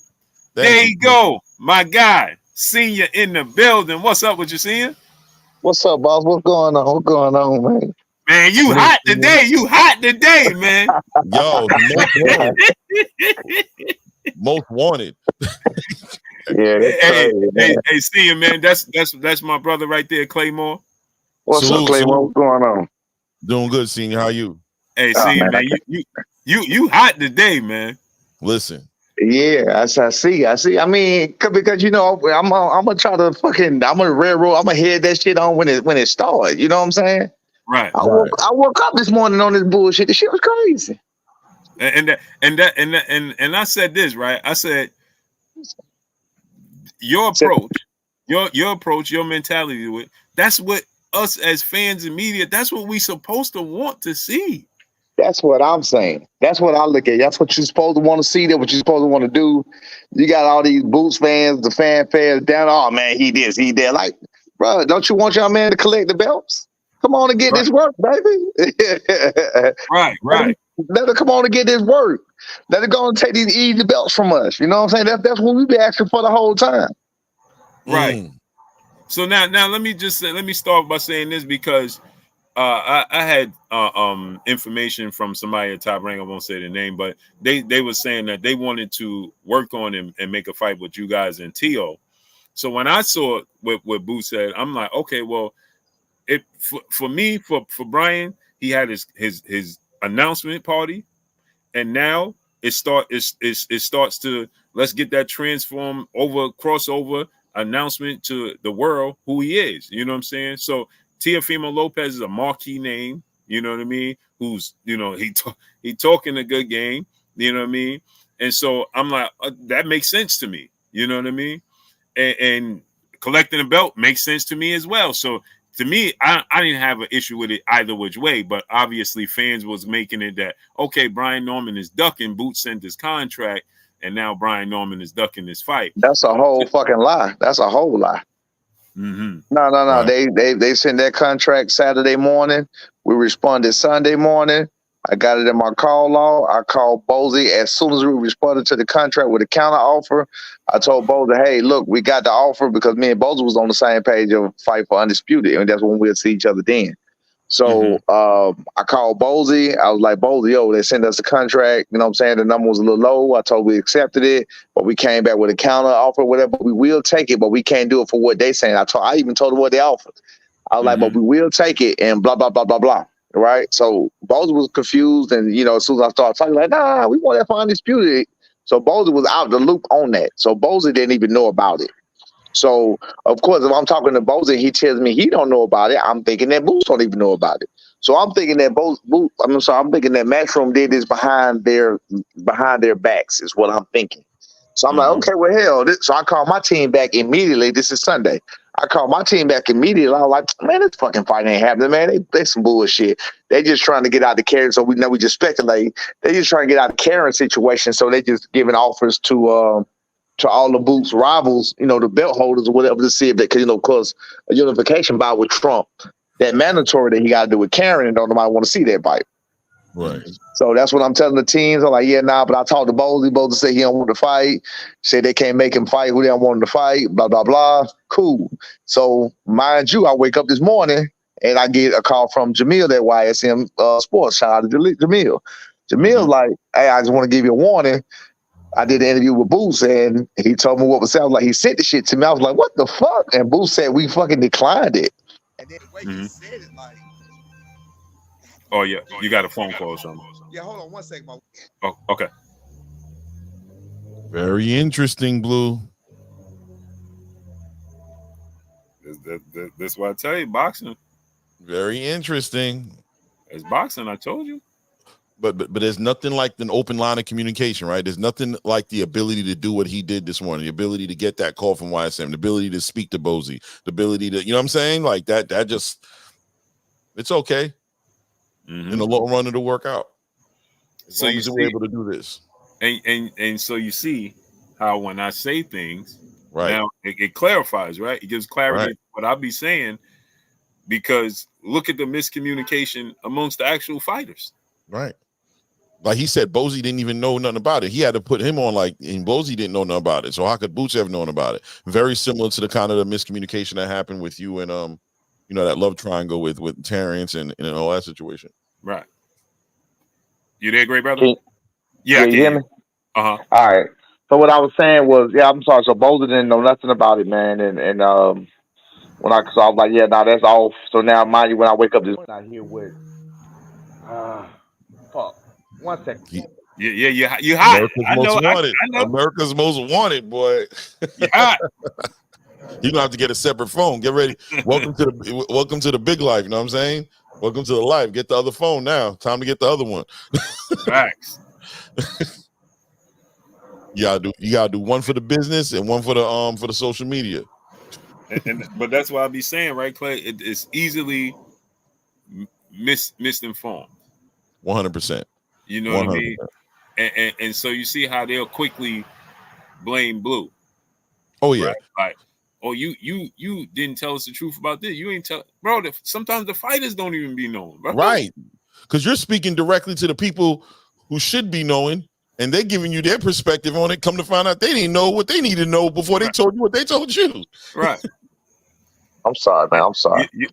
Speaker 2: There you go, my guy. Senior in the building. What's up with you, Senior?
Speaker 3: What's up, boss? What's going on? What's going on, man?
Speaker 2: Man, you hot today. You hot today, man.
Speaker 1: Yo, most wanted.
Speaker 3: Yeah,
Speaker 2: hey, Senior, man. That's my brother right there, Claymore.
Speaker 3: What's up, Claymore? What's going on?
Speaker 1: Doing good, Senior. How you?
Speaker 2: Hey, Senior, man, you hot today, man.
Speaker 1: Listen.
Speaker 3: Yeah, I see. I mean, because I'm gonna try to I'm gonna railroad. I'm gonna head that shit on when it starts. You know what I'm saying?
Speaker 2: Right.
Speaker 3: I woke up this morning on this bullshit. The shit was crazy.
Speaker 2: And I said this, right? I said your approach, your mentality to it. That's what us as fans and media. That's what we supposed to want to see.
Speaker 3: That's what I'm saying. That's what I look at. That's what you're supposed to want to see. That's what you're supposed to want to do. You got all these Boots fans, the fanfare down. Oh man, he this, he that. Like, bro, don't you want your man to collect the belts? Come on and get this work, baby.
Speaker 2: Right.
Speaker 3: Let her come on and get this work. Let her go and take these easy belts from us. You know what I'm saying? That's what we've been asking for the whole time.
Speaker 2: Right. So now let me start by saying this because I had information from somebody at Top Rank. I won't say the name, but they were saying that they wanted to work on him and make a fight with you guys and Tio. So when I saw what Boo said, I'm like, okay, well, for Brian, he had his announcement party, and now it starts to let's get that transform over crossover announcement to the world who he is. You know what I'm saying? So Teofimo Lopez is a marquee name. You know what I mean? Who's he talking a good game. You know what I mean? And so I'm like, that makes sense to me. You know what I mean? And collecting a belt makes sense to me as well. So to me, I didn't have an issue with it either which way, but obviously fans was making it that, okay, Brian Norman is ducking, Boots sent his contract, and now Brian Norman is ducking this fight.
Speaker 3: That's a whole fucking lie. That's a whole lie.
Speaker 2: Mm-hmm.
Speaker 3: No. Right. They sent that contract Saturday morning. We responded Sunday morning. I got it in my call log. I called Bozy as soon as we responded to the contract with a counter offer. I told Bozy, hey, look, we got the offer because me and Bozy was on the same page of fight for undisputed, and that's when we'll see each other then. So I called Bozy. I was like, Bozy, yo, they sent us the contract. You know what I'm saying? The number was a little low. I told we accepted it, but we came back with a counter offer, whatever. We will take it, but we can't do it for what they saying. I even told them what they offered. I was like, but we will take it and blah, blah, blah, blah, blah. Right? So Bozy was confused, and as soon as I started talking, like, nah, we want that for undisputed. So Bozy was out the loop on that. So Bozy didn't even know about it. So of course, if I'm talking to Bozy, he tells me he don't know about it. I'm thinking that Boots don't even know about it. So I'm thinking that I'm thinking that Matchroom did this behind their backs is what I'm thinking. So I'm like, okay, well, hell. So I call my team back immediately. This is Sunday. I called my team back immediately. I was like, man, this fucking fight ain't happening, man. They some bullshit. They just trying to get out the Karen, so we know we just speculate. They just trying to get out the Karen situation, so they just giving offers to all the Boots rivals, the belt holders or whatever, to see if they could, cause a unification bout with Trump, that mandatory that he got to do with Karen, and don't nobody want to see that fight.
Speaker 1: Right.
Speaker 3: So that's what I'm telling the teams. I'm like, yeah, nah, but I talked to Bozy. Bozy said he don't want to fight. Said they can't make him fight who they don't want him to fight, blah, blah, blah. Cool. So mind you, I wake up this morning and I get a call from Jamil at YSM Sports. Shout out to Jamil. Jamil's like, hey, I just want to give you a warning. I did an interview with Boots and he told me what was said. I was like, he sent the shit to me. I was like, what the fuck? And Boots said we fucking declined it. And then the way he said it, like,
Speaker 2: oh yeah, you got a phone call or something.
Speaker 3: Yeah, hold on one second.
Speaker 2: Oh, okay.
Speaker 1: Very interesting, Blue.
Speaker 2: That's why I tell you, boxing.
Speaker 1: Very interesting.
Speaker 2: It's boxing, I told you.
Speaker 1: But there's nothing like an open line of communication, right? There's nothing like the ability to do what he did this morning, the ability to get that call from YSM, the ability to speak to Bozy, the ability to, you know what I'm saying? Like that just, it's okay. In the long run, it'll work out. As
Speaker 2: So
Speaker 1: long as we're able to do this.
Speaker 2: And so you see how when I say things,
Speaker 1: right
Speaker 2: now it clarifies, right? It gives clarity to what I'll be saying, because look at the miscommunication amongst the actual fighters.
Speaker 1: Right. Like he said, Bozy didn't even know nothing about it. He had to put him on, and Bozy didn't know nothing about it. So how could Boots have known about it? Very similar to the kind of the miscommunication that happened with you and that love triangle with Terrence and all that situation.
Speaker 2: Right. You there, great brother?
Speaker 3: Yeah,
Speaker 2: I
Speaker 3: can you hear me?
Speaker 2: Uh-huh.
Speaker 3: All right. So what I was saying was, I'm sorry. So Boulder didn't know nothing about it, man. And when I was like, yeah, nah, that's off. So now, mind you, when I wake up this morning, I hear what? Fuck. 1 second.
Speaker 2: Yeah, you hot.
Speaker 1: America's
Speaker 2: I know.
Speaker 1: America's most wanted, boy.
Speaker 2: You hot.
Speaker 1: You're gonna have to get a separate phone. Get ready. Welcome to the big life. You know what I'm saying? Welcome to the life. Get the other phone now. Time to get the other one.
Speaker 2: Facts.
Speaker 1: You gotta do one for the business and one for the social media.
Speaker 2: But that's why I be saying, right, Clay? It's easily misinformed.
Speaker 1: 100%.
Speaker 2: You know 100%. What I mean? And so you see how they'll quickly blame Blue.
Speaker 1: Oh yeah.
Speaker 2: Right? Like, oh, you didn't tell us the truth about this. You ain't tell, bro. Sometimes the fighters don't even be known, bro.
Speaker 1: Right? Because you're speaking directly to the people who should be knowing, and they're giving you their perspective on it. Come to find out, they didn't know what they need to know before they told you what they told you.
Speaker 2: Right.
Speaker 3: I'm sorry, man. I'm sorry.
Speaker 2: You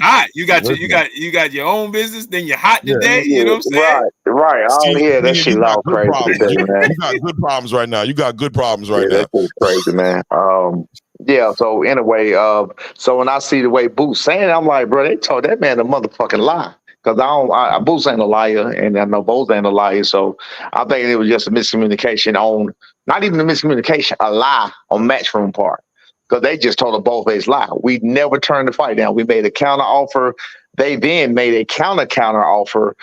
Speaker 2: hot. You got your own business. Then you're hot today. You know what I'm saying?
Speaker 3: Right. Oh yeah, that shit loud crazy today, man.
Speaker 1: You got good problems right now.
Speaker 3: That's crazy, man. Yeah. So anyway, so when I see the way Boots saying it, I'm like, bro, they told that man a motherfucking lie. Because Boots ain't a liar, and I know Bose ain't a liar. So I think it was just a miscommunication on, not even a miscommunication, a lie on Matchroom part. Because they just told a both ways lie. We never turned the fight down. We made a counter offer. They then made a counter offer,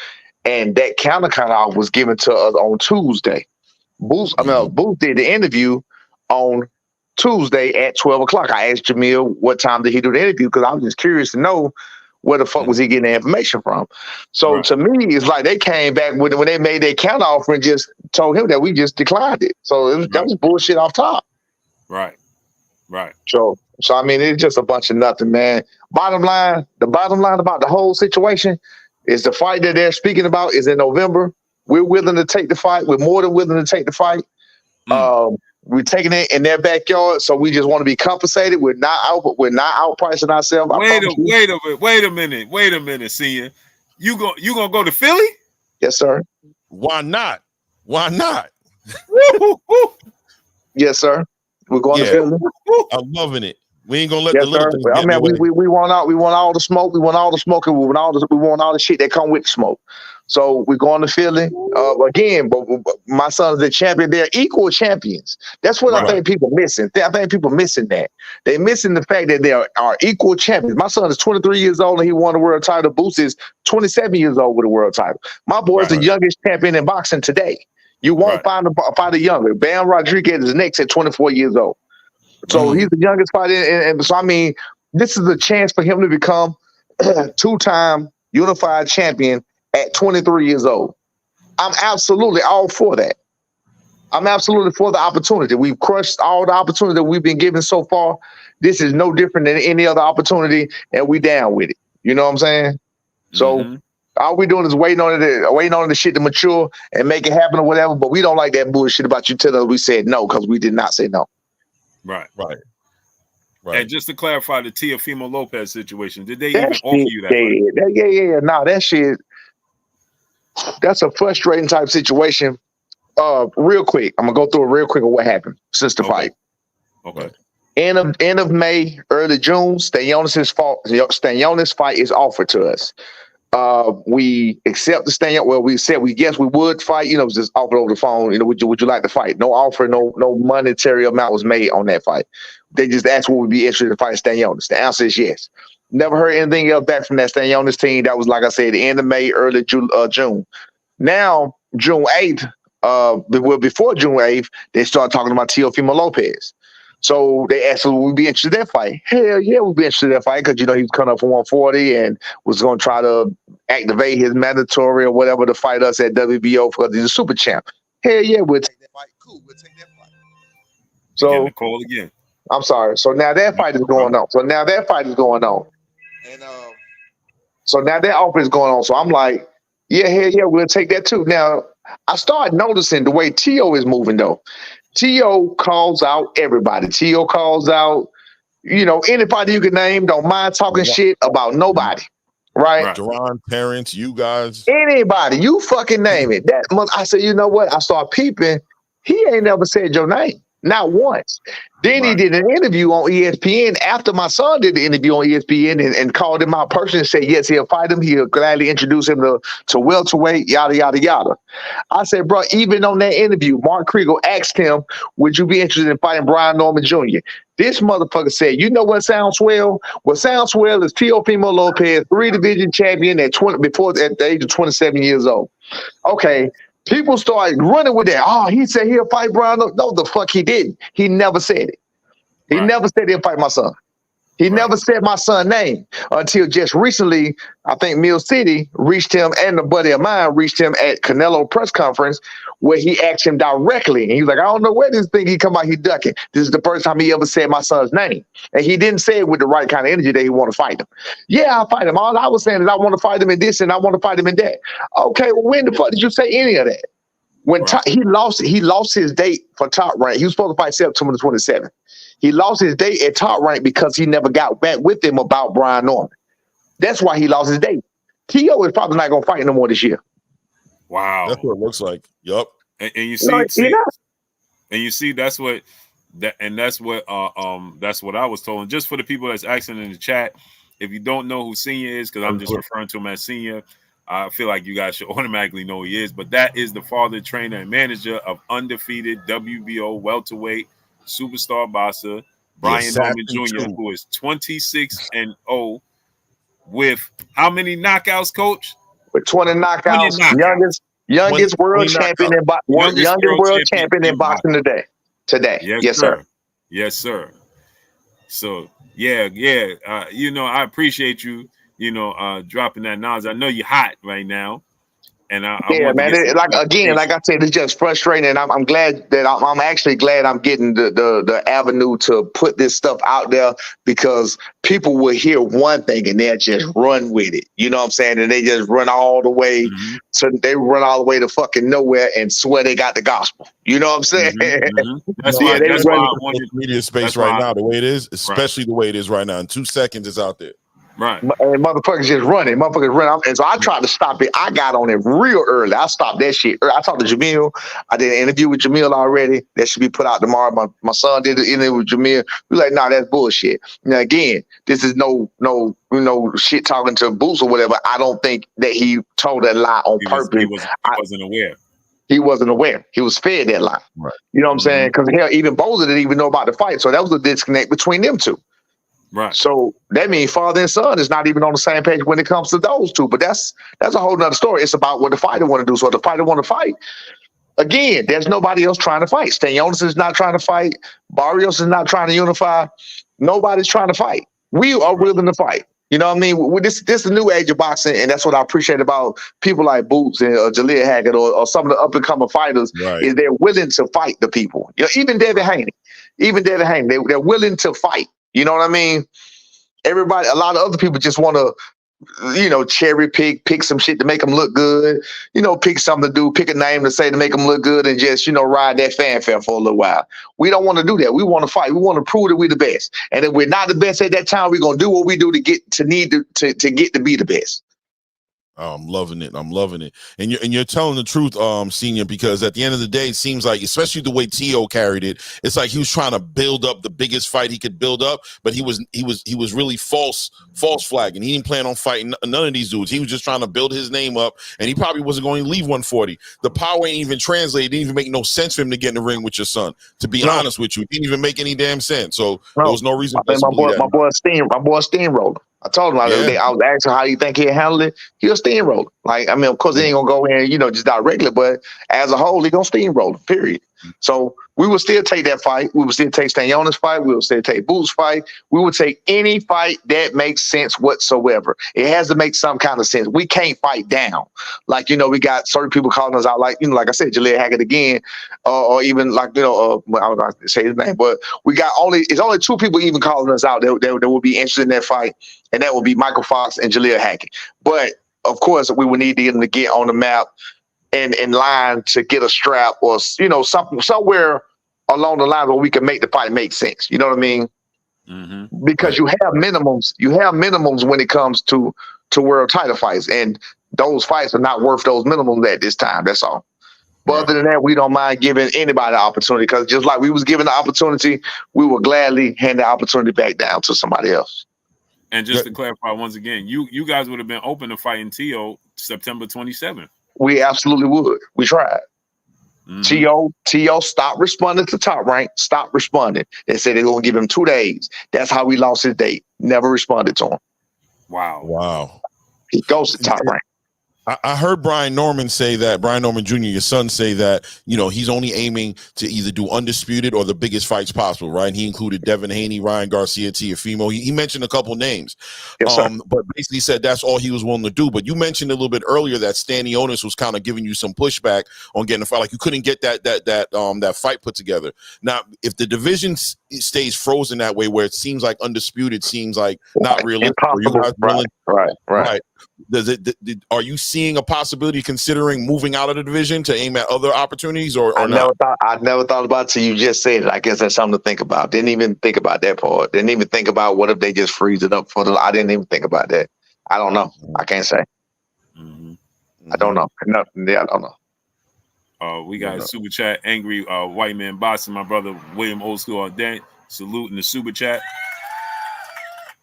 Speaker 3: and that counter offer was given to us on Tuesday. Boots did the interview on Tuesday at 12 o'clock. I asked Jamil what time did he do the interview, because I was just curious to know where the fuck was he getting the information from. So to me, it's like they came back when they made their counter offer and just told him that we just declined it. So that was bullshit off top.
Speaker 2: Right.
Speaker 3: So I mean, it's just a bunch of nothing, man. The bottom line about the whole situation is the fight that they're speaking about is in November. We're willing to take the fight. We're more than willing to take the fight. We're taking it in their backyard, so we just want to be compensated. We're not outpricing ourselves.
Speaker 2: Wait a minute, senior. You gonna go to Philly?
Speaker 3: Yes, sir.
Speaker 1: Why not?
Speaker 3: Yes, sir. We're going to Philly.
Speaker 1: I'm loving it. We ain't gonna let the little things get
Speaker 3: I mean, we want all the smoke. We want all the smoke, and we want all the shit that come with the smoke. So we're going to Philly again. But my son's the champion. They're equal champions. That's what I think people missing. I think people missing that. They're missing the fact that they are equal champions. My son is 23 years old and he won the world title. Boots is 27 years old with a world title. My boy is the youngest champion in boxing today. You won't find a fighter younger. Bam Rodriguez is next at 24 years old. So he's the youngest fighter, and so I mean, this is a chance for him to become two-time unified champion at 23 years old. I'm absolutely all for that. I'm absolutely for the opportunity. We've crushed all the opportunity that we've been given so far. This is no different than any other opportunity, and we down with it. You know what I'm saying? So all we doing is waiting on the shit to mature and make it happen or whatever. But we don't like that bullshit about you telling us we said no, because we did not say no.
Speaker 2: Right.
Speaker 1: And
Speaker 2: just to clarify the Teofimo Lopez situation, did they even offer you that?
Speaker 3: Yeah. Nah, that shit. That's a frustrating type situation. Real quick, I'm gonna go through it real quick of what happened since the fight.
Speaker 2: Okay.
Speaker 3: End of May, early June, Stanionis fight is offered to us. We accept the Stanionis. Well, we said we would fight. You know, it was just offered over the phone. You know, would you like to fight? No offer, no monetary amount was made on that fight. They just asked would we be interested in fighting Stanionis. The answer is yes. Never heard anything else back from that Stanionis team. That was, like I said, the end of May, early June. Now, June 8th, before June 8th, they started talking about Teofimo Lopez. So they asked us, would we be interested in that fight? Hell yeah, we'd be interested in that fight because, you know, he was coming up for 140 and was going to try to activate his mandatory or whatever to fight us at WBO because he's a super champ. Hell yeah, we'll take that fight. Cool, we'll take that fight. So,
Speaker 2: call again.
Speaker 3: I'm sorry. So now that fight is going on. And so now that offer is going on. So I'm like, yeah, hell yeah, we'll take that too. Now, I started noticing the way Tio is moving, though. Tio calls out everybody. Tio calls out, you know, anybody you can name. Don't mind talking shit about nobody, right?
Speaker 1: Jaron, Terrence, you guys.
Speaker 3: Anybody, you fucking name it. That month, I said, you know what? I start peeping. He ain't never said your name, not once. Then he did an interview on ESPN after my son did the interview on ESPN and called him out personally and said, yes, he'll fight him. He'll gladly introduce him to welterweight, yada, yada, yada. I said, bro, even on that interview, Mark Kriegel asked him, would you be interested in fighting Brian Norman Jr.? This motherfucker said, you know what sounds swell? What sounds swell is Teofimo Lopez, 3-division champion at the age of 27 years old. Okay. People started running with that. Oh, he said he'll fight Brian. No, the fuck he didn't. He never said it. He never said he'll fight my son. He never said my son's name until just recently. I think Mill City reached him, and a buddy of mine reached him at Canelo press conference where he asked him directly. And he was like, I don't know where this thing he come out, he ducking. This is the first time he ever said my son's name. And he didn't say it with the right kind of energy that he want to fight him. Yeah, I'll fight him. All I was saying is I want to fight him in this and I want to fight him in that. Okay, well, when the fuck did you say any of that? When he lost his date for Top Rank. He was supposed to fight September 27th. He lost his date at Top Rank because he never got back with him about Brian Norman. That's why he lost his date. T.O. is probably not going to fight no more this year.
Speaker 2: Wow.
Speaker 1: That's what it looks like. Yup.
Speaker 2: And you see, that's what I was told. And just for the people that's asking in the chat, if you don't know who Senior is, because I'm just referring to him as Senior, I feel like you guys should automatically know who he is. But that is the father, trainer, and manager of undefeated WBO welterweight superstar boxer Brian Norman Jr., who is 26-0 with how many knockouts, Coach?
Speaker 3: With 20 knockouts. Youngest world champion in boxing today. Yes, sir.
Speaker 2: Yes, sir. So yeah. I appreciate you. Dropping that knowledge. I know you're hot right now. And like I said, it's just frustrating. And I'm glad that I'm actually glad I'm getting the avenue to put this stuff out there, because people will hear one thing and they'll just run with it. You know what I'm saying? And they just run all the way to fucking nowhere and swear they got the gospel. You know what I'm saying? That's why I
Speaker 1: wanted media space right now, the way it is, especially the way it is right now. In 2 seconds, it's out there.
Speaker 2: Right.
Speaker 3: And motherfuckers just running. And so I tried to stop it. I got on it real early. I stopped that shit. I talked to Jamil. I did an interview with Jamil already. That should be put out tomorrow. My son did an interview with Jamil. We're like, nah, that's bullshit. Now, again, this is no shit talking to Boots or whatever. I don't think that he told that lie on purpose. He
Speaker 2: wasn't aware.
Speaker 3: He wasn't aware. He was fed that lie.
Speaker 1: Right.
Speaker 3: You know what I'm saying? Because hell, even Boza didn't even know about the fight. So that was a disconnect between them two.
Speaker 2: Right.
Speaker 3: So that means father and son is not even on the same page when it comes to those two. But that's a whole nother story. It's about what the fighter want to do. So if the fighter want to fight, Again, there's nobody else trying to fight. Stylistic is not trying to fight. Barrios is not trying to unify. Nobody's trying to fight. We are willing to fight. You know what I mean? This is a new age of boxing, and that's what I appreciate about people like Boots and Jaleel Haggett or some of the up-and-coming fighters is they're willing to fight the people. You know, even David Haney, they're willing to fight. You know what I mean? Everybody, a lot of other people just want to, cherry pick some shit to make them look good, pick something to do, pick a name to say to make them look good and just, ride that fanfare for a little while. We don't want to do that. We want to fight. We want to prove that we're the best. And if we're not the best at that time, we're going to do what we do to get to be the best.
Speaker 1: Oh, I'm loving it. And you're telling the truth, Senior, because at the end of the day, it seems like, especially the way Teo carried it, it's like he was trying to build up the biggest fight he could build up, but he was really false flagging. He didn't plan on fighting none of these dudes. He was just trying to build his name up, and he probably wasn't going to leave 140. The power ain't even translated. It didn't even make no sense for him to get in the ring with your son. To be honest with you, it didn't even make any damn sense. So there was no reason.
Speaker 3: My boy steamroller. I told him the other day, I was asking how you think he'll handle it. He'll steamroll. Of course, he ain't gonna go in, just directly, but as a whole, he gonna steamroll. Period. So we will still take that fight. We will still take Stylistic's fight. We will still take Boots' fight. We will take any fight that makes sense whatsoever. It has to make some kind of sense. We can't fight down. We got certain people calling us out, like I said, Jaleel Haggett again, or even I was going to say his name, but it's only two people even calling us out that will be interested in that fight, and that will be Michael Fox and Jaleel Haggett. But of course, we would need to get them to get on the map and in line to get a strap or something somewhere along the line where we can make the fight make sense. You know what I mean? Mm-hmm. Because you have minimums. You have minimums when it comes to world title fights, and those fights are not worth those minimums at this time. That's all. But other than that, we don't mind giving anybody the opportunity, because just like we was given the opportunity, we will gladly hand the opportunity back down to somebody else.
Speaker 2: And just to clarify once again, you guys would have been open to fighting Teo September 27th.
Speaker 3: We absolutely would. We tried. Mm-hmm. Teo stopped responding to Top Rank. Stopped responding. They said they're going to give him 2 days. That's how we lost his date. Never responded to him.
Speaker 1: Wow.
Speaker 3: He goes to Top Rank.
Speaker 1: I heard Brian Norman Jr., your son, say that, he's only aiming to either do undisputed or the biggest fights possible, right? And he included Devin Haney, Ryan Garcia, Teofimo. He mentioned a couple names, but basically said that's all he was willing to do. But you mentioned a little bit earlier that Stylistic was kind of giving you some pushback on getting a fight. Like you couldn't get that fight put together. Now, if the division stays frozen that way, where it seems like undisputed seems like not realistic, right. Are you seeing a possibility considering moving out of the division to aim at other opportunities or not?
Speaker 3: I never thought about it till you just said it. I guess that's something to think about. Didn't even think about that part. Didn't even think about what if they just freeze it up I didn't even think about that. I don't know. I can't say. Mm-hmm. I don't know. I don't know.
Speaker 2: We got a super chat. Angry white man boxing. My brother William Old School Ardent saluting the super chat.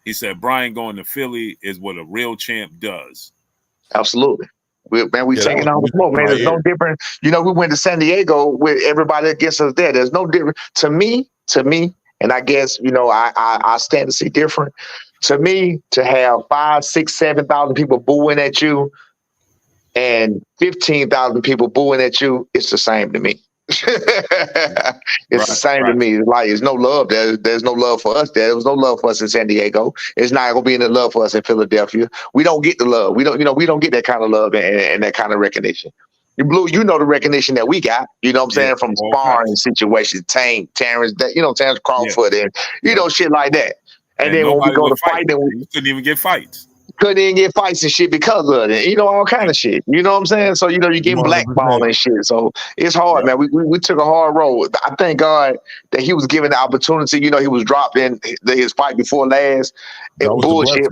Speaker 2: He said, Brian going to Philly is what a real champ does.
Speaker 3: Absolutely. We taking on the smoke, man. There's no different. We went to San Diego with everybody against us there. There's no different. To me, and I guess, I stand to see different. To me, to have 5,000, 6,000, 7,000 people booing at you and 15,000 people booing at you, it's the same to me. It's the same to me. It's like there's no love. There's no love for us there. There was no love for us in San Diego. It's not gonna be any love for us in Philadelphia. We don't get the love. We don't get that kind of love and that kind of recognition. Blue, the recognition that we got, what I'm saying, from sparring situations, Terrence Crawford and shit like that. And then when we go to fight, then
Speaker 2: we couldn't even get fights.
Speaker 3: Couldn't even get fights and shit because of it. All kind of shit. You know what I'm saying? So, you're getting blackballed and shit. So it's hard, man. We took a hard road. I thank God that he was given the opportunity. He was dropping his fight before last. Bullshit.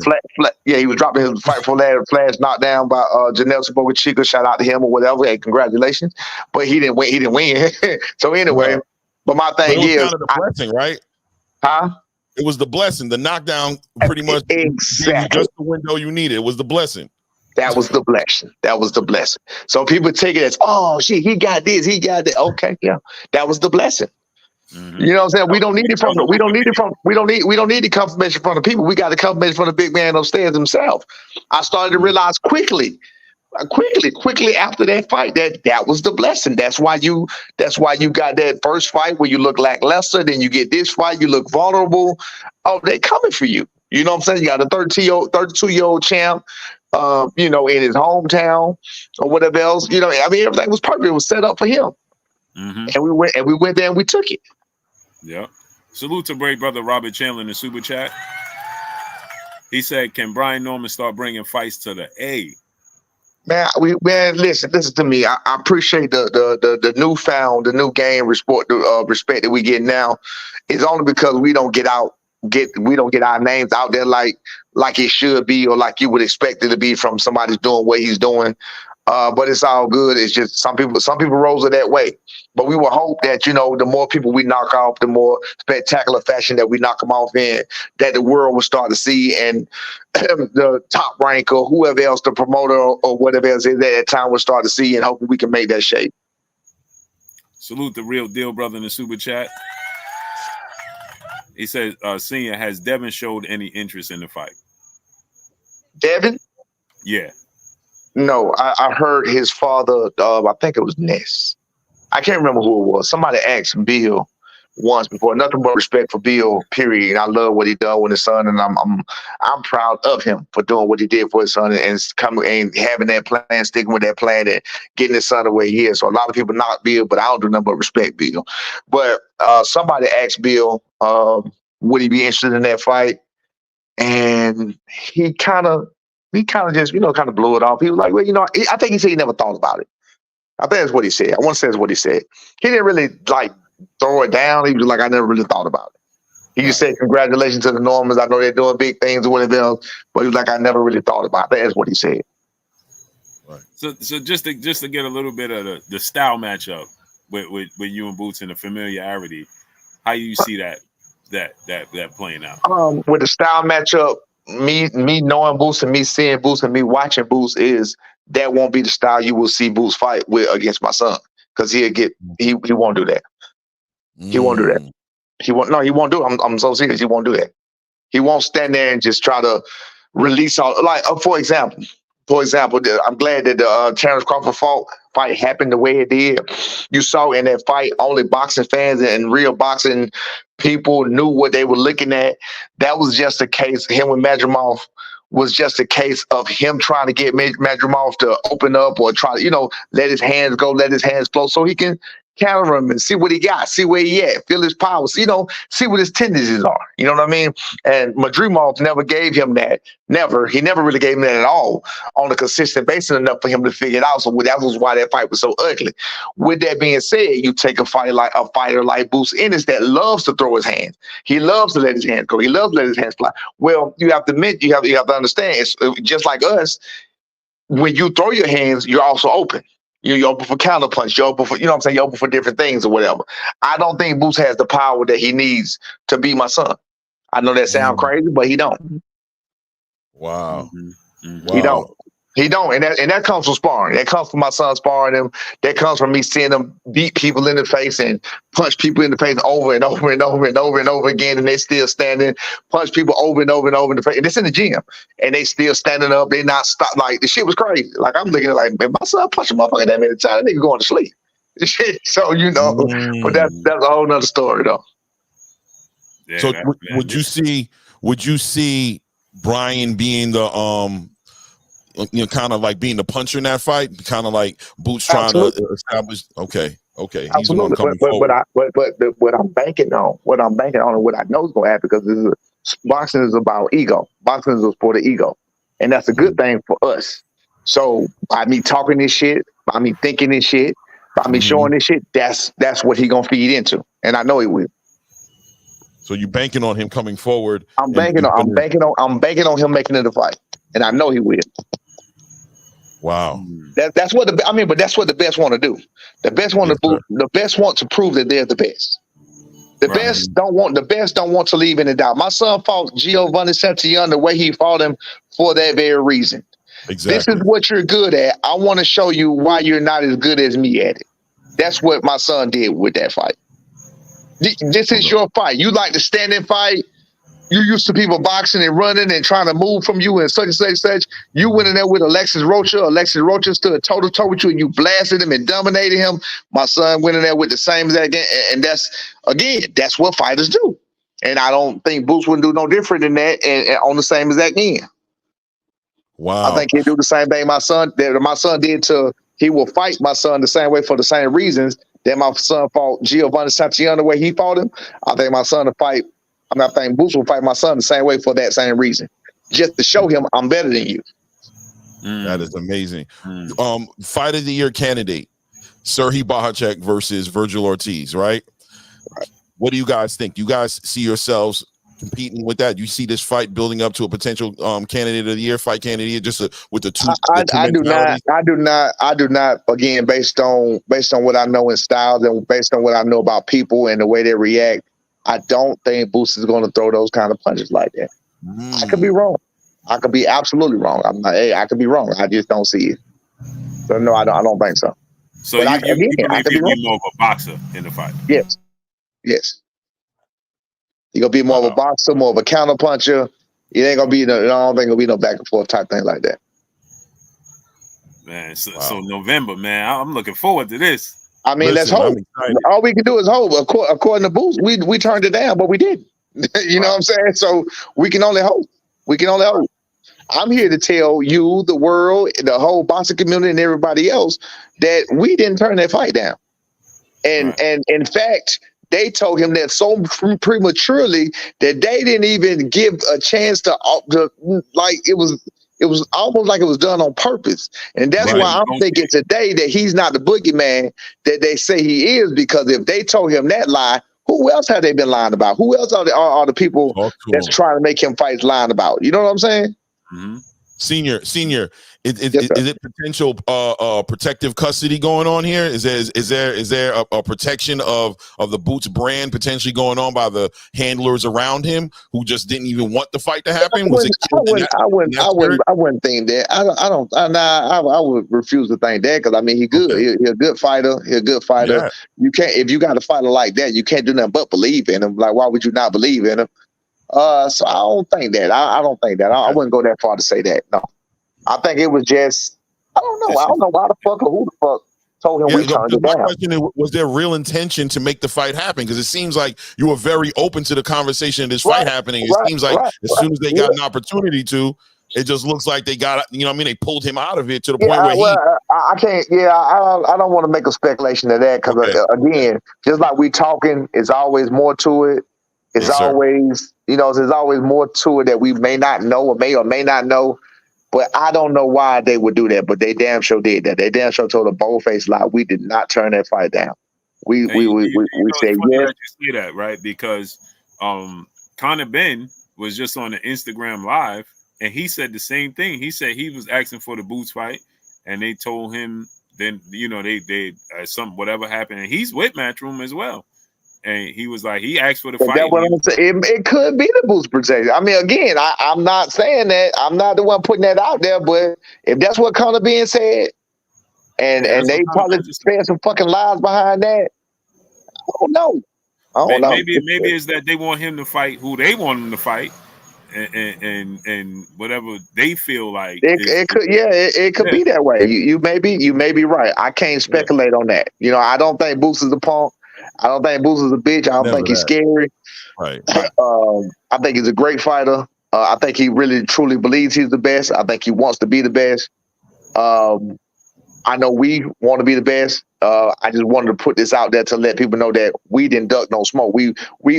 Speaker 3: He was dropping his fight before last. Flash knocked down by Janelle Chica. Shout out to him or whatever. Hey, congratulations. But he didn't win. So anyway, but my thing is,
Speaker 1: kind of the blessing, right?
Speaker 3: Huh?
Speaker 1: It was the blessing. The knockdown pretty much
Speaker 3: exactly
Speaker 1: just the window you needed. It was the blessing.
Speaker 3: That was the blessing. So people take it as, oh shit, he got this, he got that. Okay, yeah, that was the blessing. Mm-hmm. You know what I'm saying? We don't need it from we don't need the confirmation from the people. We got the confirmation from the big man upstairs himself. I started to realize quickly quickly after that fight, that was the blessing. That's why you got that first fight where you look lackluster. Then you get this fight, you look vulnerable. Oh, they coming for you. You know what I'm saying? You got a 32-year-old champ, in his hometown or whatever else. I mean, everything was perfect. It was set up for him, and we went there and we took it.
Speaker 2: Yeah. Salute to great brother Robert Chandler in the super chat. He said, "Can Brian Norman start bringing fights to the A?"
Speaker 3: Man, listen to me. I appreciate the new game respect that we get now. It's only because we don't get our names out there like it should be, or like you would expect it to be from somebody doing what he's doing. But it's all good. It's just some people rose it that way. But we will hope that, the more people we knock off, the more spectacular fashion that we knock them off in, that the world will start to see, and the top rank or whoever else, the promoter or whatever else is at that time, will start to see, and hopefully we can make that shape.
Speaker 2: Salute the real deal brother in the super chat. He says, Senior, has Devin showed any interest in the fight?
Speaker 3: Devin?
Speaker 2: Yeah.
Speaker 3: No, I heard his father, I think it was Ness. I can't remember who it was. Somebody asked Bill once before. Nothing but respect for Bill, period. And I love what he done with his son, and I'm proud of him for doing what he did for his son and coming and having that plan, sticking with that plan, and getting his son the way he is. So a lot of people knock Bill, but I don't do nothing but respect Bill. But somebody asked Bill, would he be interested in that fight? And he kind of just, kind of blew it off. He was like, well, I think he said he never thought about it. I think that's what he said. I want to say that's what he said. He didn't really throw it down. He was like, I never really thought about it. He just said, congratulations to the Normans. I know they're doing big things or whatever else, but he was like, I never really thought about it. I think that's what he said.
Speaker 2: Right. So just to get a little bit of the style matchup with you and Boots and the familiarity, how you see that playing out?
Speaker 3: With the style matchup, me knowing Boots and me seeing Boots and me watching Boots, is that won't be the style you will see Boots fight with against my son, because he won't do that. He won't do that. He won't do it. I'm so serious. He won't do that. He won't stand there and just try to release all, for example, I'm glad that the Terrence Crawford fight happened the way it did. You saw in that fight, only boxing fans and real boxing people knew what they were looking at. That was just a case. Him with Madrimov was just a case of him trying to get Madrimov to open up or try to, let his hands go, let his hands flow, so he can counter him and see what he got, see where he at, feel his power, see what his tendencies are. You know what I mean? And Madrimov never gave him that. Never. He never really gave him that at all on a consistent basis enough for him to figure it out. So that was why that fight was so ugly. With that being said, you take a fighter like Boots Ennis that loves to throw his hands. He loves to let his hands go. He loves to let his hands fly. Well, you have to admit, you have to understand, it's just like us. When you throw your hands, you're also open. You're open for counterpunch. You're open for, you're open for different things or whatever. I don't think Boots has the power that he needs to be my son. I know that sounds crazy, but he don't.
Speaker 1: Wow.
Speaker 3: Wow. He don't. And that comes from sparring. That comes from my son sparring him. That comes from me seeing him beat people in the face and punch people in the face over and over and over and over and over again, and they still standing, punch people over and over and over in the face. And it's in the gym. And they still standing up. They not stop. Like, the shit was crazy. Like, I'm looking at man, my son punched a motherfucker that many times. That nigga going to sleep. So, but that's a whole nother story though.
Speaker 1: Yeah, so would you see Brian being the kind of like being the puncher in that fight, kind of like Boots trying to establish. Okay, he's the one coming forward.
Speaker 3: But what I'm banking on, and what I know is going to happen, because boxing is about ego. Boxing is a sport of ego, and that's a good thing for us. So by me talking this shit, by me thinking this shit, by me showing this shit, that's what he gonna feed into, and I know he will.
Speaker 1: So you're banking on him coming forward.
Speaker 3: I'm banking on him making it a fight, and I know he will.
Speaker 1: Wow.
Speaker 3: That's what that's what the best want to do. The best want to prove that they're the best. The best don't want to leave any doubt. My son fought Giovanni Santillon the way he fought him for that very reason.
Speaker 1: Exactly.
Speaker 3: This is what you're good at. I want to show you why you're not as good as me at it. That's what my son did with that fight. This is your fight. You like to stand and fight. you're used to people boxing and running and trying to move from you and such and such and such. You went in there with Alexis Rocha. Alexis Rocha stood toe to toe with you and you blasted him and dominated him. My son went in there with the same as that again. And that's what fighters do. And I don't think Boots wouldn't do no different than that and on the same as that again.
Speaker 1: Wow.
Speaker 3: I think he'd do the same thing my son did he will fight my son the same way for the same reasons that my son fought Giovanni Santillana the way he fought him. I think my son I think Boots will fight my son the same way for that same reason. Just to show him I'm better than you.
Speaker 1: That is amazing. Fight of the year candidate, Serhii Bohacek versus Virgil Ortiz, right? What do you guys think? You guys see yourselves competing with that? You see this fight building up to a potential candidate of the year, fight candidate of the year, just with the two?
Speaker 3: I do not. Again, based on what I know in styles and based on what I know about people and the way they react, I don't think Boots is going to throw those kind of punches like that. I could be wrong. I could be absolutely wrong. I could be wrong. I just don't see it. So no, I don't think so.
Speaker 2: So you believe he'll be more of a boxer in the fight?
Speaker 3: Yes. He's gonna be more of a boxer, more of a counter puncher. It ain't gonna be I don't think it'll be no back and forth type thing like that.
Speaker 2: Man, so November, man, I'm looking forward to this.
Speaker 3: I mean, let's hope. All we can do is hope. According to Boots, we turned it down, but we didn't. You know what I'm saying? So we can only hope. I'm here to tell you, the world, the whole boxing community, and everybody else that we didn't turn that fight down. And in fact, they told him that so prematurely that they didn't even give a chance to like it was almost like it was done on purpose. And that's why I'm thinking today that he's not the boogeyman that they say he is, because if they told him that lie, who else have they been lying about? Who else are the people that's trying to make him fight lying about? You know what I'm saying?
Speaker 1: Mm-hmm. Senior, is it potential protective custody going on here? Is there a protection of the Boots brand potentially going on by the handlers around him who just didn't even want the fight to happen?
Speaker 3: I wouldn't think that. I would refuse to think that, because I mean, he's good. Okay. He's a good fighter. Yeah. You can't, if you got a fighter like that, you can't do nothing but believe in him. Like, why would you not believe in him? So I don't think that. I don't think that. I wouldn't go that far to say that. No, I think it was just. I don't know. I don't know why the fuck or who the fuck told him we turned it down.
Speaker 1: My question is, was there real intention to make the fight happen? Because it seems like you were very open to the conversation of this fight happening. It seems like as soon as they got an opportunity to, it just looks like they got. They pulled him out of it to the point where
Speaker 3: I can't. Yeah, I don't want to make a speculation of that, because again, just like we talking, it's always more to it. It's always, there's always more to it that we may not know or may not know. But I don't know why they would do that. But they damn sure did that. They damn sure told a bold-faced lie. We did not turn that fight down. We said yes.
Speaker 2: You say that, right? Because Conor Ben was just on the Instagram Live, and he said the same thing. He said he was asking for the Boots fight, and they told him then, they whatever happened, and he's with Matchroom as well. And he was like, he asked for the fight.
Speaker 3: It could be the Boots protection. I mean, again, I'm not saying that. I'm not the one putting that out there. But if that's what Conor Ben said, and they probably spent some fucking lies behind that, I don't know.
Speaker 2: Maybe it's that they want him to fight who they want him to fight, and whatever they feel like.
Speaker 3: It could be that way. You may be right. I can't speculate on that. I don't think Boots is a punk. I don't think Boots is a bitch. I don't think he's scary.
Speaker 1: Right.
Speaker 3: I think he's a great fighter. I think he really truly believes he's the best. I think he wants to be the best. I know we want to be the best. I just wanted to put this out there to let people know that we didn't duck no smoke. We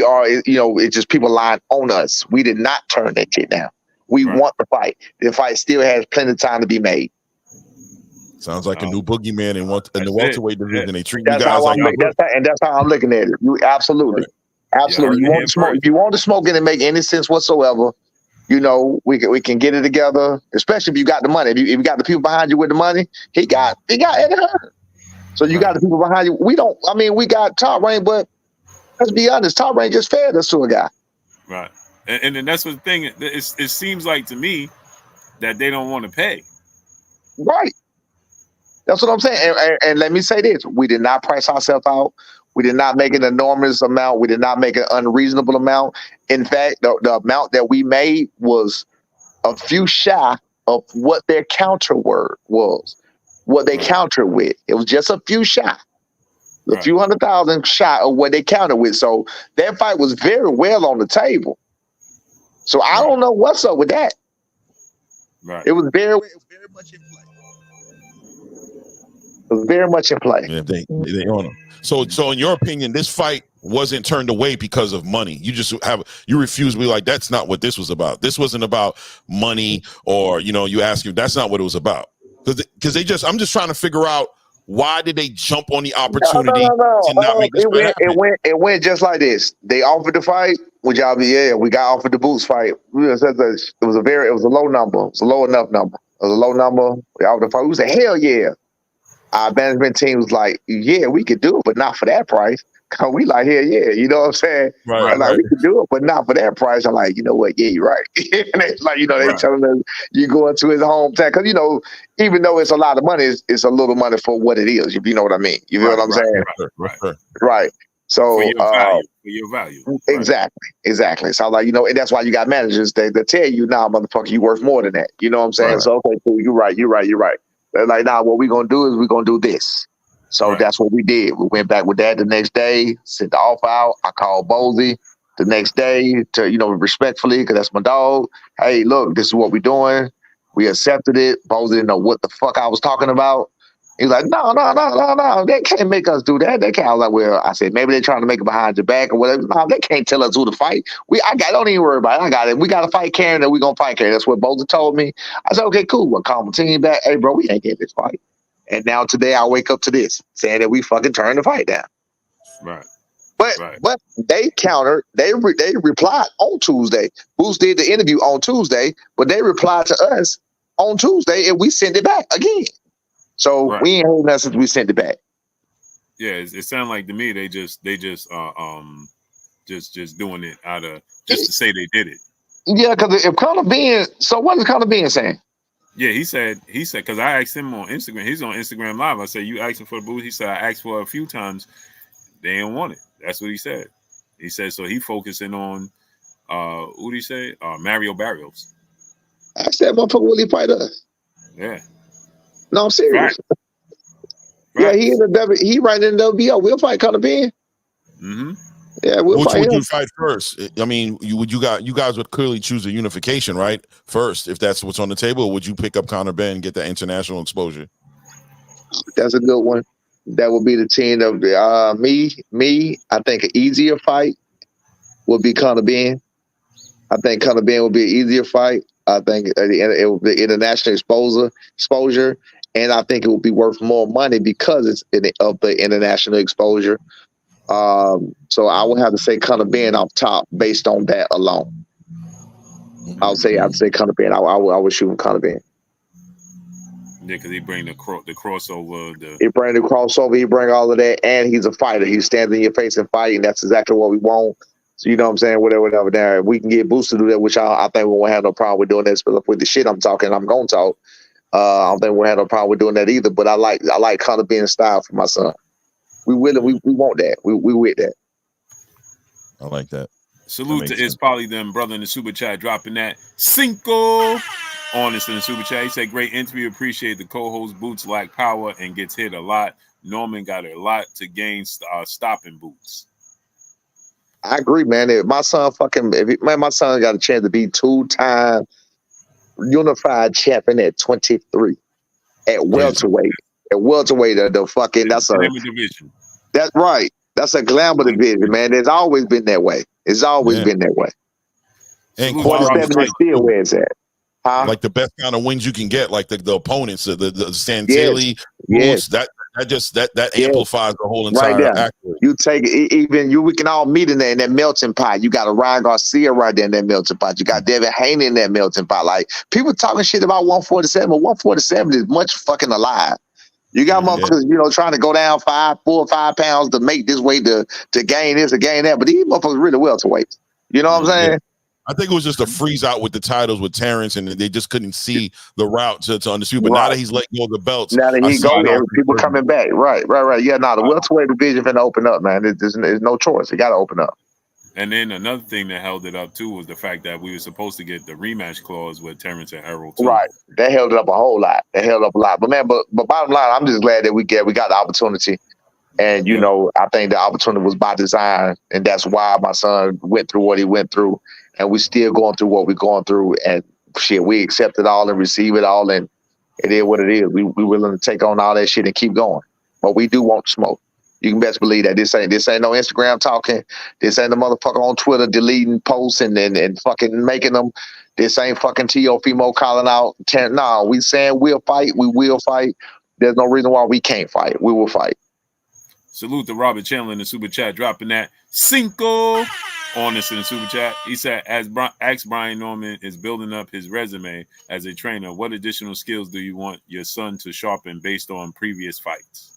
Speaker 3: are, it's just people lying on us. We did not turn that shit down. We want the fight. The fight still has plenty of time to be made.
Speaker 1: Sounds like a new boogeyman in the welterweight division. They treat you
Speaker 3: that's
Speaker 1: guys
Speaker 3: that's how I'm looking at it. You absolutely. You want to smoke? If you want to smoke and it make any sense whatsoever, we can get it together. Especially if you got the money. If you got the people behind you with the money, he got Eddie Hearn. So you got the people behind you. We got Top Rank, but let's be honest, Top Rank just fed us to a guy.
Speaker 2: Right, and then that's the thing. It seems like to me that they don't want to pay.
Speaker 3: Right. That's what I'm saying. And let me say this. We did not price ourselves out. We did not make an enormous amount. We did not make an unreasonable amount. In fact, the amount that we made was a few shy of what their counter word was, what they countered with. It was just a few shy, a few 100,000 shy of what they countered with. So that fight was very well on the table. So I don't know what's up with that.
Speaker 2: Right.
Speaker 3: It was very much in play. It was very much in play.
Speaker 1: Yeah, they own them. So in your opinion, this fight wasn't turned away because of money. You refuse to be like, that's not what this was about. This wasn't about money, or you ask you, that's not what it was about. Because I'm just trying to figure out, why did they jump on the opportunity to not make this fight happen?
Speaker 3: It went just like this. They offered the fight, which we got offered the Boots fight. It was a low number. It was a low enough number. It was a low number. We offered the fight. We said, hell yeah. Our management team was like, yeah, we could do it, but not for that price. We like, hell yeah, you know what I'm saying?
Speaker 1: Right.
Speaker 3: We could do it, but not for that price. I'm like, you know what? Yeah, you're right. And they they telling us you go into his hometown, because even though it's a lot of money, it's a little money for what it is. If you know what I mean, you feel what I'm saying? Right. So
Speaker 2: for your value.
Speaker 3: Exactly. So like, and that's why you got managers that tell you, nah, motherfucker, you worth more than that. You know what I'm saying? Right. So okay, cool, you're right. They're like, nah, what we're gonna do is we're gonna do this. So that's what we did. We went back with that the next day, sent the offer out. I called Bozy the next day to, respectfully, because that's my dog. Hey, look, this is what we're doing. We accepted it. Bozy didn't know what the fuck I was talking about. He's like, no, they can't make us do that. They can't. I was like, well, I said, maybe they're trying to make it behind your back or whatever. No, they can't tell us who to fight. Don't even worry about it. I got it. We got to fight Karen, and we're going to fight Karen. That's what Bozy told me. I said, okay, cool. We'll call my team back. Hey, bro, we ain't getting this fight. And now today I wake up to this, saying that we fucking turned the fight down.
Speaker 2: Right.
Speaker 3: But they countered. They replied on Tuesday. Boots did the interview on Tuesday, but they replied to us on Tuesday, and we sent it back again. So we ain't heard nothing since we sent it back.
Speaker 2: Yeah, it sounded like to me they just doing it out of just to say they did it.
Speaker 3: Yeah, because if Conor Ben, so what is Conor Ben saying?
Speaker 2: Yeah, he said, because I asked him on Instagram. He's on Instagram Live. I said, you asking for the booth? He said, I asked for it a few times. They didn't want it. That's what he said. He said, so he focusing on, who did he say? Mario Barrios.
Speaker 3: I said, motherfucker, will he fight us?
Speaker 2: Yeah.
Speaker 3: No, I'm serious. Yeah, he right in the WBO. We'll fight Conor Ben.
Speaker 2: Mm-hmm.
Speaker 3: Yeah, we'll fight him.
Speaker 1: Which would you fight first? I mean, you guys would clearly choose a unification, right? First, if that's what's on the table, or would you pick up Conor Ben and get that international exposure?
Speaker 3: That's a good one. That would be the team of me. I think an easier fight would be Conor Ben. I think Conor Ben would be an easier fight. I think it would be international exposure, and I think it would be worth more money because it's of the international exposure. So I would have to say Conor Ben off top based on that alone. I'd say Conor Ben. I would shoot Conor Ben.
Speaker 2: Yeah, because he bring the crossover.
Speaker 3: He bring the crossover. He bring all of that, and he's a fighter. He stands in your face and fight, and that's exactly what we want. So you know what I'm saying? Whatever. There, if we can get Boots to do that, which I think we won't have no problem with doing that. With the shit I'm talking, I'm gonna talk. I don't think we'll have no problem with doing that either. But I like Conor Ben's style for my son. We want that. We with that.
Speaker 1: I like that.
Speaker 2: Salute to It's Probably Them, brother in the super chat, dropping that Cinco on us in the super chat. He said, great interview. Appreciate the co-host. Boots lack power and gets hit a lot. Norman got a lot to gain stopping Boots.
Speaker 3: I agree, man. If my son my son got a chance to be 2-time unified champion at 23 at welterweight. At welterweight, that's a
Speaker 2: division.
Speaker 3: That's right. That's a glamour division, man. It's always been that way. It's always been that way.
Speaker 1: And
Speaker 3: 47 is still where it's at. Huh?
Speaker 1: Like the best kind of wins you can get, like the opponents, the Santilli, Boots, that amplifies the whole entire act.
Speaker 3: You take we can all meet in that melting pot. You got a Ryan Garcia right there in that melting pot. You got Devin Haney in that melting pot. Like people talking shit about 147, but 147 is much fucking alive. You got motherfuckers, trying to go down 4 or 5 pounds to make this weight to gain this or gain that. But these motherfuckers really welterweights. You know what I'm saying?
Speaker 1: I think it was just a freeze out with the titles with Terrence, and they just couldn't see the route to Undisputed. But now that he's letting go of the belts,
Speaker 3: now that he go, people coming back. Right. Yeah, no, the welterweight division finna open up, man. There's no choice. It got to open up.
Speaker 2: And then another thing that held it up too was the fact that we were supposed to get the rematch clause with Terrence and Errol too.
Speaker 3: Right, that held it up a whole lot. But man, but bottom line, I'm just glad that we got the opportunity, and you know, I think the opportunity was by design, and that's why my son went through what he went through, and we still going through what we're going through, and shit, we accept it all and receive it all, and it is what it is. We willing to take on all that shit and keep going, but we do want smoke. You can best believe that this ain't no Instagram talking. This ain't the motherfucker on Twitter deleting posts and fucking making them. This ain't fucking Teofimo calling out. No, we saying we'll fight. We will fight. There's no reason why we can't fight. We will fight.
Speaker 2: Salute to Robert Chandler in the super chat, dropping that Cinco on us in the super chat. He said, as Brian Norman is building up his resume as a trainer, what additional skills do you want your son to sharpen based on previous fights?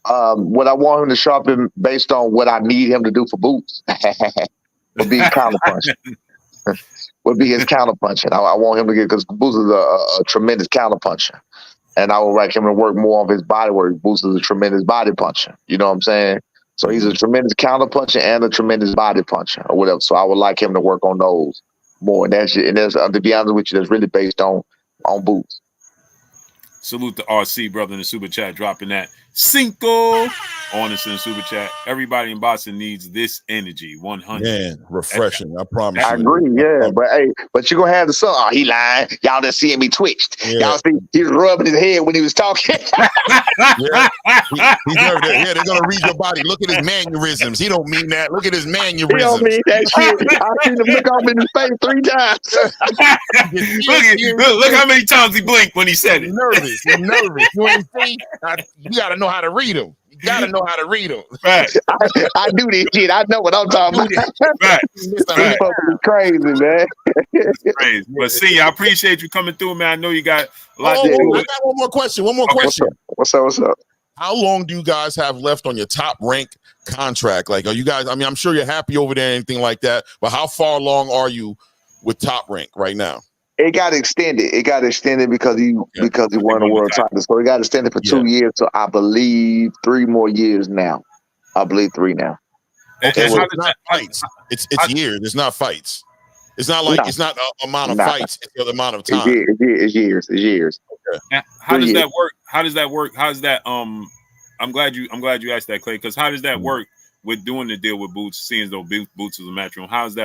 Speaker 3: What I want him to sharpen based on what I need him to do for Boots would be counterpunching. Would be his counterpunching. I want him to get, because Boots is a tremendous counterpuncher, and I would like him to work more on his body work. Boots is a tremendous body puncher. You know what I'm saying? So he's a tremendous counterpuncher and a tremendous body puncher, or whatever. So I would like him to work on those more. And that's to be honest with you, that's really based on Boots.
Speaker 2: Salute to RC, brother, in the super chat, dropping that Cinco on us in the super chat. Everybody in Boston needs this energy. 100.
Speaker 1: Man, refreshing. I promise.
Speaker 3: I agree. Yeah, but you gonna have the son. Oh, he lying. Y'all just seeing me twitched.
Speaker 1: Yeah.
Speaker 3: Y'all see he was rubbing his head when he was talking.
Speaker 1: Yeah, he's nervous. Yeah, they're gonna read your body. Look at his mannerisms. He don't mean that. Look at his mannerisms.
Speaker 3: He don't mean that shit. I seen him look off in his face 3 times.
Speaker 2: look how many times he blinked when he said it.
Speaker 1: He's nervous. You ain't see? You gotta know how to read him. You gotta know how to read them.
Speaker 2: Right.
Speaker 3: I do this shit. I know what I'm talking about.
Speaker 2: Right.
Speaker 3: Right. Crazy, man.
Speaker 2: Crazy. But see, I appreciate you coming through, man. I know you got a lot
Speaker 1: to
Speaker 2: do.
Speaker 1: I got one more question.
Speaker 3: What's up?
Speaker 1: How long do you guys have left on your top rank contract? Like, are you guys, I mean, I'm sure you're happy over there, anything like that, but how far along are you with top rank right now?
Speaker 3: It got extended. Because he won the world title. So it got extended for 2 years. So I believe 3 more years now. I believe 3 now.
Speaker 1: Okay, so it's not fights. It's years. It's not fights. It's not like it's not the amount of fights. It's the amount of time.
Speaker 3: It's years.
Speaker 2: Okay. How does that work? How does that I'm glad you asked that, Clay, because how does that work with doing the deal with Boots, seeing as though Boots is a matchroom? How's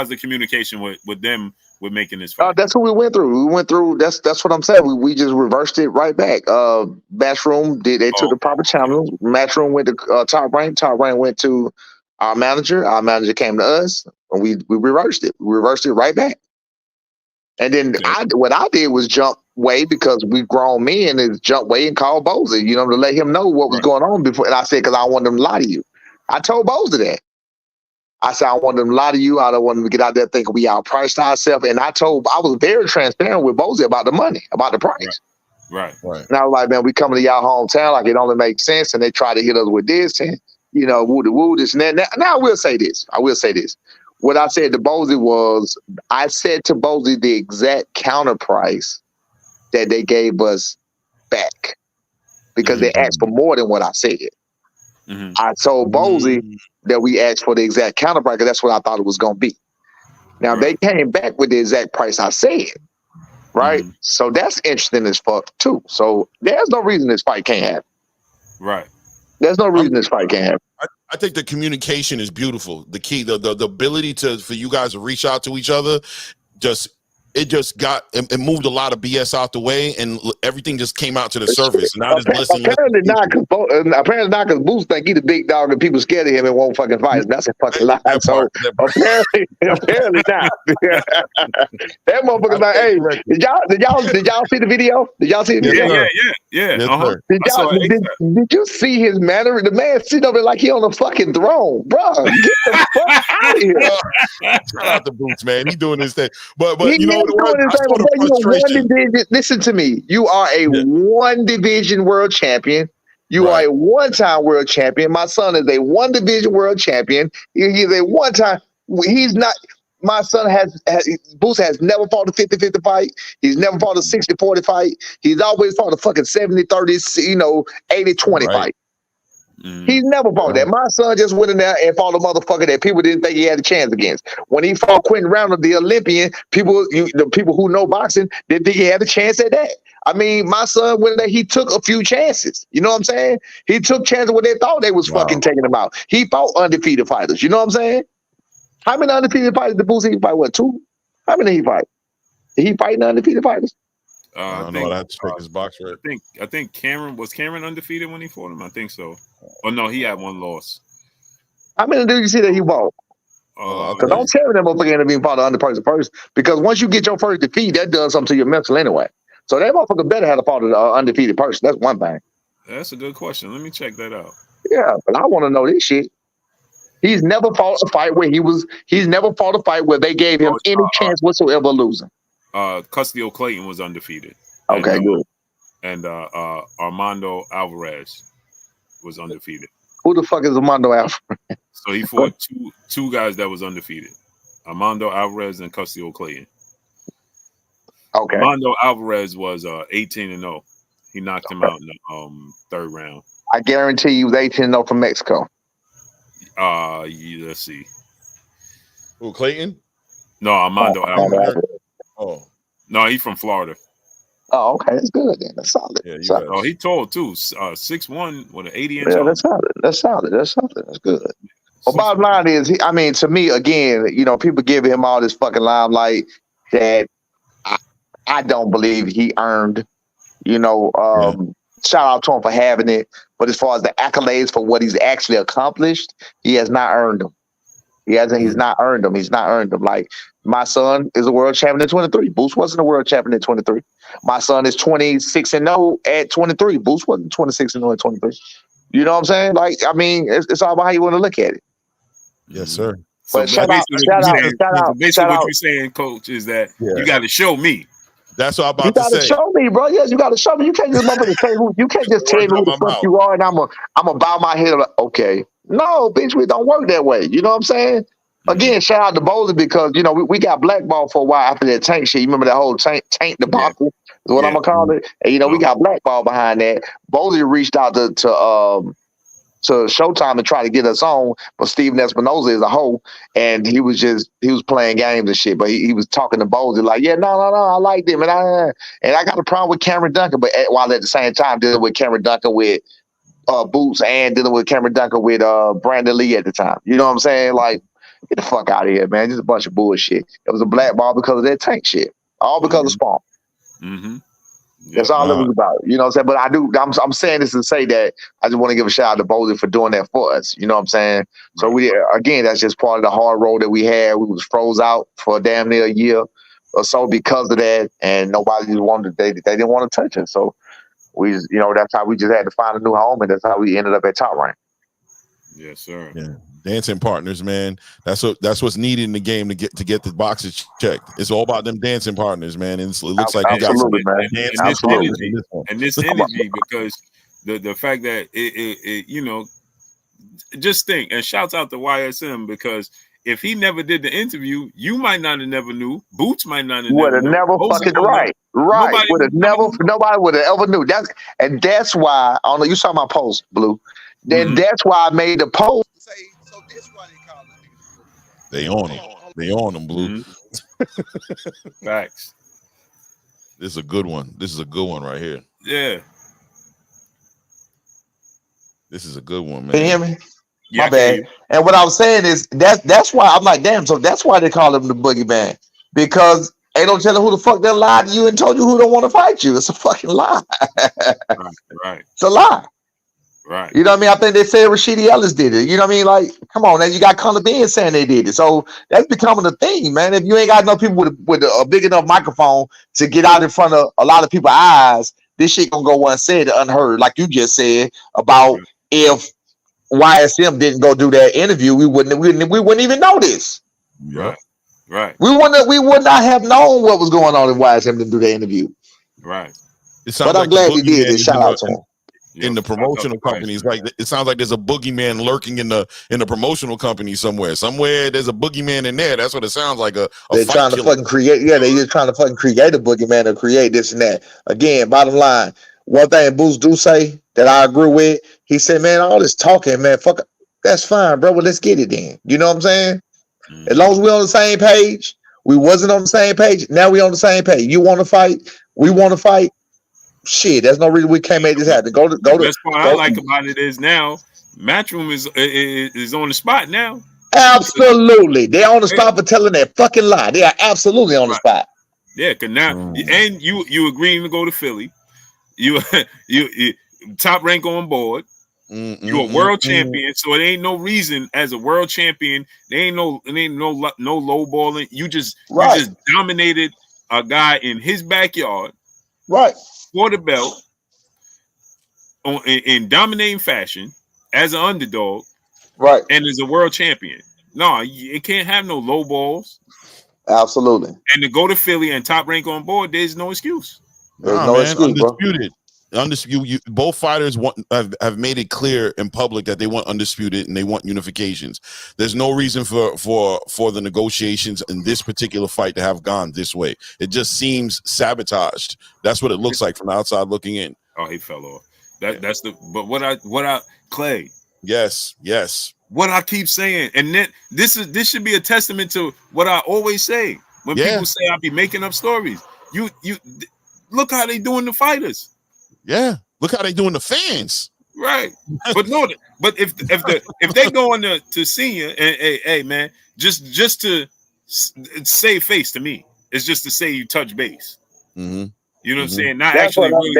Speaker 2: the communication with them with making this fight?
Speaker 3: That's what we went through. That's what I'm saying. We just reversed it right back. Matchroom they took the proper channels. Matchroom went to Top Rank. Top Rank went to our manager. Our manager came to us, and we reversed it. We reversed it right back. And then what I did was jump way, because we grown men, is jump way and call Bozy, to let him know what was going on before. And I said, because I don't want them to lie to you. I told Bozy that. I said, I want them to lie to you. I don't want them to get out there thinking we outpriced ourselves. And I was very transparent with Bozy about the money, about the price.
Speaker 2: Right.
Speaker 3: And I was like, man, we coming to y'all hometown, like it only makes sense. And they try to hit us with this and, woo, this and that. Now I will say this. What I said to Bozy was, I said to Bozy the exact counter price that they gave us back, because they asked for more than what I said. Mm-hmm. I told Bozy that we asked for the exact counter price, because that's what I thought it was going to be. Now, they came back with the exact price I said, right? Mm-hmm. So that's interesting as fuck, too. So there's no reason this fight can't happen.
Speaker 2: Right.
Speaker 3: There's no reason this fight can't happen.
Speaker 1: I think the communication is beautiful. The key, the ability for you guys to reach out to each other, it moved a lot of BS out the way, and everything just came out to the surface. Now just listening.
Speaker 3: Apparently not, because Boots think he's the big dog and people scared of him and won't fucking fight. That's a fucking lie. So apparently not. That motherfucker's like, hey, did y'all see the video? Did y'all see the video?
Speaker 2: Yeah.
Speaker 3: Yes, did you see his manner? The man sitting over there like he on a fucking throne, bro. Get the fuck out of here.
Speaker 1: Shout out to Boots, man. He doing his thing, but
Speaker 3: listen to me. You are a 1 division world champion. You are a 1-time world champion. My son is a 1 division world champion. He's a 1-time. He's not. My son has Boots has never fought a 50-50 fight. He's never fought a 60-40 fight. He's always fought a fucking 70-30, 80-20
Speaker 1: Right.
Speaker 3: fight. He's never fought that. My son just went in there and fought a motherfucker that people didn't think he had a chance against. When he fought Quentin Round, the Olympian, the people who know boxing didn't think he had a chance at that. I mean, my son went in there, he took a few chances. You know what I'm saying? He took chances when they thought they was fucking taking him out. He fought undefeated fighters. You know what I'm saying? How many undefeated fighters did Boosie fight? What, 2? How many did he fight? Did he fight undefeated fighters?
Speaker 1: I don't know. I have to check his box right.
Speaker 2: I think Cameron undefeated when he fought him. I think so. Oh no, he had one loss.
Speaker 3: How many did you see that he fought? Because don't tell me that motherfucker ended up being fought an under person. Because once you get your first defeat, that does something to your mental anyway. So that motherfucker better have fought an undefeated person. That's one thing.
Speaker 2: That's a good question. Let me check that out.
Speaker 3: Yeah, but I want to know this shit. He's never fought a fight where he's never fought a fight where they gave him any chance whatsoever of losing.
Speaker 2: Custio Clayton was undefeated.
Speaker 3: Okay, good.
Speaker 2: And Armando Alvarez was undefeated.
Speaker 3: Who the fuck is Armando Alvarez?
Speaker 2: So he fought two guys that was undefeated. Armando Alvarez and Custio Clayton.
Speaker 3: Okay.
Speaker 2: Armando Alvarez was 18-0. He knocked him out in the third round.
Speaker 3: I guarantee you was 18-0 from Mexico.
Speaker 2: Let's see.
Speaker 1: Who, Clayton?
Speaker 2: No, Armando Alvarez.
Speaker 1: Oh.
Speaker 2: No, he's from Florida.
Speaker 3: Oh, okay. That's good then. That's solid.
Speaker 1: Yeah,
Speaker 3: solid.
Speaker 2: Oh, he told too. 6'1" with an 80-inch.
Speaker 3: Yeah, that's solid. That's solid. That's solid. That's good. Well, bottom line is, to me, again, people giving him all this fucking limelight that I don't believe he earned. Shout out to him for having it. But as far as the accolades for what he's actually accomplished, he has not earned them. He's not earned them. He's not earned them. Like, my son is a world champion at 23. Boots wasn't a world champion at 23. My son is 26-0 at 23. Boots wasn't 26-0 at 23. You know what I'm saying? Like, it's all about how you want to look at it.
Speaker 1: Yes, sir.
Speaker 2: So
Speaker 3: but shout out.
Speaker 2: Basically, what you're saying, Coach, is that you got to show me.
Speaker 1: That's what I'm about
Speaker 3: you
Speaker 1: to say.
Speaker 3: You got to show me, bro. Yes, you got to show me. You can't just you can't just tell me who the fuck you are, and I'm gonna bow my head. Like, okay, no, bitch, we don't work that way. You know what I'm saying? Again, shout out to Bowser because we got blackballed for a while after that tank shit. You remember that whole tank debacle? Is what I'm gonna call it. And we got blackballed behind that. Bowser reached out to Showtime to try to get us on, but Steven Espinoza is a hoe, and he was playing games and shit. But he was talking to Bowser like, yeah, no, I like them, and I got a problem with Cameron Duncan, but while at the same time dealing with Cameron Duncan with Boots and dealing with Cameron Duncan with Brandon Lee at the time. You know what I'm saying? Like, get the fuck out of here, man. Just a bunch of bullshit. It was a blackball because of that tank shit, all because of Spawn.
Speaker 2: Mm-hmm.
Speaker 3: That's all it was about. You know what I'm saying? But I'm saying this to say that I just want to give a shout out to Bowser for doing that for us. You know what I'm saying? So that's just part of the hard road that we had. We was froze out for damn near a year or so because of that, and nobody just wanted they didn't want to touch us. So we just, that's how we just had to find a new home, and that's how we ended up at Top Rank.
Speaker 2: Yes, sir.
Speaker 1: Yeah. Dancing partners, man. That's what's needed in the game to get the boxes checked. It's all about them dancing partners, man. And it looks like you got some
Speaker 2: this energy because the fact that it just think, and shouts out to YSM because if he never did the interview, you might not have never knew. Boots might not have
Speaker 3: never fucking right. Nobody would have ever knew. That's why I don't know. You saw my post, Blue. Then that's why I made the post. So this why they call it.
Speaker 1: They on him. They on him, Blue.
Speaker 2: Facts.
Speaker 1: This is a good one. This is a good one right here.
Speaker 2: Yeah.
Speaker 1: This is a good one, man.
Speaker 3: Can you hear me?
Speaker 2: Yeah,
Speaker 3: my bad. And what I was saying is that's why I'm like, damn. So that's why they call him the Boogeyman, because they don't tell him who the fuck they lied to you and told you who don't want to fight you. It's a fucking lie.
Speaker 2: Right.
Speaker 3: It's a lie.
Speaker 2: Right.
Speaker 3: You know what I mean? I think they said Rashidi Ellis did it. You know what I mean? Like, come on, then you got Conor Ben saying they did it. So that's becoming a thing, man. If you ain't got enough people with a big enough microphone to get out in front of a lot of people's eyes, this shit gonna go unsaid, unheard, like you just said about if YSM didn't go do that interview, we wouldn't even know this.
Speaker 1: Yeah.
Speaker 2: Right.
Speaker 3: We would not have known what was going on if YSM didn't do the interview.
Speaker 2: Right.
Speaker 3: But I'm glad he did. Shout out to him.
Speaker 1: in the promotional companies. Like it sounds like there's a boogeyman lurking in the promotional company somewhere. Somewhere there's a boogeyman in there. That's what it sounds like.
Speaker 4: They're trying to fucking create. Yeah, they just trying to fucking create a boogeyman or create this and that. Again, bottom line, one thing Boots do say that I agree with. He said, "Man, all this talking, man, fuck, that's fine, bro. Well, let's get it then." You know what I'm saying? As long as we're on the same page. We wasn't on the same page. Now we on the same page. You want to fight? We want to fight. Shit, there's no reason we can't make this happen. Go to.
Speaker 2: The best part I like about it is now Matchroom is on the spot now.
Speaker 4: Absolutely, they're on the spot for telling that fucking lie. They are absolutely on the spot.
Speaker 2: Yeah, cause now and you agreeing to go to Philly. You top rank on board. You're a world champion, so it ain't no reason as a world champion. There ain't no low balling. You just dominated a guy in his backyard,
Speaker 4: right,
Speaker 2: for the belt, in dominating fashion as an underdog,
Speaker 4: right,
Speaker 2: and as a world champion. No, it can't have no low balls.
Speaker 4: Absolutely.
Speaker 2: And to go to Philly and top rank on board, there's no excuse.
Speaker 4: There's no excuse,
Speaker 1: undisputed. Undisputed. Both fighters have made it clear in public that they want undisputed and they want unifications. There's no reason for the negotiations in this particular fight to have gone this way. It just seems sabotaged. That's what it looks like from the outside looking in.
Speaker 2: Oh, he fell off. That's the. But what I Clay.
Speaker 1: Yes.
Speaker 2: What I keep saying, and then this should be a testament to what I always say when people say I be making up stories. You look how they doing the fighters.
Speaker 1: Yeah, look how they doing the fans.
Speaker 2: Right, but no, but if they go on to senior and hey man, just to save face to me, it's just to say you touch base.
Speaker 1: Mm-hmm.
Speaker 2: You know what I'm saying? Not
Speaker 3: that's
Speaker 2: actually.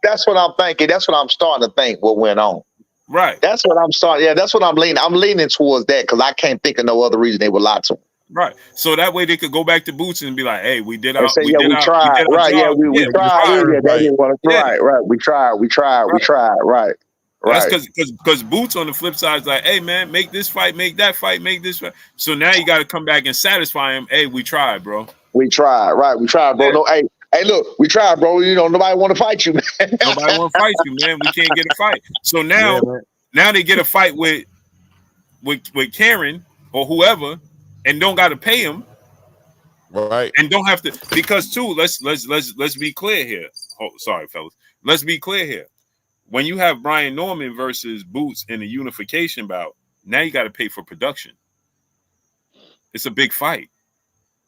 Speaker 3: That's what I'm thinking. That's what I'm starting to think. What went on?
Speaker 2: Right.
Speaker 3: That's what I'm starting. Yeah, that's what I'm leaning. I'm leaning towards that because I can't think of no other reason they would lie to him.
Speaker 2: Right. So that way they could go back to Boots and be like, "Hey, we did our.
Speaker 3: We tried. Right. Yeah, we tried. Right. We tried. Right.
Speaker 2: That's because Boots on the flip side is like, "Hey, man, make this fight, make that fight, make this fight." So now you got to come back and satisfy him. Hey, we tried, bro.
Speaker 3: We tried. Right. We tried, bro. Yeah. No, hey, look, we tried, bro. You know, nobody want to fight you, man.
Speaker 2: Nobody want to fight you, man. We can't get a fight. So now they get a fight with Karen or whoever. And don't got to pay him,
Speaker 1: right?
Speaker 2: And don't have to because too. Let's be clear here. Oh, sorry, fellas. Let's be clear here. When you have Brian Norman versus Boots in a unification bout, now you got to pay for production. It's a big fight,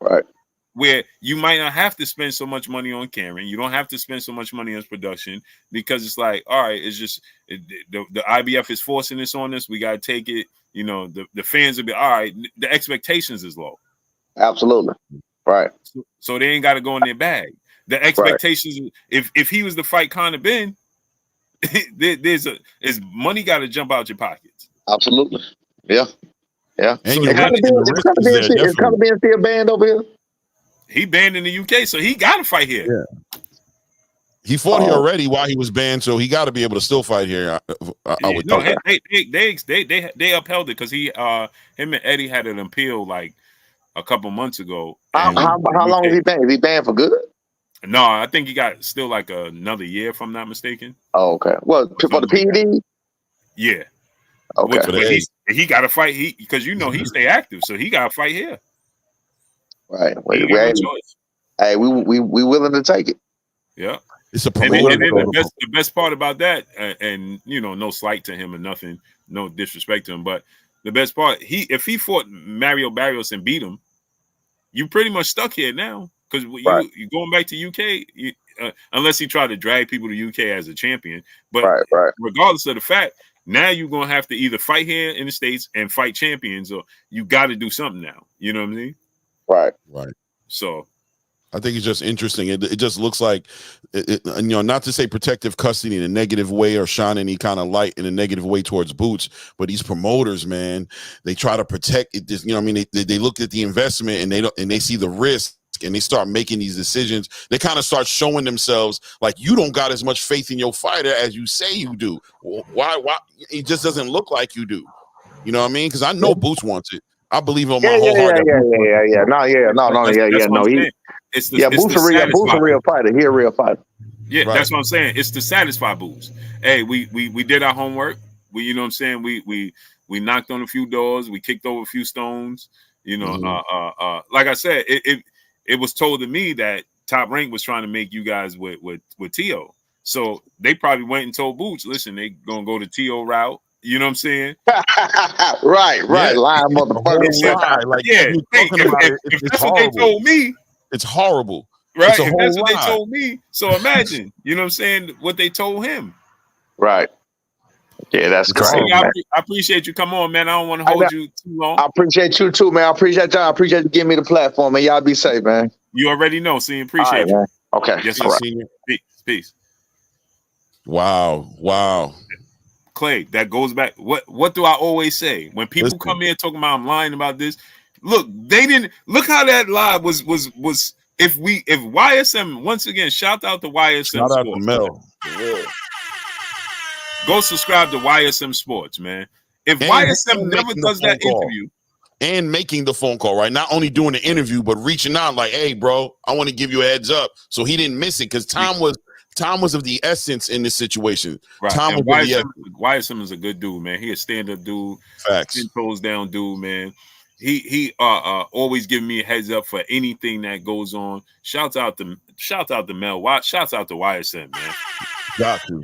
Speaker 3: right?
Speaker 2: Where you might not have to spend so much money on Karen. You don't have to spend so much money on production because it's like, all right, it's just the IBF is forcing this on us. We got to take it. You know, the fans will be all right. The expectations is low.
Speaker 3: Absolutely. Right.
Speaker 2: So they ain't got to go in their bag. The expectations, if he was to fight Conor Ben, there's money got to jump out your pockets.
Speaker 3: Absolutely. Yeah. Yeah.
Speaker 1: And
Speaker 3: so is Conor Ben still banned over here?
Speaker 2: He banned in the UK, so he got to fight here.
Speaker 1: Yeah. He fought here already while he was banned, so he got to be able to still fight here. I would think.
Speaker 2: They upheld it because him and Eddie had an appeal like a couple months ago.
Speaker 3: How long is he banned? Is he banned for good?
Speaker 2: No, I think he got still like another year, if I'm not mistaken.
Speaker 3: Oh, okay. Well, for the PD?
Speaker 2: Yeah.
Speaker 3: Okay.
Speaker 2: But he got to fight because he stay active, so he got to fight here.
Speaker 3: Right. Hey, we willing to take it.
Speaker 2: Yeah.
Speaker 1: It's a
Speaker 2: and the best part about that, and no slight to him or nothing, no disrespect to him, but the best part, if he fought Mario Barrios and beat him, you pretty much stuck here now because you going back to UK, unless he tried to drag people to UK as a champion. But regardless of the fact, now you're gonna have to either fight here in the States and fight champions, or you got to do something now. You know what I mean?
Speaker 3: Right.
Speaker 2: So.
Speaker 1: I think it's just interesting. It just looks like, not to say protective custody in a negative way or shine any kind of light in a negative way towards Boots, but these promoters, man, they try to protect it. They look at the investment and they see the risk and they start making these decisions. They kind of start showing themselves like you don't got as much faith in your fighter as you say you do. Why? It just doesn't look like you do. You know what I mean? Because I know Boots wants it. I believe on my whole heart.
Speaker 3: No. Boots a real fighter. He a real fighter.
Speaker 2: Yeah,
Speaker 1: Right.
Speaker 2: that's what I'm saying. It's to satisfy Boots. Hey, we did our homework. We, you know what I'm saying? We knocked on a few doors. We kicked over a few stones. You know, like I said, it was told to me that Top Rank was trying to make you guys with Tio. So they probably went and told Boots, listen, they gonna go the Tio route. You know what I'm saying?
Speaker 3: right,
Speaker 1: Yeah.
Speaker 3: lying
Speaker 1: The whole
Speaker 3: motherfucker.
Speaker 1: lie. Like
Speaker 2: Yeah.
Speaker 1: you're
Speaker 2: Hey,
Speaker 1: talking about it,
Speaker 2: if
Speaker 1: it's
Speaker 2: that's what they
Speaker 1: horrible.
Speaker 2: told me,
Speaker 1: It's horrible.
Speaker 2: right?
Speaker 1: It's a
Speaker 2: If
Speaker 1: whole
Speaker 2: that's what
Speaker 1: lie.
Speaker 2: they told me, so imagine, you know what I'm saying, what they told him.
Speaker 3: Right. Yeah, that's
Speaker 1: It's
Speaker 3: crazy.
Speaker 1: horrible.
Speaker 2: I
Speaker 3: Man.
Speaker 2: appreciate you. Come on, man. I don't want to hold you too long.
Speaker 3: I appreciate you too, man. I appreciate y'all. I appreciate you giving me the platform, man. Y'all be safe, man.
Speaker 2: You already know. See,
Speaker 3: All
Speaker 2: appreciate
Speaker 3: right,
Speaker 2: you.
Speaker 3: man. Okay.
Speaker 2: Yes,
Speaker 3: All right.
Speaker 1: Senior.
Speaker 2: Peace.
Speaker 1: Wow.
Speaker 2: Clay, that goes back. What do I always say when people
Speaker 1: Listen.
Speaker 2: come here talking about I'm lying about this? Look, they didn't look how that lie was. If YSM, once again, shout out to YSM
Speaker 1: Shout out to
Speaker 2: Sports.
Speaker 1: Mel.
Speaker 2: Go subscribe to YSM Sports, man. If
Speaker 1: And
Speaker 2: YSM never
Speaker 1: making the
Speaker 2: does that
Speaker 1: phone call.
Speaker 2: interview,
Speaker 1: And making the phone call, right? Not only doing the interview, but reaching out like, hey, bro, I want to give you a heads up. So he didn't miss it because time was of the essence in this situation.
Speaker 2: right?
Speaker 1: Time
Speaker 2: And
Speaker 1: was of the essence.
Speaker 2: YSM is a good dude, man. He a stand-up dude,
Speaker 1: Facts.
Speaker 2: 10 toes down dude, man. He always giving me a heads up for anything that goes on. Shouts out to Mel. Shouts out to YSM, man.
Speaker 1: Got to.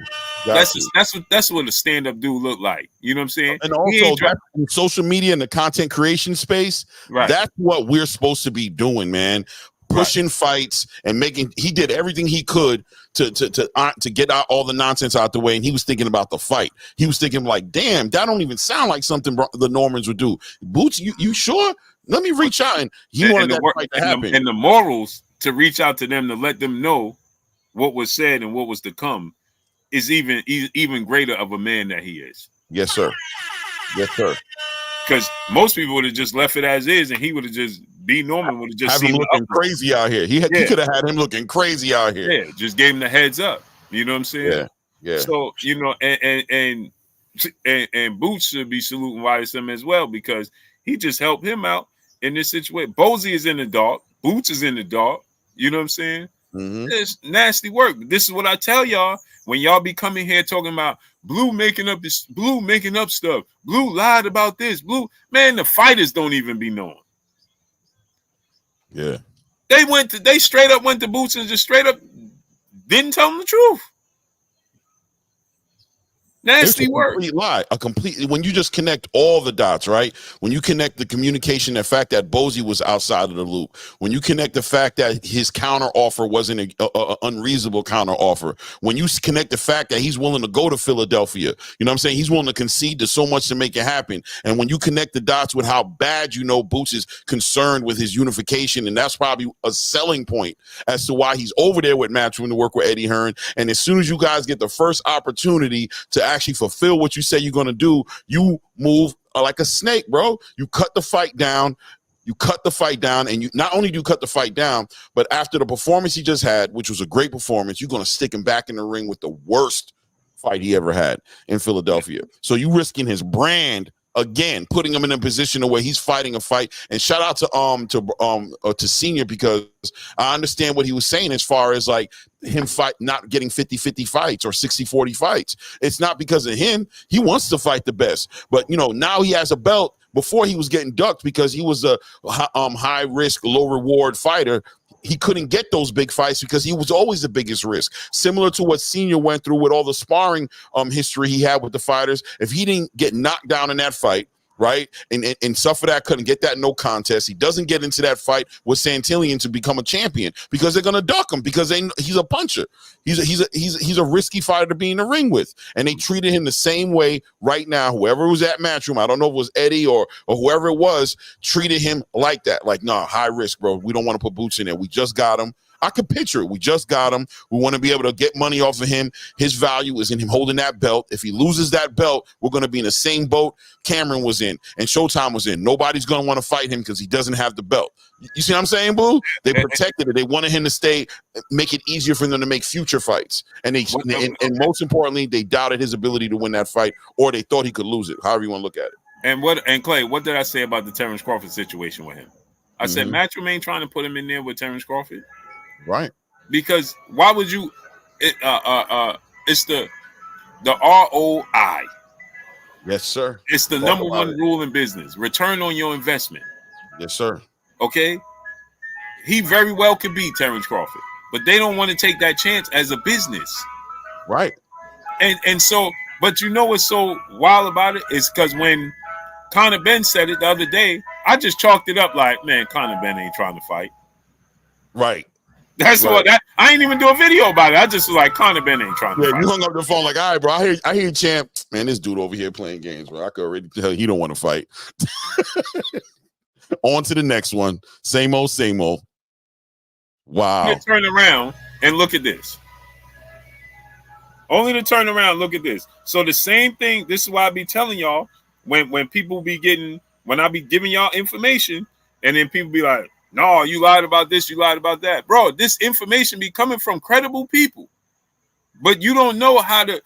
Speaker 2: That's what a stand-up dude look like. You know what I'm saying?
Speaker 1: And also that in social media and the content creation space,
Speaker 2: right.
Speaker 1: That's what we're supposed to be doing, man. Pushing fights and he did everything he could to get out all the nonsense out the way. And he was thinking about the fight. He was thinking like, damn, that don't even sound like something the Normans would do. Boots, you sure? Let me reach out. And he wanted that fight to happen.
Speaker 2: And the morals to reach out to them to let them know what was said and what was to come is even greater of a man that he is.
Speaker 1: Yes, sir.
Speaker 2: Because most people would have just left it as is, and he would have just be normal. Would have just
Speaker 1: have him looking crazy out here. He could have had him looking crazy out here.
Speaker 2: Yeah, just gave him the heads up. You know what I'm saying?
Speaker 1: Yeah.
Speaker 2: So you know, and Boots should be saluting YSM as well because he just helped him out in this situation. Bozy is in the dark. Boots is in the dark. You know what I'm saying?
Speaker 1: Mm-hmm.
Speaker 2: It's nasty work. This is what I tell y'all when y'all be coming here talking about Blue making up stuff. Blue lied about this. Blue, man, the fighters don't even be knowing.
Speaker 1: Yeah.
Speaker 2: They straight up went to Boots and just straight up didn't tell him the truth. Nasty work.
Speaker 1: When you just connect all the dots, right? When you connect the communication, the fact that Bozy was outside of the loop, when you connect the fact that his counter offer wasn't an unreasonable counter offer, when you connect the fact that he's willing to go to Philadelphia, you know what I'm saying? He's willing to concede to so much to make it happen. And when you connect the dots with how bad Boots is concerned with his unification, and that's probably a selling point as to why he's over there with Matchroom to work with Eddie Hearn. And as soon as you guys get the first opportunity to actually fulfill what you say you're going to do, you move like a snake, bro. You cut the fight down. And you not only do you cut the fight down, but after the performance he just had, which was a great performance, you're going to stick him back in the ring with the worst fight he ever had in Philadelphia. So you risking his brand again, putting him in a position where he's fighting a fight. And shout out to Senior, because I understand what he was saying as far as like him not getting 50-50 fights or 60-40 fights. It's not because of him. He wants to fight the best. But, now he has a belt. Before he was getting ducked because he was a high risk, low reward fighter. He couldn't get those big fights because he was always the biggest risk. Similar to what Senior went through with all the sparring history he had with the fighters. If he didn't get knocked down in that fight, right, and suffer that, couldn't get that no contest, he doesn't get into that fight with Santillan to become a champion because they're gonna duck him because he's a puncher. He's a risky fighter to be in the ring with, and they treated him the same way right now. Whoever was at Matchroom, I don't know if it was Eddie or whoever it was, treated him like that. Like, nah, high risk, bro. We don't want to put Boots in there. We just got him. I could picture it. We just got him. We want to be able to get money off of him. His value is in him holding that belt. If he loses that belt, we're going to be in the same boat Cameron was in and Showtime was in. Nobody's going to want to fight him because he doesn't have the belt. You see what I'm saying, Boo? They protected it. They wanted him to stay, make it easier for them to make future fights. And and most importantly, they doubted his ability to win that fight, or they thought he could lose it, however you want to look at it.
Speaker 2: And Clay, what did I say about the Terrence Crawford situation with him? I said Matchroom ain't trying to put him in there with Terrence Crawford.
Speaker 1: Right.
Speaker 2: Because why would you It's the ROI.
Speaker 1: Yes, sir.
Speaker 2: It's the
Speaker 1: Talk
Speaker 2: number
Speaker 1: about
Speaker 2: one
Speaker 1: it.
Speaker 2: rule in business: return on your investment.
Speaker 1: Yes, sir.
Speaker 2: Okay, he very well could be Terrence Crawford, but they don't want to take that chance as a business.
Speaker 1: Right.
Speaker 2: And so, but you know what's so wild about it is because when Conor Ben said it the other day, I just chalked it up like, man, Conor Ben ain't trying to fight.
Speaker 1: Right.
Speaker 2: That's
Speaker 1: Right.
Speaker 2: what I ain't even do a video about it. I just was like, Conor Ben ain't trying to
Speaker 1: Yeah,
Speaker 2: fight.
Speaker 1: you hung up the phone like, all right, bro. I hear you, champ. Man, this dude over here playing games, bro. I could already tell he don't want to fight. On to the next one. Same old, same old. Wow.
Speaker 2: Only to turn around and look at this. Only to turn around, look at this. So the same thing. This is why I be telling y'all when people be getting, when I be giving y'all information, and then people be like, no, you lied about this, you lied about that, bro. This information be coming from credible people, but you don't know how to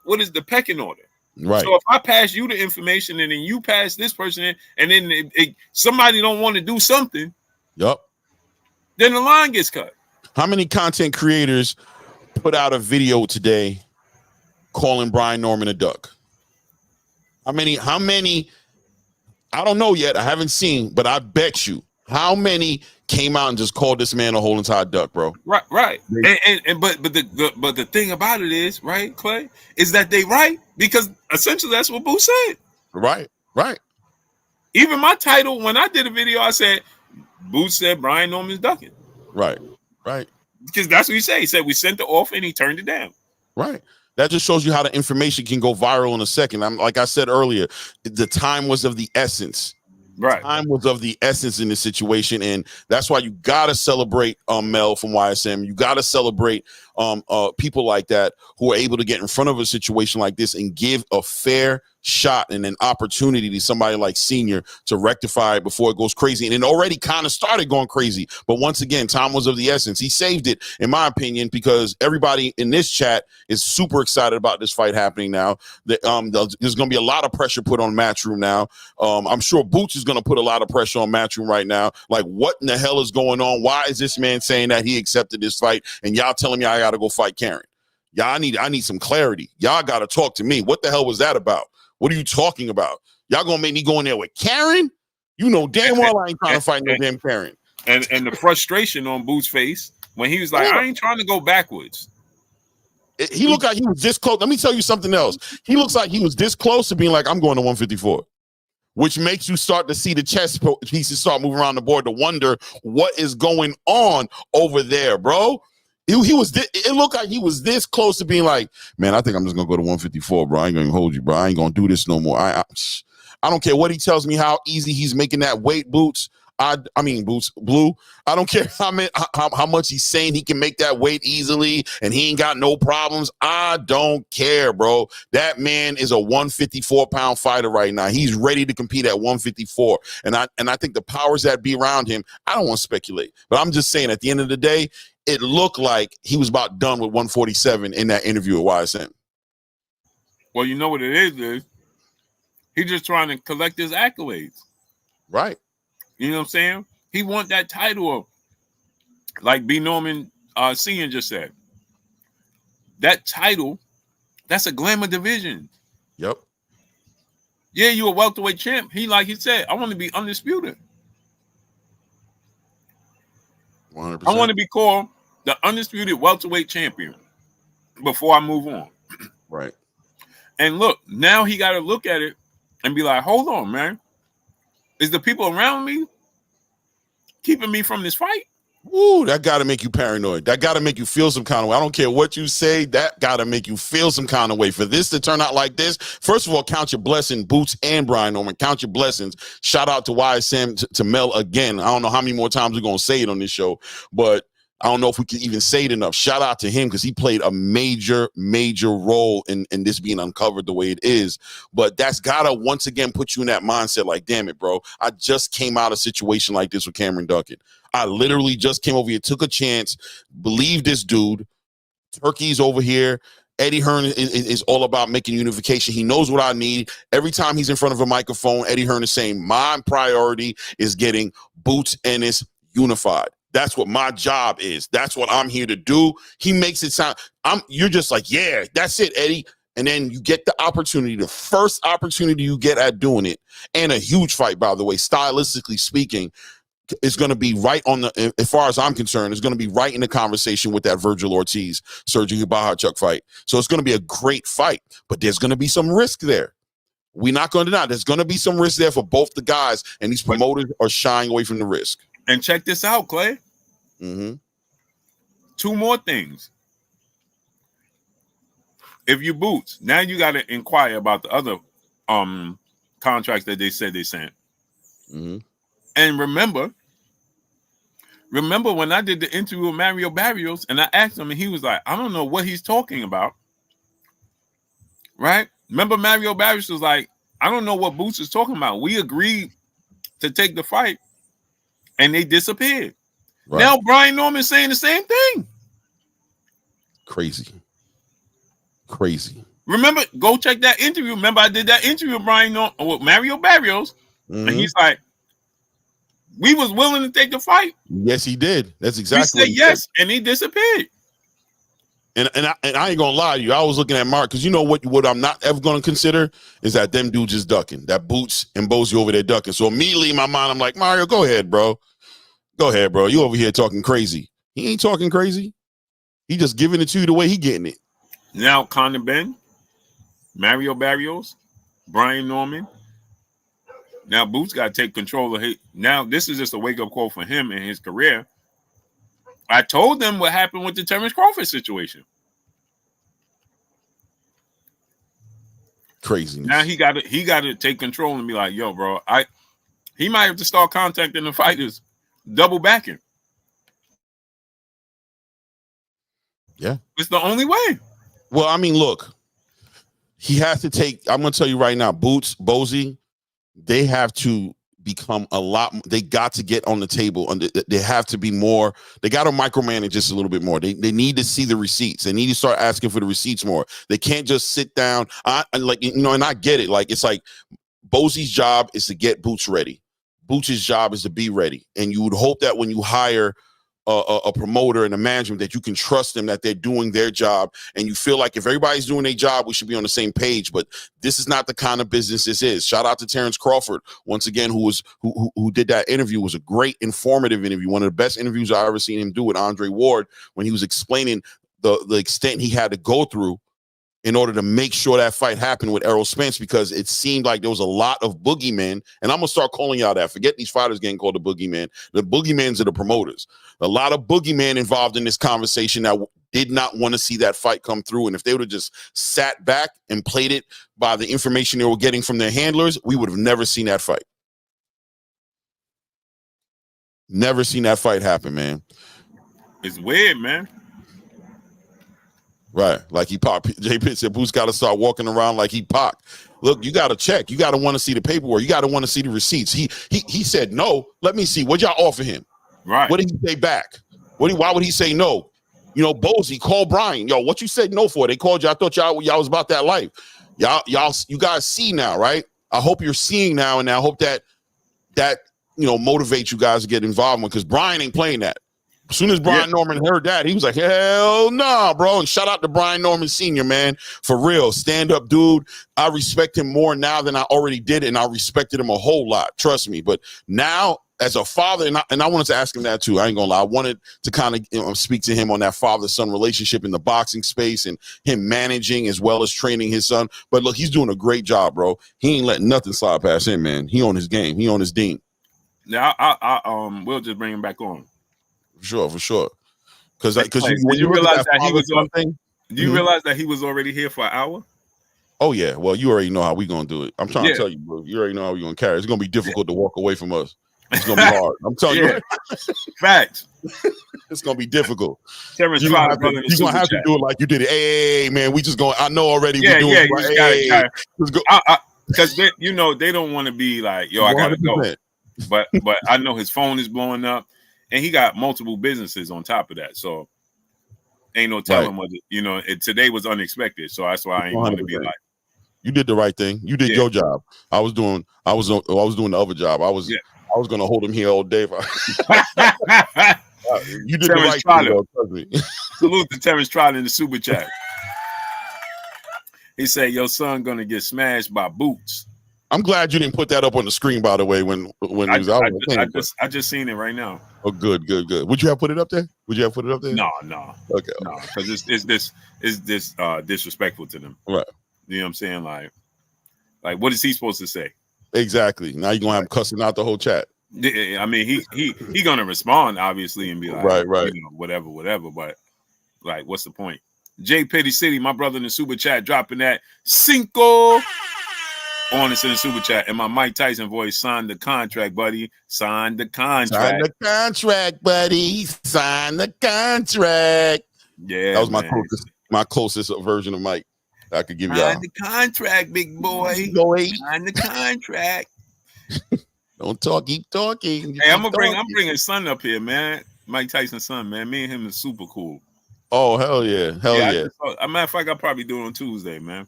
Speaker 2: what is the pecking order.
Speaker 1: Right.
Speaker 2: So if I pass you the information and then you pass this person in, and then somebody don't want to do something,
Speaker 1: Yup.
Speaker 2: then the line gets cut.
Speaker 1: How many content creators put out a video today calling Brian Norman a duck? How many? I don't know yet. I haven't seen, but I bet you how many came out and just called this man a whole entire duck, bro.
Speaker 2: Right. But the thing about it is, right, Clay, is that they right, because essentially that's what Boo said.
Speaker 1: Right.
Speaker 2: Even my title, when I did a video, I said Boo said Brian Norman's ducking.
Speaker 1: Right.
Speaker 2: Because that's what he said. He said we sent the offer and he turned it down.
Speaker 1: Right. That just shows you how the information can go viral in a second. Like I said earlier, the time was of the essence.
Speaker 2: Right.
Speaker 1: Time was of the essence in this situation, and that's why you gotta celebrate Mel from YSM. You gotta celebrate people like that who are able to get in front of a situation like this and give a fair shot and an opportunity to somebody like Senior to rectify it before it goes crazy. And it already kind of started going crazy, but once again, time was of the essence. He saved it, in my opinion, because everybody in this chat is super excited about this fight happening now. There's going to be a lot of pressure put on Matchroom now. I'm sure Boots is going to put a lot of pressure on Matchroom right now. Like, what in the hell is going on? Why is this man saying that he accepted this fight and y'all telling me I got to go fight Karen? Y'all, I need some clarity. Y'all got to talk to me. What the hell was that about? What are you talking about? Y'all gonna make me go in there with Karen? You know damn well I ain't trying to fight no damn Karen.
Speaker 2: And the frustration on Boo's face when he was like, I ain't trying to go backwards.
Speaker 1: He looked like he was this close. Let me tell you something else. He looks like he was this close to being like, I'm going to 154, which makes you start to see the chess pieces start moving around the board to wonder what is going on over there, bro. He was. It looked like he was this close to being like, man, I think I'm just gonna go to 154, bro. I ain't gonna hold you, bro. I ain't gonna do this no more. I don't care what he tells me how easy he's making that weight, Boots. I mean, Boots, Blue. I don't care how much he's saying he can make that weight easily and he ain't got no problems. I don't care, bro. That man is a 154-pound fighter right now. He's ready to compete at 154, and I think the powers that be around him. I don't want to speculate, but I'm just saying at the end of the day, it looked like he was about done with 147 in that interview at YSM.
Speaker 2: Well, you know what it is he's just trying to collect his accolades.
Speaker 1: Right.
Speaker 2: You know what I'm saying? He want that title of, like B. Norman Sr. just said, that title, that's a glamour division.
Speaker 1: Yep.
Speaker 2: Yeah, you a welterweight champ. He said, I want to be undisputed.
Speaker 1: 100%.
Speaker 2: I want to be called the undisputed welterweight champion before I move on.
Speaker 1: Right.
Speaker 2: And look, now he got to look at it and be like, hold on, man. Is the people around me keeping me from this fight?
Speaker 1: Ooh, that got to make you paranoid. That got to make you feel some kind of way. I don't care what you say. That got to make you feel some kind of way. For this to turn out like this, first of all, count your blessing, Boots and Brian Norman. Count your blessings. Shout out to YSM, to Mel again. I don't know how many more times we're going to say it on this show, but I don't know if we can even say it enough. Shout out to him because he played a major, major role in this being uncovered the way it is. But that's got to once again put you in that mindset like, damn it, bro. I just came out of a situation like this with Cameron Duckett. I literally just came over here, took a chance, believe this dude. Turkey's over here. Eddie Hearn is all about making unification. He knows what I need. Every time he's in front of a microphone, Eddie Hearn is saying, my priority is getting Boots Ennis unified. That's what my job is. That's what I'm here to do. He makes it sound, you're just like, yeah, that's it, Eddie. And then you get the opportunity, the first opportunity you get at doing it, and a huge fight, by the way, stylistically speaking, is going to be right on the, as far as I'm concerned, is going to be right in the conversation with that Virgil Ortiz, Sergey Bahachuk fight. So it's going to be a great fight, but there's going to be some risk there. We're not going to deny. There's going to be some risk there for both the guys, and these promoters are shying away from the risk.
Speaker 2: And check this out, Clay.
Speaker 1: Mm-hmm.
Speaker 2: Two more things. If you Boots, now you got to inquire about the other contracts that they said they sent.
Speaker 1: Mm-hmm.
Speaker 2: And remember when I did the interview with Mario Barrios and I asked him and he was like, I don't know what he's talking about. Right? Remember Mario Barrios was like, I don't know what Boots is talking about. We agreed to take the fight and they disappeared. Right. Now Brian Norman's saying the same thing.
Speaker 1: Crazy.
Speaker 2: Remember, go check that interview. Remember, I did that interview with with Mario Barrios, and he's like, "We was willing to take the fight."
Speaker 1: Yes, he did. That's exactly.
Speaker 2: He said yes, and he disappeared.
Speaker 1: And I ain't gonna lie to you. I was looking at Mark because you know what I'm not ever gonna consider is that them dudes just ducking. That Boots and Bozy over there ducking. So immediately in my mind, I'm like, Mario, go ahead, bro. You over here talking crazy. He ain't talking crazy. He just giving it to you the way he getting it.
Speaker 2: Now, Conor Ben, Mario Barrios, Brian Norman. Now, Boots got to take control of his. Now, this is just a wake-up call for him in his career. I told them what happened with the Terrence Crawford situation.
Speaker 1: Craziness.
Speaker 2: Now he got to take control and be like, yo, bro, he might have to start contacting the fighters, double backing.
Speaker 1: Yeah.
Speaker 2: It's the only way.
Speaker 1: Well, I mean, look, he has to take, I'm going to tell you right now, Boots, Bozy, they have to become a lot, they got to get on the table. They have to be more, they got to micromanage just a little bit more. They need to see the receipts. They need to start asking for the receipts more. They can't just sit down. And I get it. Like, it's like Bozy's job is to get Boots ready. Boots' job is to be ready. And you would hope that when you hire a promoter and a management that you can trust them, that they're doing their job, and you feel like if everybody's doing their job, we should be on the same page. But this is not the kind of business this is. Shout out to Terrence Crawford once again, who did that interview. It was a great informative interview, one of the best interviews I ever seen him do with Andre Ward, when he was explaining the extent he had to go through in order to make sure that fight happened with Errol Spence, because it seemed like there was a lot of boogeymen. And I'm going to start calling y'all that. Forget these fighters getting called the boogeyman. The boogeymans are the promoters. A lot of boogeymen involved in this conversation that did not want to see that fight come through. And if they would have just sat back and played it by the information they were getting from their handlers, we would have never seen that fight. Never seen that fight happen, man.
Speaker 2: It's weird, man.
Speaker 1: Right, like he Pac. Jay Pitt said, Boots got to start walking around like he Pac. Look, you got to check. You got to want to see the paperwork. You got to want to see the receipts. He said no. Let me see. What y'all offer him?
Speaker 2: Right.
Speaker 1: What did he say back? Why would he say no? You know, Bozy, call Brian. Yo, what you said no for? They called you. I thought y'all was about that life. You guys see now, right? I hope you're seeing now, and I hope that motivates you guys to get involved with, because Brian ain't playing that. As soon as Brian Norman heard that, he was like, hell nah, bro. And shout out to Brian Norman Sr., man. For real. Stand-up dude. I respect him more now than I already did, and I respected him a whole lot. Trust me. But now, as a father, and I wanted to ask him that too. I ain't gonna lie. I wanted to kind of speak to him on that father-son relationship in the boxing space, and him managing as well as training his son. But look, he's doing a great job, bro. He ain't letting nothing slide past him, man. He on his game. He on his dean.
Speaker 2: Now, I we'll just bring him back on.
Speaker 1: For sure. Because
Speaker 2: when you realize that he was realize that he was already here for an hour?
Speaker 1: Oh yeah. Well, you already know how we gonna do it. I'm trying to tell you, bro. You already know how we gonna carry it. It's gonna be difficult to walk away from us. It's gonna be hard. I'm telling you.
Speaker 2: Facts.
Speaker 1: It's gonna be difficult.
Speaker 2: You're
Speaker 1: gonna have to do it like you did it. Hey, man, we just going. I know already. We doing it. Right.
Speaker 2: Because they don't want to be like, yo, I gotta 100%. Go. But I know his phone is blowing up. And he got multiple businesses on top of that, so ain't no telling what today was unexpected. So that's why I ain't want to be like.
Speaker 1: You did the right thing. You did your job. I was doing the other job. I was going to hold him here all day. I You did
Speaker 2: Terrence
Speaker 1: the right
Speaker 2: Trotter.
Speaker 1: thing, though, trust me.
Speaker 2: Salute to Terrence Trotter in the super chat. He said, "Your son gonna get smashed by boots."
Speaker 1: I'm glad you didn't put that up on the screen, by the way, when he was out.
Speaker 2: I just seen it right now.
Speaker 1: Oh, good. Would you have put it up there?
Speaker 2: No,
Speaker 1: Okay.
Speaker 2: no, because it's disrespectful to them.
Speaker 1: Right.
Speaker 2: You know what I'm saying? Like what is he supposed to say?
Speaker 1: Exactly. Now you're gonna have cussing out the whole chat.
Speaker 2: I mean, he gonna respond obviously and be like,
Speaker 1: right.
Speaker 2: you know, whatever. But like, what's the point? J Petty City, my brother in the super chat, dropping that Cinco on us in the super chat, and my Mike Tyson voice, sign the contract, buddy. Sign the contract.
Speaker 1: Sign the contract, buddy. Sign the contract.
Speaker 2: Yeah,
Speaker 1: that was my closest version of Mike I could give you.
Speaker 2: Sign the contract, big boy. Sign the contract.
Speaker 1: Don't talk, keep talking.
Speaker 2: Hey, I'm bringing son up here, man. Mike Tyson's son, man. Me and him is super cool.
Speaker 1: Oh, hell yeah.
Speaker 2: As a matter of fact, I'll probably do it on Tuesday, man.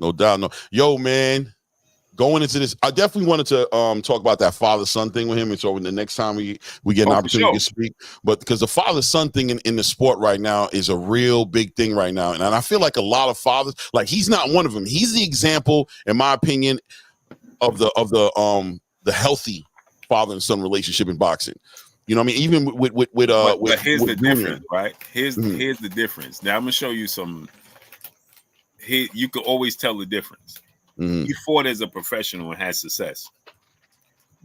Speaker 1: No doubt. No. Yo, man, going into this, I definitely wanted to talk about that father-son thing with him. And so the next time we get an opportunity to speak. But because the father-son thing in the sport right now is a real big thing right now. And I feel like a lot of fathers, like he's not one of them. He's the example, in my opinion, of the healthy father and son relationship in boxing. You know what I mean? Even
Speaker 2: but here's the
Speaker 1: Junior.
Speaker 2: difference, right? Here's the difference. Now I'm gonna show you some. Here you can always tell the difference.
Speaker 1: Mm-hmm.
Speaker 2: He fought as a professional and had success.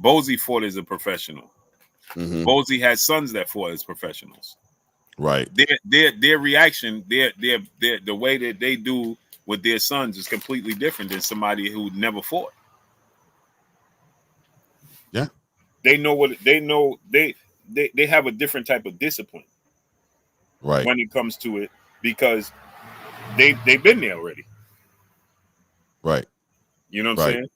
Speaker 2: Bozy fought as a professional.
Speaker 1: Mm-hmm.
Speaker 2: Bozy had sons that fought as professionals.
Speaker 1: Right.
Speaker 2: Their reaction, the way that they do with their sons is completely different than somebody who never fought.
Speaker 1: Yeah.
Speaker 2: They know what they know. They have a different type of discipline,
Speaker 1: right,
Speaker 2: when it comes to it, because they've been there already.
Speaker 1: Right.
Speaker 2: You know what I'm saying?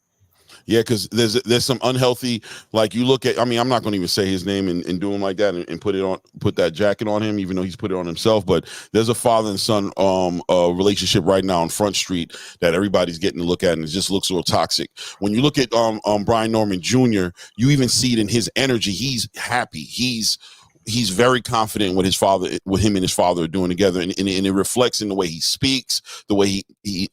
Speaker 1: Yeah, because there's some unhealthy, like you look at, I mean, I'm not going to even say his name and do him like that and put that jacket on him, even though he's put it on himself. But there's a father and son relationship right now on Front Street that everybody's getting to look at, and it just looks a little toxic. When you look at Brian Norman Jr., you even see it in his energy. He's happy. He's very confident with him and his father are doing together, and it reflects in the way he speaks, the way he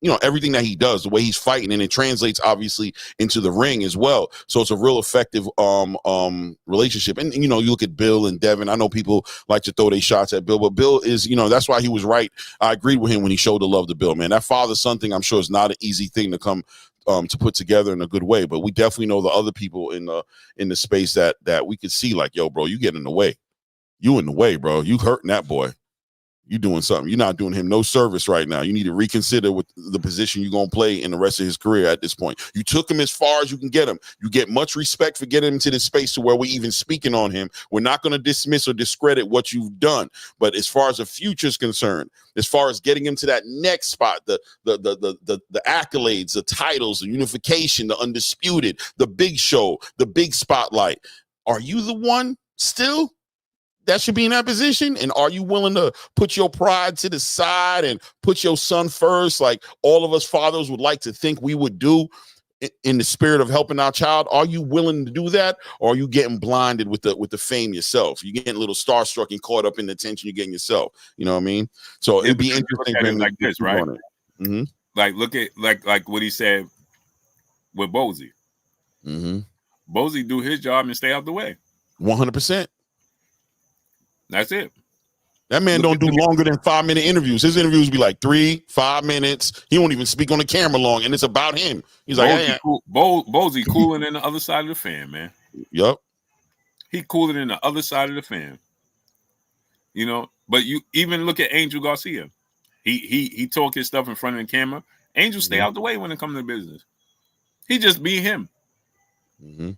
Speaker 1: you know, everything that he does, the way he's fighting, and it translates obviously into the ring as well. So it's a real effective relationship. And you know, you look at Bill and Devin. I know people like to throw their shots at Bill, but Bill is, you know, that's why he was right. I agreed with him when he showed the love to Bill, man. That father-son thing, I'm sure, is not an easy thing to come to put together in a good way, but we definitely know the other people in the space that we could see, like, yo, bro, you get in the way. You in the way, bro. You hurting that boy. You doing something. You're not doing him no service right now. You need to reconsider with the position you're going to play in the rest of his career at this point. You took him as far as you can get him. You get much respect for getting him to this space to where we're even speaking on him. We're not going to dismiss or discredit what you've done. But as far as the future is concerned, as far as getting him to that next spot, the accolades, the titles, the unification, the undisputed, the big show, the big spotlight, are you the one still that should be in that position? And are you willing to put your pride to the side and put your son first, like all of us fathers would like to think we would do in the spirit of helping our child? Are you willing to do that, or are you getting blinded with the fame yourself? You're getting a little starstruck and caught up in the attention you're getting yourself. You know what I mean? So it'd be interesting for him
Speaker 2: like this, right?
Speaker 1: Mm-hmm.
Speaker 2: Like look at like what he said with Bozy.
Speaker 1: Mm-hmm.
Speaker 2: Bozy do his job and stay out the way.
Speaker 1: 100%.
Speaker 2: That's it.
Speaker 1: That man don't do longer than 5-minute interviews. His interviews be like 3-5 minutes. He won't even speak on the camera long, and it's about him. He's like,
Speaker 2: Bozy, Bozy cooler than the other side of the fan, man.
Speaker 1: Yep.
Speaker 2: He cooler than the other side of the fan. You know, but you even look at Angel Garcia. He talk his stuff in front of the camera. Angel stay out the way when it comes to business. He just be him.
Speaker 1: Mm-hmm.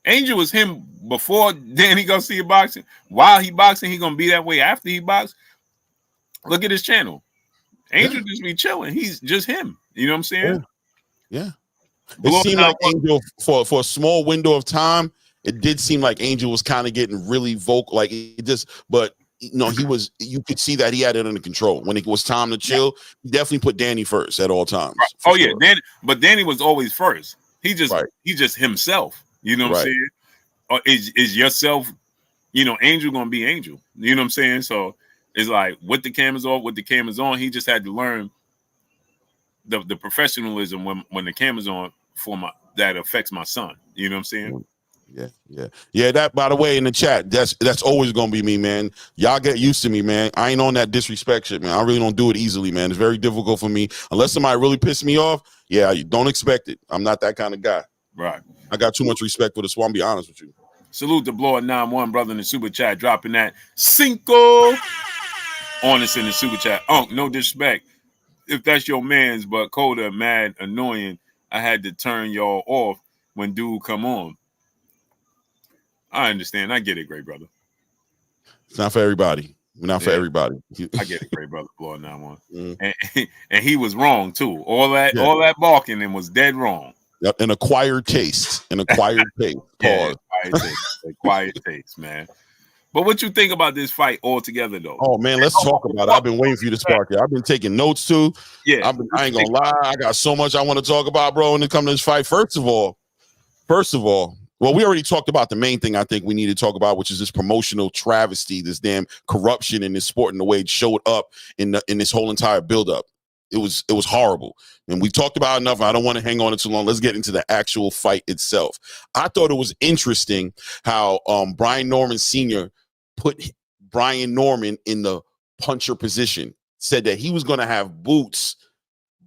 Speaker 2: Angel was him before Danny Garcia boxing. While he boxing, he gonna be that way after he box. Look at his channel. Angel just be chilling. He's just him. You know what I'm saying?
Speaker 1: Yeah. It seemed like Angel for a small window of time. It did seem like Angel was kind of getting really vocal, like it just. But no, he was. You could see that he had it under control when it was time to chill. He definitely put Danny first at all times.
Speaker 2: Oh yeah, Danny was always first. He just himself. You know what I'm saying? Or is yourself you know, Angel gonna be Angel. You know what I'm saying? So it's like with the cameras off, with the cameras on, he just had to learn the professionalism when the camera's on for that affects my son. You know what I'm saying?
Speaker 1: Yeah. That, by the way, in the chat, that's always gonna be me, man. Y'all get used to me, man. I ain't on that disrespect shit, man. I really don't do it easily, man. It's very difficult for me unless somebody really pissed me off. Yeah, you don't expect it. I'm not that kind of guy.
Speaker 2: Right.
Speaker 1: I got too much respect for this. So I'm be honest with you.
Speaker 2: Salute the Blower 91 brother in the super chat, dropping that Cinco on us in the super chat. No disrespect if that's your man's, but Coda mad annoying. I had to turn y'all off when dude come on. I understand. I get it, great brother.
Speaker 1: It's not for everybody. We're not for everybody.
Speaker 2: I get it, great brother. Blower 91. And he was wrong too. All that barking and was dead wrong.
Speaker 1: An acquired taste. An acquired taste. Pause.
Speaker 2: Acquired taste, man. But what you think about this fight altogether, though?
Speaker 1: Oh man, let's talk about it. I've been waiting for you to spark it. I've been taking notes too.
Speaker 2: Yeah,
Speaker 1: I ain't gonna lie. I got so much I want to talk about, bro. When it comes to this fight, first of all, well, we already talked about the main thing I think we need to talk about, which is this promotional travesty, this damn corruption in this sport and the way it showed up in this whole entire buildup. It was horrible. And we talked about enough. I don't want to hang on it too long. Let's get into the actual fight itself. I thought it was interesting how Brian Norman Sr. put Brian Norman in the puncher position, said that he was going to have Boots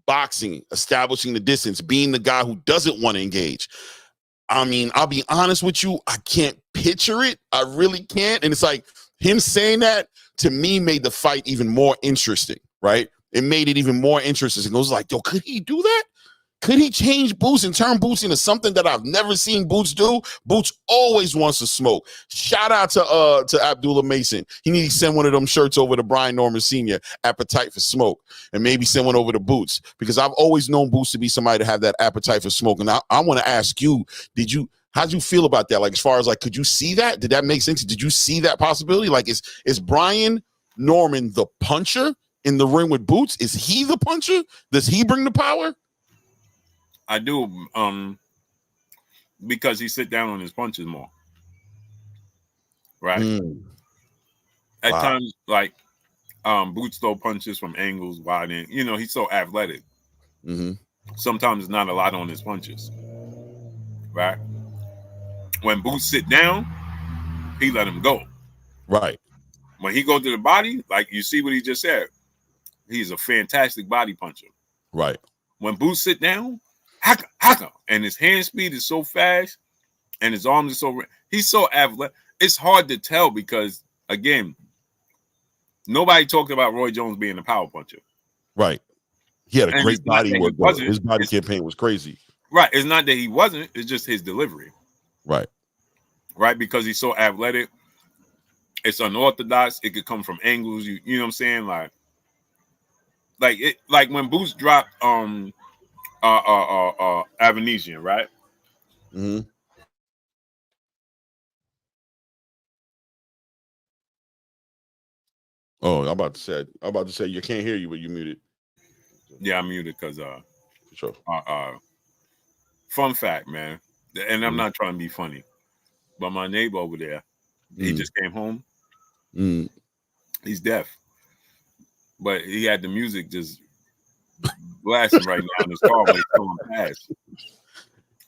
Speaker 1: boxing, establishing the distance, being the guy who doesn't want to engage. I mean, I'll be honest with you, I can't picture it. I really can't. And it's like him saying that to me made the fight even more interesting, right? It made it even more interesting. It was like, yo, could he do that? Could he change Boots and turn Boots into something that I've never seen Boots do? Boots always wants to smoke. Shout out to Abdullah Mason. He needs to send one of them shirts over to Brian Norman Sr., Appetite for Smoke, and maybe send one over to Boots, because I've always known Boots to be somebody to have that appetite for smoke. And I want to ask you, how'd you feel about that? Like, as far as like, could you see that? Did that make sense? Did you see that possibility? Like, is Brian Norman the puncher in the ring with Boots? Is he the puncher? Does he bring the power?
Speaker 2: I do, because he sit down on his punches more, right? At times, like Boots throw punches from angles wide in. You know, he's so athletic. Sometimes it's not a lot on his punches, right? When Boots sit down, he let him go.
Speaker 1: Right.
Speaker 2: When he go to the body, like you see what he just said, he's a fantastic body puncher.
Speaker 1: Right.
Speaker 2: When Boots sit down, haka, and his hand speed is so fast, and his arms are so he's so athletic. It's hard to tell because again, nobody talked about Roy Jones being a power puncher.
Speaker 1: Right. He had a great body work. His body campaign was crazy.
Speaker 2: Right. It's not that he wasn't. It's just his delivery.
Speaker 1: Right.
Speaker 2: Right. Because he's so athletic. It's unorthodox. It could come from angles. You know what I'm saying? Like when Boots dropped Avanesian, right?
Speaker 1: Oh, I'm about to say you can't hear you, but you muted.
Speaker 2: Yeah, I'm muted because
Speaker 1: sure.
Speaker 2: Fun fact, man, and I'm not trying to be funny, but my neighbor over there, he just came home. He's deaf, but he had the music just blasting right now in his car when he's going past.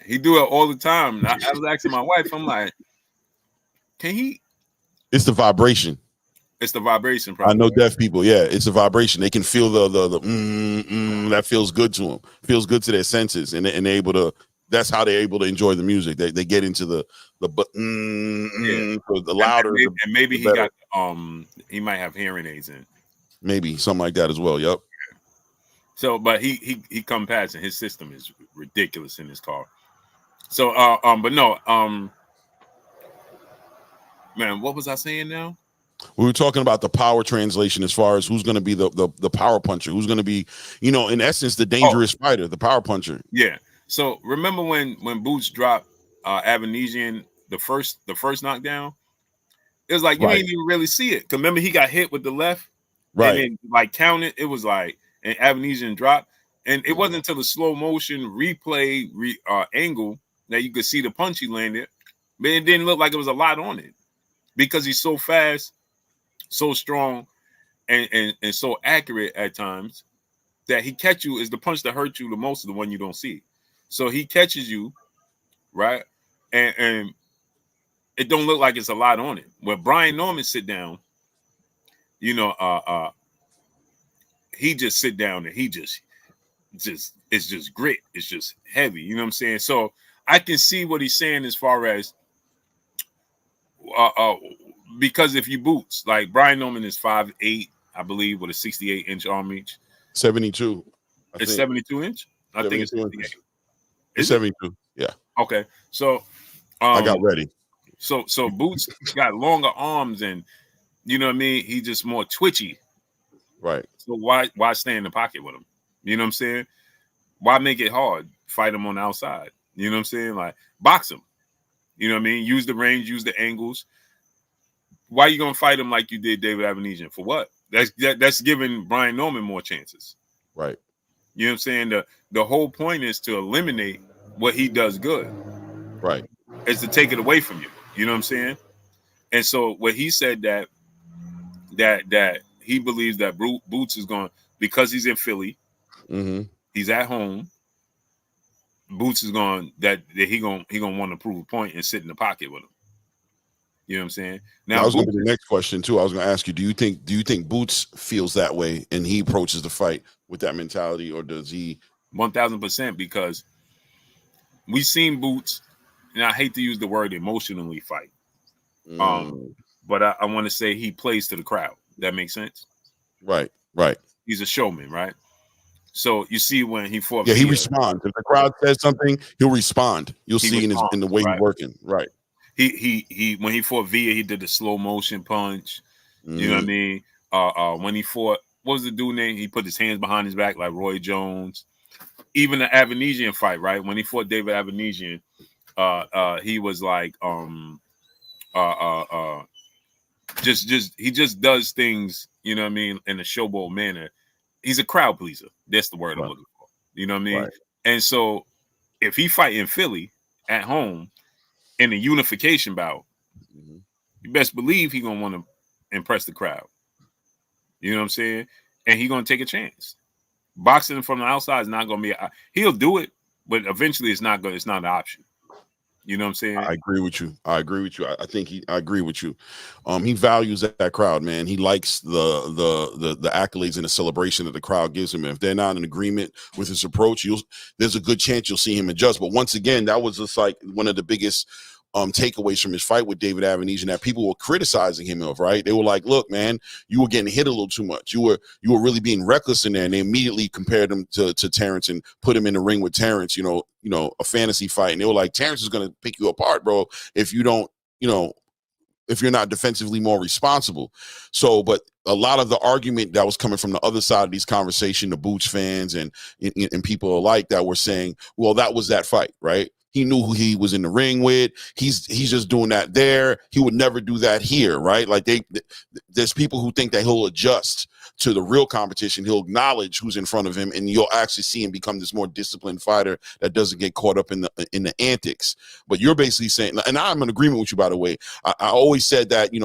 Speaker 2: He do it all the time. I was asking my wife, I'm like, can he?
Speaker 1: It's the vibration.
Speaker 2: It's the vibration. Probably.
Speaker 1: I know deaf people. Yeah, it's a vibration. They can feel the that feels good to them. Feels good to their senses, and they're able to. That's how they're able to enjoy the music. They get into the louder.
Speaker 2: And maybe he got he might have hearing aids in.
Speaker 1: Maybe something like that as well. Yep.
Speaker 2: So, but he come past, and his system is ridiculous in his car. So, but no, man, what was I saying now?
Speaker 1: We were talking about the power translation as far as who's going to be the power puncher, who's going to be, in essence, the dangerous fighter, the power puncher.
Speaker 2: Yeah. So remember when Boots dropped Avanesian the first knockdown? It was like you didn't even really see it. Cause remember he got hit with the left,
Speaker 1: right?
Speaker 2: And then like counted, it was like an Avanesian drop, and it wasn't until the slow motion replay angle that you could see the punch he landed, but it didn't look like it was a lot on it. because he's so fast, so strong, and so accurate at times that he catch you is the punch that hurts you the most, is the one you don't see. So he catches you, right? And it don't look like it's a lot on it. When Brian Norman sit down, you know, he just sit down and he just it's just grit. It's just heavy. You know what I'm saying? So I can see what he's saying as far as because if you boots, like Brian Norman is 5'8", I believe, with a 68-inch arm reach.
Speaker 1: 72.
Speaker 2: It's 72 inch. I think it's 68.
Speaker 1: It's 72. Yeah.
Speaker 2: Okay. So
Speaker 1: I got ready.
Speaker 2: So Boots got longer arms, and you know what I mean. He's just more twitchy.
Speaker 1: Right.
Speaker 2: So why stay in the pocket with him? You know what I'm saying? Why make it hard? Fight him on the outside. You know what I'm saying? Like box him. You know what I mean? Use the range, use the angles. Why are you gonna fight him like you did David Avenesian? For what? That's giving Brian Norman more chances.
Speaker 1: Right.
Speaker 2: You know what I'm saying? The whole point is to eliminate what he does good.
Speaker 1: Right.
Speaker 2: Is to take it away from you. You know what I'm saying? And so what he said that he believes that Boots is going, because he's in Philly, he's at home. Boots is going that he gonna want to prove a point and sit in the pocket with him. You know what I'm saying? Now
Speaker 1: that was going to be the next question too. I was going to ask you: Do you think Boots feels that way and he approaches the fight with that mentality, or does he?
Speaker 2: 1000%, because we've seen Boots, and I hate to use the word emotionally fight, but I want to say he plays to the crowd. That makes sense.
Speaker 1: Right. Right.
Speaker 2: He's a showman, right? So you see when he fought,
Speaker 1: he responds. If the crowd says something, he'll respond. You'll see in the way he's working. Right.
Speaker 2: He when he fought Villa, he did the slow motion punch. You know what I mean? When he fought, what was the dude name? He put his hands behind his back like Roy Jones. Even the Avenesian fight, right? When he fought David Avenesian, he was like he just does things, you know what I mean, in a showboat manner. He's a crowd pleaser. That's the word I'm looking for. You know what I mean? Right. And so if he fight in Philly at home in a unification bout, you best believe he gonna want to impress the crowd. You know what I'm saying? And he gonna take a chance. Boxing from the outside is not gonna be. He'll do it, but eventually it's not an option. You know what I'm saying?
Speaker 1: I agree with you. I agree with you. He values that crowd, man. He likes the accolades and the celebration that the crowd gives him. And if they're not in agreement with his approach, there's a good chance you'll see him adjust. But once again, that was just like one of the biggest takeaways from his fight with David Avenesian that people were criticizing him of, right? They were like, look, man, you were getting hit a little too much. You were really being reckless in there. And they immediately compared him to Terrence and put him in the ring with Terrence, you know, a fantasy fight. And they were like, Terrence is going to pick you apart, bro, if you don't, if you're not defensively more responsible. So, but a lot of the argument that was coming from the other side of these conversations, the Boots fans and people alike, that were saying, well, that was that fight, right? He knew who he was in the ring with. He's just doing that there. He would never do that here, right? Like there's people who think that he'll adjust to the real competition. He'll acknowledge who's in front of him, and you'll actually see him become this more disciplined fighter that doesn't get caught up in the antics. But you're basically saying, and I'm in agreement with you, by the way. I always said that, an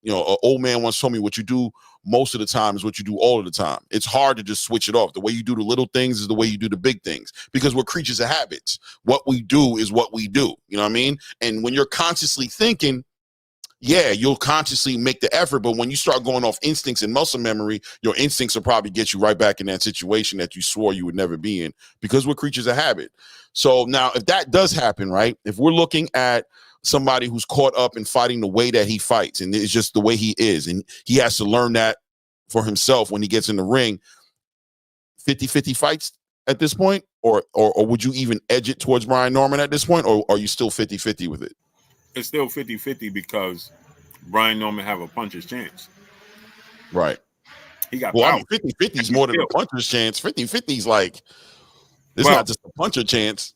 Speaker 1: old man once told me, what you do most of the time is what you do all of the time. It's hard to just switch it off. The way you do the little things is the way you do the big things, because we're creatures of habits. What we do is what we do. You know what I mean? And when you're consciously thinking, yeah, you'll consciously make the effort. But when you start going off instincts and muscle memory, your instincts will probably get you right back in that situation that you swore you would never be in, because we're creatures of habit. So now if that does happen, right, if we're looking at somebody who's caught up in fighting the way that he fights, and it's just the way he is, and he has to learn that for himself when he gets in the ring, 50-50 fights at this point, or would you even edge it towards Brian Norman at this point, or are you still 50-50 with it?
Speaker 2: It's still 50-50 because Brian Norman have a puncher's chance.
Speaker 1: Right.
Speaker 2: He got
Speaker 1: power.
Speaker 2: I mean,
Speaker 1: 50-50 is more than a puncher's chance. 50-50 is like, it's not just a puncher chance.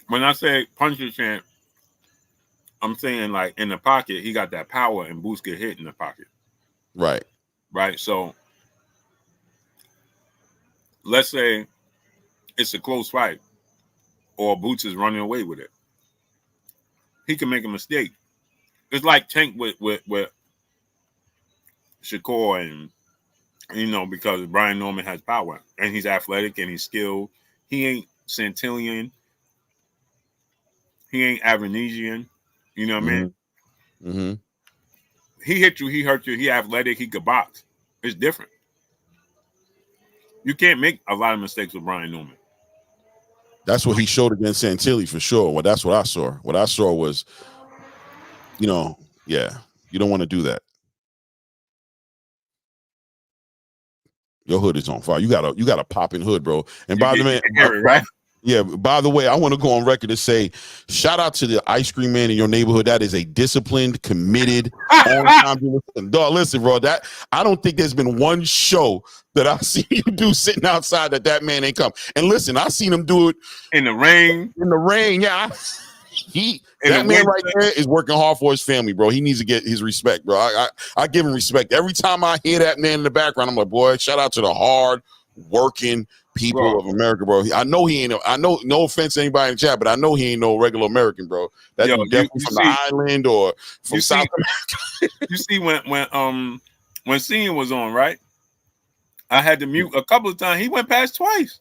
Speaker 2: When I say puncher's chance, I'm saying like in the pocket, he got that power, and Boots get hit in the pocket.
Speaker 1: Right.
Speaker 2: Right. So let's say it's a close fight, or Boots is running away with it. He can make a mistake it's like Tank with Shakur, and because Brian Norman has power and he's athletic and he's skilled. He ain't Santillian. He ain't Avanesian. You know what I mean?
Speaker 1: Mm-hmm.
Speaker 2: He hit you. He hurt you. He athletic. He could box. It's different. You can't make a lot of mistakes with Brian Norman.
Speaker 1: That's what he showed against Santilli for sure. Well, that's what I saw. What I saw was, you don't want to do that. Your hood is on fire. You got a popping hood, bro. And by the way,
Speaker 2: right?
Speaker 1: Yeah, by the way, I want to go on record to say, shout out to the ice cream man in your neighborhood. That is a disciplined, committed, on-time. Listen, bro, that I don't think there's been one show that I've seen you do sitting outside that man ain't come. And listen, I seen him do it
Speaker 2: in the rain.
Speaker 1: In the rain, yeah. That man right there is working hard for his family, bro. He needs to get his respect, bro. I give him respect. Every time I hear that man in the background, I'm like, boy, shout out to the hard working people of America, bro. I know he ain't. I know, no offense to anybody in the chat, but I know he ain't no regular American, bro. That dude definitely from the island or from South America.
Speaker 2: You see, when Senior was on, right? I had to mute a couple of times. He went past twice.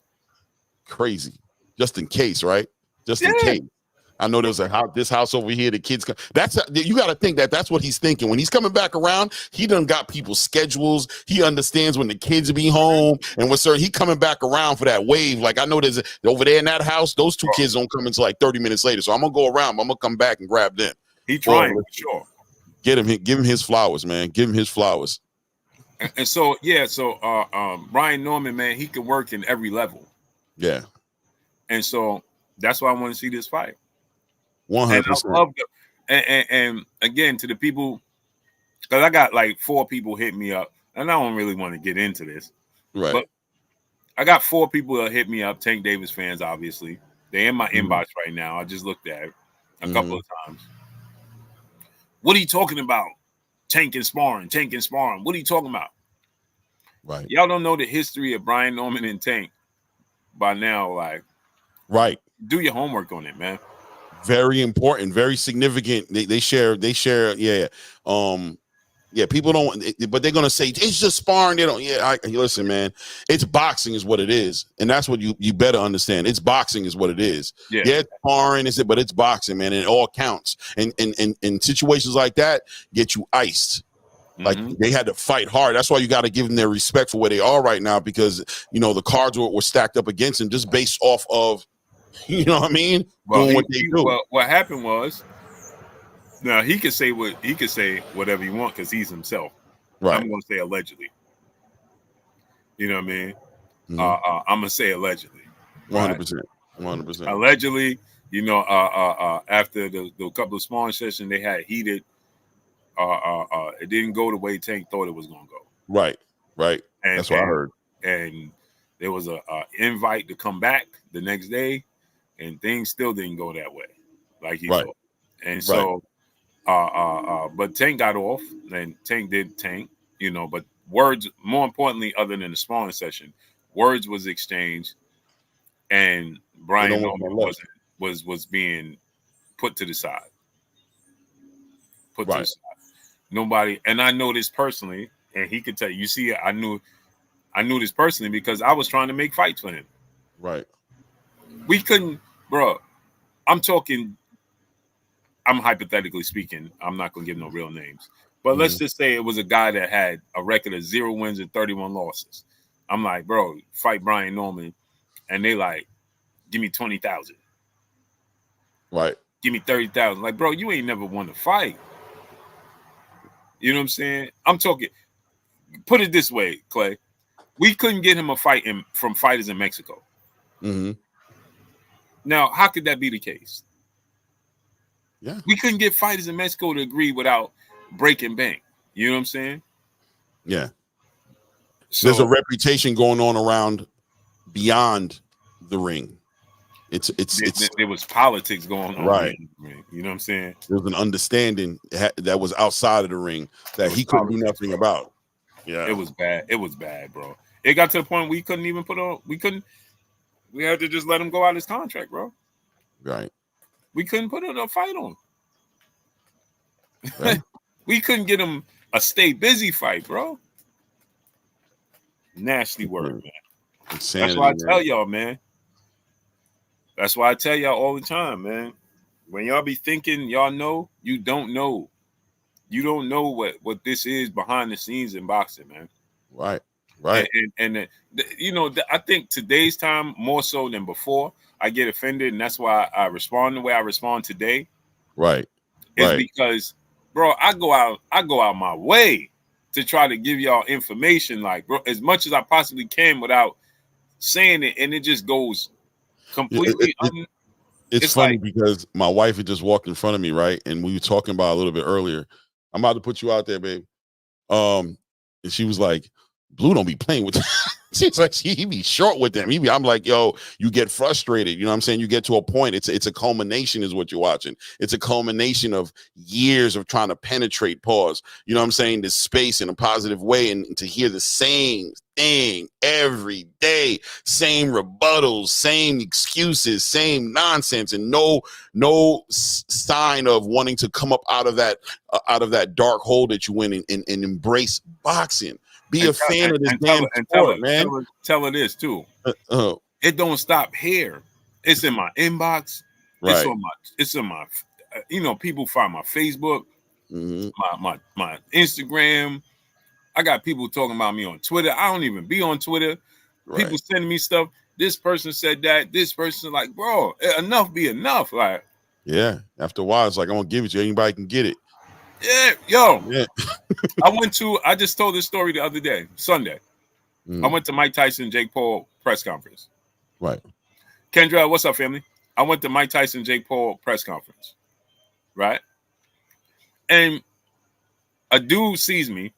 Speaker 1: Crazy, just in case, right? Just in case. I know there's this house over here. The kids come. You got to think that's what he's thinking when he's coming back around. He done got people's schedules. He understands when the kids be home and he coming back around for that wave. Like I know there's over there in that house. Those two kids don't come until like 30 minutes later. So I'm gonna go around. I'm gonna come back and grab them.
Speaker 2: He trying for sure.
Speaker 1: Give him his flowers, man. Give him his flowers.
Speaker 2: And so Brian Norman, man, he can work in every level.
Speaker 1: Yeah.
Speaker 2: And so that's why I want to see this fight.
Speaker 1: 100%.
Speaker 2: And again, to the people, because I got like 4 people hit me up, and I don't really want to get into this,
Speaker 1: right?
Speaker 2: But I got 4 people that hit me up, Tank Davis fans, obviously. They're in my inbox right now. I just looked at it a couple of times. What are you talking about? Tank and sparring. What are you talking about?
Speaker 1: Right.
Speaker 2: Y'all don't know the history of Brian Norman and Tank by now. Like,
Speaker 1: right.
Speaker 2: Do your homework on it, man.
Speaker 1: Very important, very significant. They share. Yeah. People don't, but they're gonna say it's just sparring. They don't. Yeah, listen, man. It's boxing is what it is, and that's what you better understand. It's boxing is what it is. Yeah, it's sparring is it, but it's boxing, man, and it all counts. And in situations like that, get you iced. Like they had to fight hard. That's why you got to give them their respect for where they are right now, because the cards were stacked up against them just based off of. You know what I mean?
Speaker 2: Well,
Speaker 1: doing what they do.
Speaker 2: Well, what happened was, now he could say whatever he wants because he's himself. Right. I'm going to say allegedly. You know what I mean? I'm going to say allegedly.
Speaker 1: 100%. 100%.
Speaker 2: Allegedly, after the couple of sparring sessions they had heated, it didn't go the way Tank thought it was going to go.
Speaker 1: Right. And, that's what I heard.
Speaker 2: And there was a invite to come back the next day. And things still didn't go that way, like he thought. And so, but Tank got off, and Tank did Tank, But words, more importantly, other than the sparring session, words was exchanged, and Brian Norman was being put to the side. To the side. Nobody, and I know this personally, and he could tell you. See, I knew this personally because I was trying to make fights for him.
Speaker 1: Right.
Speaker 2: We couldn't. Bro, I'm hypothetically speaking. I'm not going to give no real names. But let's just say it was a guy that had a record of 0 wins and 31 losses. I'm like, bro, fight Brian Norman. And they like, give me 20,000.
Speaker 1: Right.
Speaker 2: Give me 30,000. Like, bro, you ain't never won a fight. You know what I'm saying? I'm talking, put it this way, Clay. We couldn't get him a fight from fighters in Mexico.
Speaker 1: Mm-hmm.
Speaker 2: Now, how could that be the case?
Speaker 1: Yeah.
Speaker 2: We couldn't get fighters in Mexico to agree without breaking bank. You know what I'm saying?
Speaker 1: Yeah.
Speaker 2: So,
Speaker 1: there's a reputation going on around beyond the ring.
Speaker 2: There was politics going on.
Speaker 1: Right.
Speaker 2: You know what I'm saying?
Speaker 1: There was an understanding that was outside of the ring that he couldn't do nothing about. Yeah.
Speaker 2: It was bad. It was bad, bro. It got to the point we couldn't even we had to just let him go out his contract, bro.
Speaker 1: Right.
Speaker 2: We couldn't put a fight on.
Speaker 1: Yeah.
Speaker 2: We couldn't get him a stay busy fight, bro. Nasty word, man.
Speaker 1: Insanity,
Speaker 2: That's why I
Speaker 1: man.
Speaker 2: tell y'all, man. That's why I tell y'all all the time, man. When y'all be thinking y'all know, you don't know. You don't know what this is behind the scenes in boxing, man.
Speaker 1: Right. Right.
Speaker 2: And you know, I think today's time more so than before, I get offended, and that's why I respond the way I respond today.
Speaker 1: Right.
Speaker 2: Is
Speaker 1: Right.
Speaker 2: because, bro, I go out my way to try to give y'all information, like, bro, as much as I possibly can without saying it, and it just goes completely.
Speaker 1: It's funny because my wife had just walked in front of me, right? And we were talking about a little bit earlier. I'm about to put you out there, babe. And she was like, Blue don't be playing with she's like, he be short with them. I'm like, yo, you get frustrated. You know what I'm saying? You get to a point. It's a culmination is what you're watching. It's a culmination of years of trying to penetrate pause. You know what I'm saying? This space in a positive way, and to hear the same thing every day, same rebuttals, same excuses, same nonsense, and no sign of wanting to come up out of that dark hole that you went in and embrace boxing. Be a fan of this damn sport, man.
Speaker 2: Tell her this too. It don't stop here. It's in my inbox.
Speaker 1: Right.
Speaker 2: It's on my you know, people find my Facebook, my Instagram. I got people talking about me on Twitter. I don't even be on Twitter. Right. People sending me stuff. This person said that. This person, like, bro, enough be enough. Like,
Speaker 1: yeah. After a while, it's like, I'm gonna give it to you. Anybody can get it.
Speaker 2: Yeah, yo. Yeah. I just told this story the other day, Sunday. I went to Mike Tyson, Jake Paul press conference.
Speaker 1: Right.
Speaker 2: Kendra, what's up, family? I went to Mike Tyson, Jake Paul press conference. Right? And a dude sees me.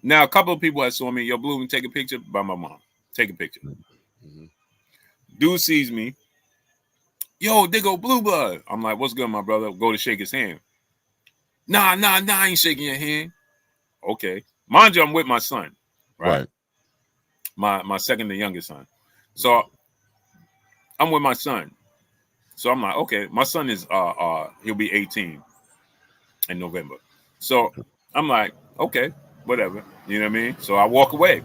Speaker 2: Now, a couple of people have saw me. Yo, Blue, take a picture by my mom. Take a picture. Dude sees me. Yo, they go Blue Blood. I'm like, what's good, my brother? Go to shake his hand. Nah, I ain't shaking your hand. Okay. Mind you, I'm with my son, right? My second and youngest son. So I'm with my son. So I'm like, okay, my son is he'll be 18 in November. So I'm like, okay, whatever. You know what I mean? So I walk away.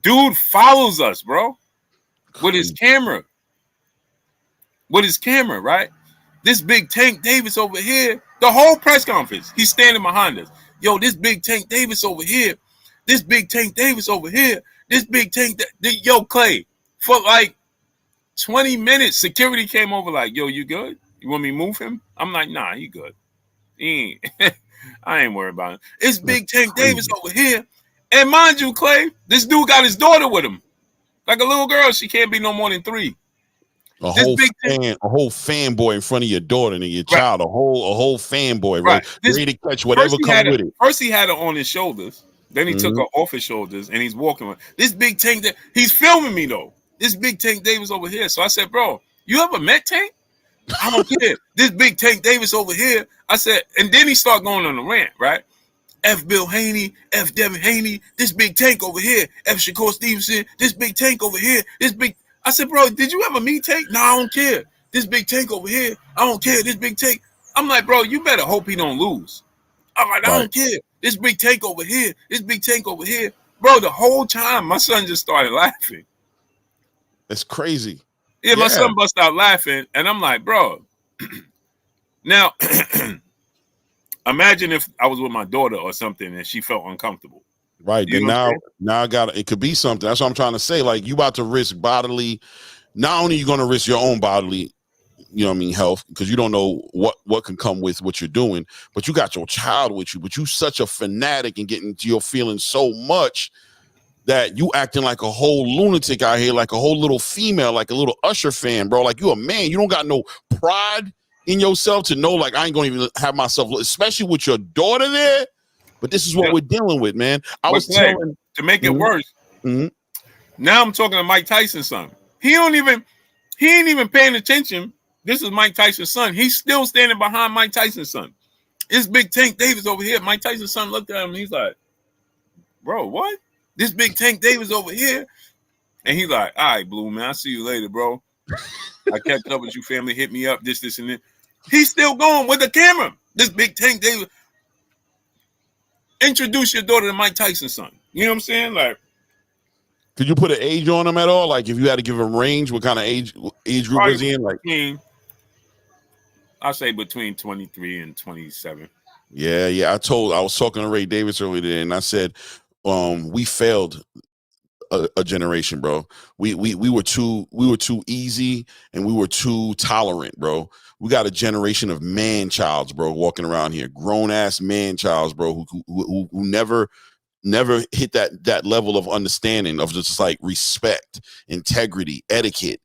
Speaker 2: Dude follows us, bro, with his camera. Right? This big Tank Davis over here, the whole press conference, he's standing behind us. Yo, this big Tank Davis over here. This big Tank Davis over here. This big Tank. Yo, Clay, for like 20 minutes, security came over like, yo, you good? You want me to move him? I'm like, nah, he good. He ain't. I ain't worried about it. It's big Tank Davis over here. And mind you, Clay, this dude got his daughter with him. Like a little girl, she can't be no more than 3.
Speaker 1: A whole fanboy in front of your daughter and your child, a whole fanboy, right? Ready to catch whatever comes with it.
Speaker 2: First, he had her on his shoulders. Then he took her off his shoulders, and he's walking with this big Tank. He's filming me though. This big Tank Davis over here. So I said, bro, you ever met Tank? I don't care. This big Tank Davis over here. I said, and then he started going on the rant, right? F. Bill Haney, F. Devin Haney. This big Tank over here. F. Shakur Stevenson. This big Tank over here. This big. I said, bro, did you ever meet Tank? No, I don't care. This big Tank over here. I don't care. This big Tank. I'm like, bro, you better hope he don't lose. I'm like, I don't care. This big Tank over here. This big Tank over here. Bro, the whole time, my son just started laughing.
Speaker 1: That's crazy.
Speaker 2: Yeah, my son bust out laughing. And I'm like, bro. Now, imagine if I was with my daughter or something and she felt uncomfortable.
Speaker 1: Right. Then now I got it could be something. That's what I'm trying to say. Like, you about to risk bodily. Not only are you going to risk your own bodily, you know what I mean, health, because you don't know what can come with what you're doing, but you got your child with you. But you such a fanatic and getting to your feelings so much that you acting like a whole lunatic out here, like a whole little female, like a little Usher fan, bro. Like, you a man. You don't got no pride in yourself to know, like, I ain't going to even have myself, especially with your daughter there. But this is what we're dealing with, man. I was telling
Speaker 2: to make it worse. Now I'm talking to Mike Tyson's son. He ain't even paying attention. This is Mike Tyson's son. He's still standing behind Mike Tyson's son. This big Tank Davis over here. Mike Tyson's son looked at him and he's like, bro, what? This big Tank Davis over here. And he's like, all right, Blue, man, I'll see you later, bro. I catch up with you, family. Hit me up, this, and that. He's still going with the camera. This big tank, they introduce your daughter to Mike Tyson's son. You know what I'm saying? Like,
Speaker 1: could you put an age on him at all? Like, if you had to give him range, what kind of age group is he in? Like,
Speaker 2: I'll say between 23 and 27.
Speaker 1: Yeah. I was talking to Ray Davis earlier today, and I said, we failed a generation, bro. We were too easy, and we were too tolerant, bro. We got a generation of man-childs, bro, walking around here, grown-ass man-childs, bro, who never hit that level of understanding of just like respect, integrity, etiquette.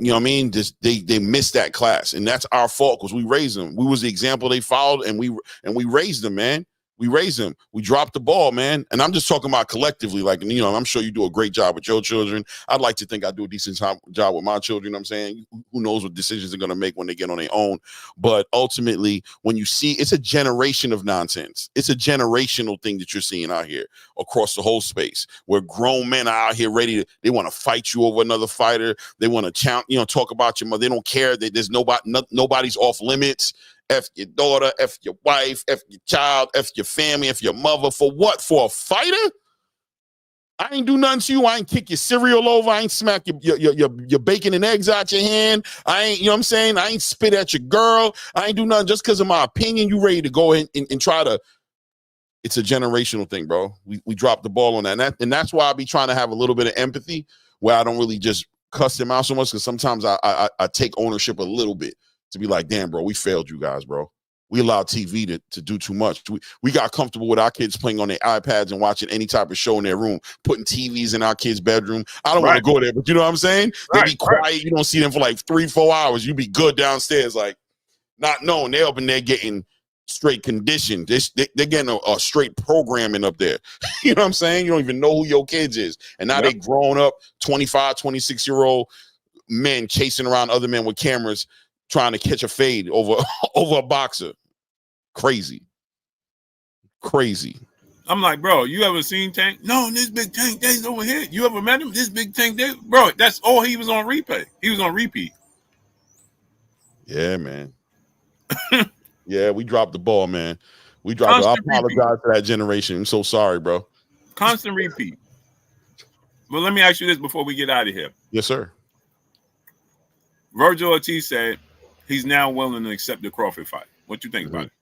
Speaker 1: You know what I mean? Just they missed that class, and that's our fault because we raised them. We was the example they followed, and we raised them, man. We raised them. We dropped the ball, man. And I'm just talking about collectively. Like, you know, I'm sure you do a great job with your children. I'd like to think I do a decent job with my children. You know what I'm saying? Who knows what decisions they're going to make when they get on their own. But ultimately, when you see, it's a generation of nonsense. It's a generational thing that you're seeing out here across the whole space, where grown men are out here ready to, they want to fight you over another fighter. They want to talk about your mother. They don't care that there's nobody's off limits. F your daughter, F your wife, F your child, F your family, F your mother. For what? For a fighter? I ain't do nothing to you. I ain't kick your cereal over. I ain't smack your bacon and eggs out your hand. I ain't, you know what I'm saying? I ain't spit at your girl. I ain't do nothing just because of my opinion. You ready to go in and try to. It's a generational thing, bro. We dropped the ball on that. And that's why I be trying to have a little bit of empathy where I don't really just cuss them out so much, because sometimes I take ownership a little bit. To be like, damn, bro, we failed you guys, bro. We allowed TV to do too much. We got comfortable with our kids playing on their iPads and watching any type of show in their room, putting TVs in our kids' bedroom. I don't want to go there, but you know what I'm saying? They be quiet. You don't see them for like 3-4 hours. You be good downstairs, like not knowing they're up in there getting straight conditioned. They're getting a straight programming up there. You know what I'm saying? You don't even know who your kids is. And now they grown up, 25, 26-year-old men chasing around other men with cameras, trying to catch a fade over a boxer. Crazy.
Speaker 2: I'm like, bro, you ever seen Tank? No, this big Tank Day's over here. You ever met him? This big Tank Day? Bro, that's all he was on replay. He was on repeat.
Speaker 1: Yeah, man. Yeah, we dropped the ball, man. We dropped it. I apologize to that generation. I'm so sorry, bro.
Speaker 2: Constant repeat. Well, let me ask you this before we get out of here.
Speaker 1: Yes, sir.
Speaker 2: Virgil Ortiz said he's now willing to accept the Crawford fight. What you think about it?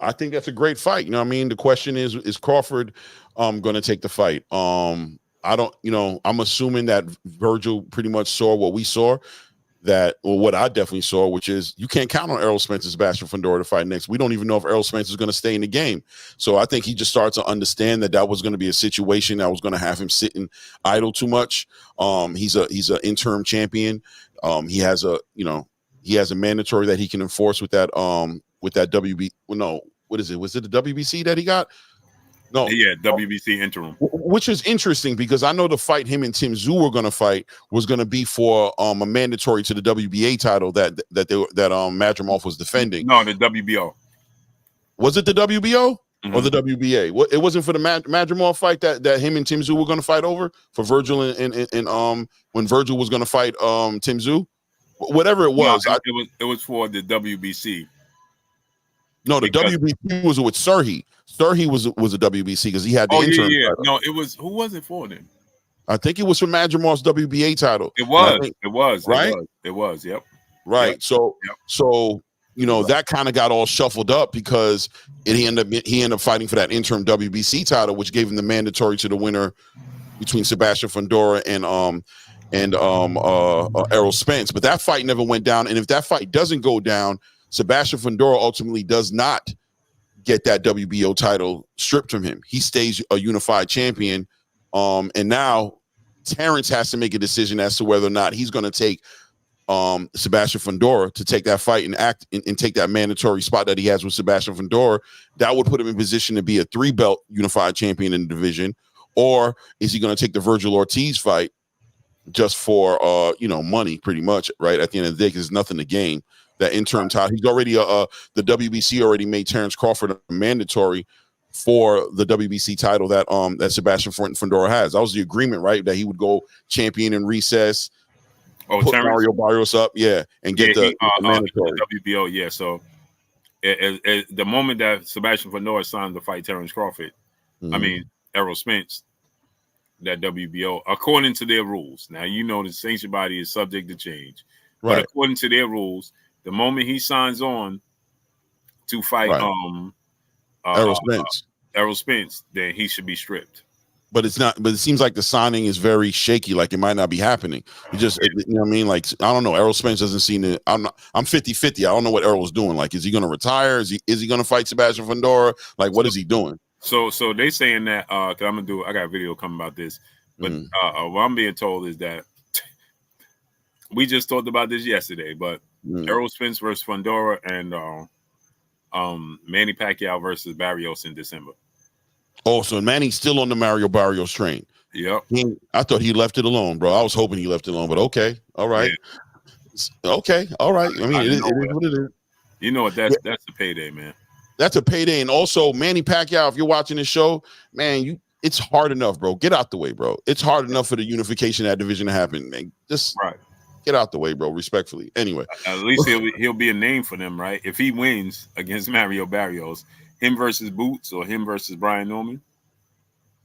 Speaker 1: I think that's a great fight. You know what I mean? The question is Crawford going to take the fight? I don't, I'm assuming that Virgil pretty much saw what we saw, what I definitely saw, which is you can't count on Errol Spence and Sebastian Fundora to fight next. We don't even know if Errol Spence is going to stay in the game. So I think he just started to understand that was going to be a situation that was going to have him sitting idle too much. He's an interim champion. He has a mandatory that he can enforce with that WB. Well, no, what is it? Was it the WBC that he got? No.
Speaker 2: Yeah, WBC interim.
Speaker 1: Which is interesting because I know the fight him and Tim Tszyu were going to fight was going to be for a mandatory to the WBA title that Madrimov was defending.
Speaker 2: No, the WBO.
Speaker 1: Was it the WBO or the WBA? It wasn't for the Madrimov fight that him and Tim Tszyu were going to fight over for Virgil and when Virgil was going to fight Tim Tszyu. Whatever it was,
Speaker 2: no, it was for the WBC.
Speaker 1: No, the WBC was with Serhi. Serhi was a WBC because he had the interim.
Speaker 2: Yeah. No, it was. Who was it for then?
Speaker 1: I think it was for Madrimov's WBA title.
Speaker 2: It was.
Speaker 1: Right.
Speaker 2: It was. Yep.
Speaker 1: Right.
Speaker 2: Yep.
Speaker 1: So that kind of got all shuffled up because he ended up fighting for that interim WBC title, which gave him the mandatory to the winner between Sebastian Fundora and Errol Spence. But that fight never went down. And if that fight doesn't go down, Sebastian Fundora ultimately does not get that WBO title stripped from him. He stays a unified champion. And now Terrence has to make a decision as to whether or not he's going to take Sebastian Fundora to take that fight and take that mandatory spot that he has with Sebastian Fundora. That would put him in position to be a 3-belt unified champion in the division. Or is he going to take the Virgil Ortiz fight just for money, pretty much, right? At the end of the day, because there's nothing to gain. That interim title. He's already the WBC already made Terrence Crawford a mandatory for the WBC title that Sebastian Fundora has. That was the agreement, right? That he would go champion in recess.
Speaker 2: Oh,
Speaker 1: put
Speaker 2: Terrence?
Speaker 1: Mario Barrios up, and get the mandatory.
Speaker 2: The WBO, yeah. So the moment that Sebastian Fundora signed to fight Terrence Crawford, I mean Errol Spence, that WBO, according to their rules. Now you know the sanction body is subject to change, but according to their rules, the moment he signs on to fight Errol Spence, then he should be stripped.
Speaker 1: But it's not. But it seems like the signing is very shaky. Like it might not be happening. You just, you know what I mean? Like I don't know. Errol Spence doesn't seem to. I'm 50-50. I don't know what Errol's doing. Like, is he going to retire? Is he going to fight Sebastian Fundora? Like, what is he doing?
Speaker 2: So they saying that. Cause I got a video coming about this. But what I'm being told is that we just talked about this yesterday. But Errol Spence versus Fundora and Manny Pacquiao versus Barrios in December.
Speaker 1: Oh, so Manny's still on the Mario Barrios train.
Speaker 2: Yep.
Speaker 1: I thought he left it alone, bro. I was hoping he left it alone, but okay. All right. Yeah. Okay. All right. I mean, it is what it is.
Speaker 2: You know what? That's a payday, man.
Speaker 1: That's a payday. And also, Manny Pacquiao, if you're watching this show, man, it's hard enough, bro. Get out the way, bro. It's hard enough for the unification of that division to happen, man. Just get out the way, bro. Respectfully. Anyway.
Speaker 2: At least he'll be a name for them, right? If he wins against Mario Barrios, him versus Boots or him versus Brian Norman.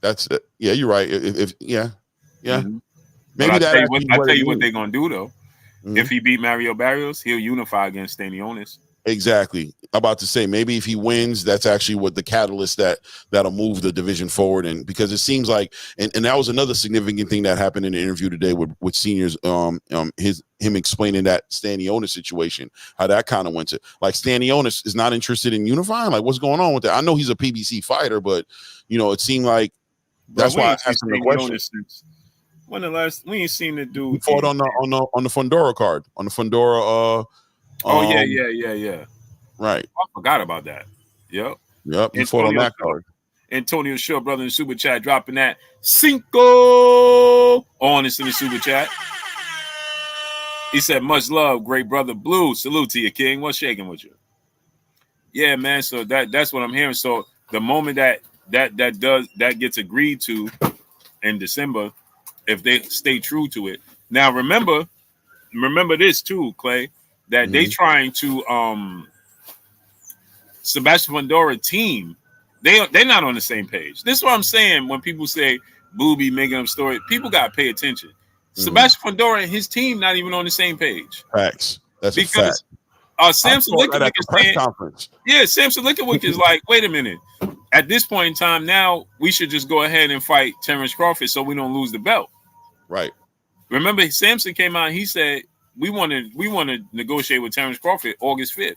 Speaker 2: That's it. Yeah, you're right. If maybe that. I tell you what they're gonna do though. If he beat Mario Barrios, he'll unify against Stylistic. Exactly. I'm about to say maybe if he wins, that's actually what the catalyst that'll move the division forward. And because it seems like, and that was another significant thing that happened in the interview today with seniors. Him explaining that Stylistic situation, how that kind of went to like Stylistic is not interested in unifying. Like, what's going on with that? I know he's a PBC fighter, but it seemed like that's why I asked him the question. When the last we ain't seen the dude? He fought on the Fundora card, on the Fundora. Yeah. Right. I forgot about that. Yep. He fought on that card. Antonio Shaw, brother, in the super chat, dropping that Cinco on us in the super chat. He said, "Much love, great brother Blue. Salute to you, King. What's shaking with you?" Yeah, man. So that's what I'm hearing. So the moment that gets agreed to in December, if they stay true to it. Now remember this too, Clay, that they trying to Sebastian Fundora team, they're not on the same page. This is what I'm saying when people say Booby making up stories. People gotta pay attention. Sebastian Fundora and his team not even on the same page. Facts. That's because a fact. Samson Lickwick is saying, Samson Lickwick is like, wait a minute. At this point in time, now we should just go ahead and fight Terrence Crawford so we don't lose the belt. Right. Remember, Samson came out and he said we want to negotiate with Terrence Crawford August 5th,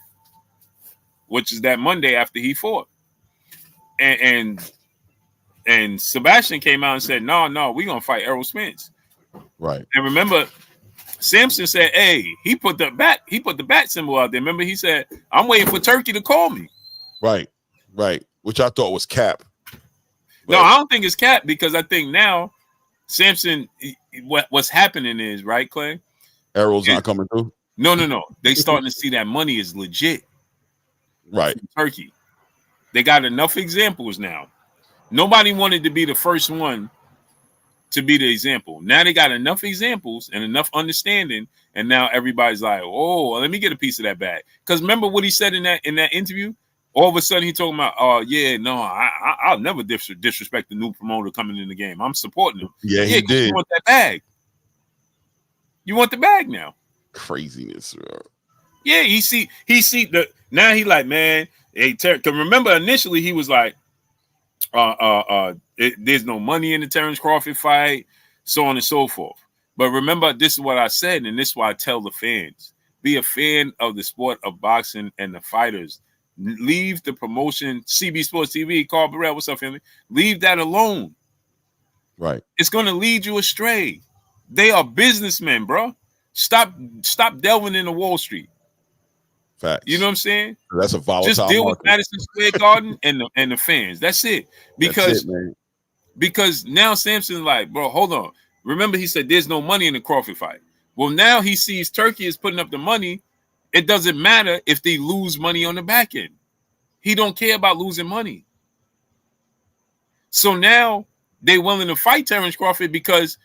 Speaker 2: which is that Monday after he fought. And Sebastian came out and said, no, we're gonna fight Errol Spence. Right. And remember, Samson said, hey, he put the bat symbol out there. Remember, he said, I'm waiting for Turkey to call me. Right. Which I thought was cap. No, I don't think it's cap because I think now Samson, what's happening is, right, Clay? Errol's not coming through? No. They starting to see that money is legit. Right. Turkey. They got enough examples now. Nobody wanted to be the first one to be the example. Now they got enough examples and enough understanding, and now everybody's like, oh, let me get a piece of that bag. Because remember what he said in that interview? All of a sudden he talking about, I'll never disrespect the new promoter coming in the game. I'm supporting him. Yeah, he did. You want that bag. You want the bag now. Craziness, bro. Yeah, he see the now he like, man, hey, because remember initially he was like, there's no money in the Terrence Crawford fight, so on and so forth. But remember, this is what I said, and this is why I tell the fans: be a fan of the sport of boxing and the fighters. Leave the promotion, CB Sports TV, Carl Burrell, what's up, family? Leave that alone. Right. It's going to lead you astray. They are businessmen, bro. Stop delving into Wall Street. Facts. You know what I'm saying? That's a volatile. Just deal with Madison Square Garden and the fans. That's it. Because now Samson's like, bro, hold on. Remember, he said there's no money in the Crawford fight. Well, now he sees Turkey is putting up the money. It doesn't matter if they lose money on the back end. He don't care about losing money. So now they willing to fight Terrence Crawford because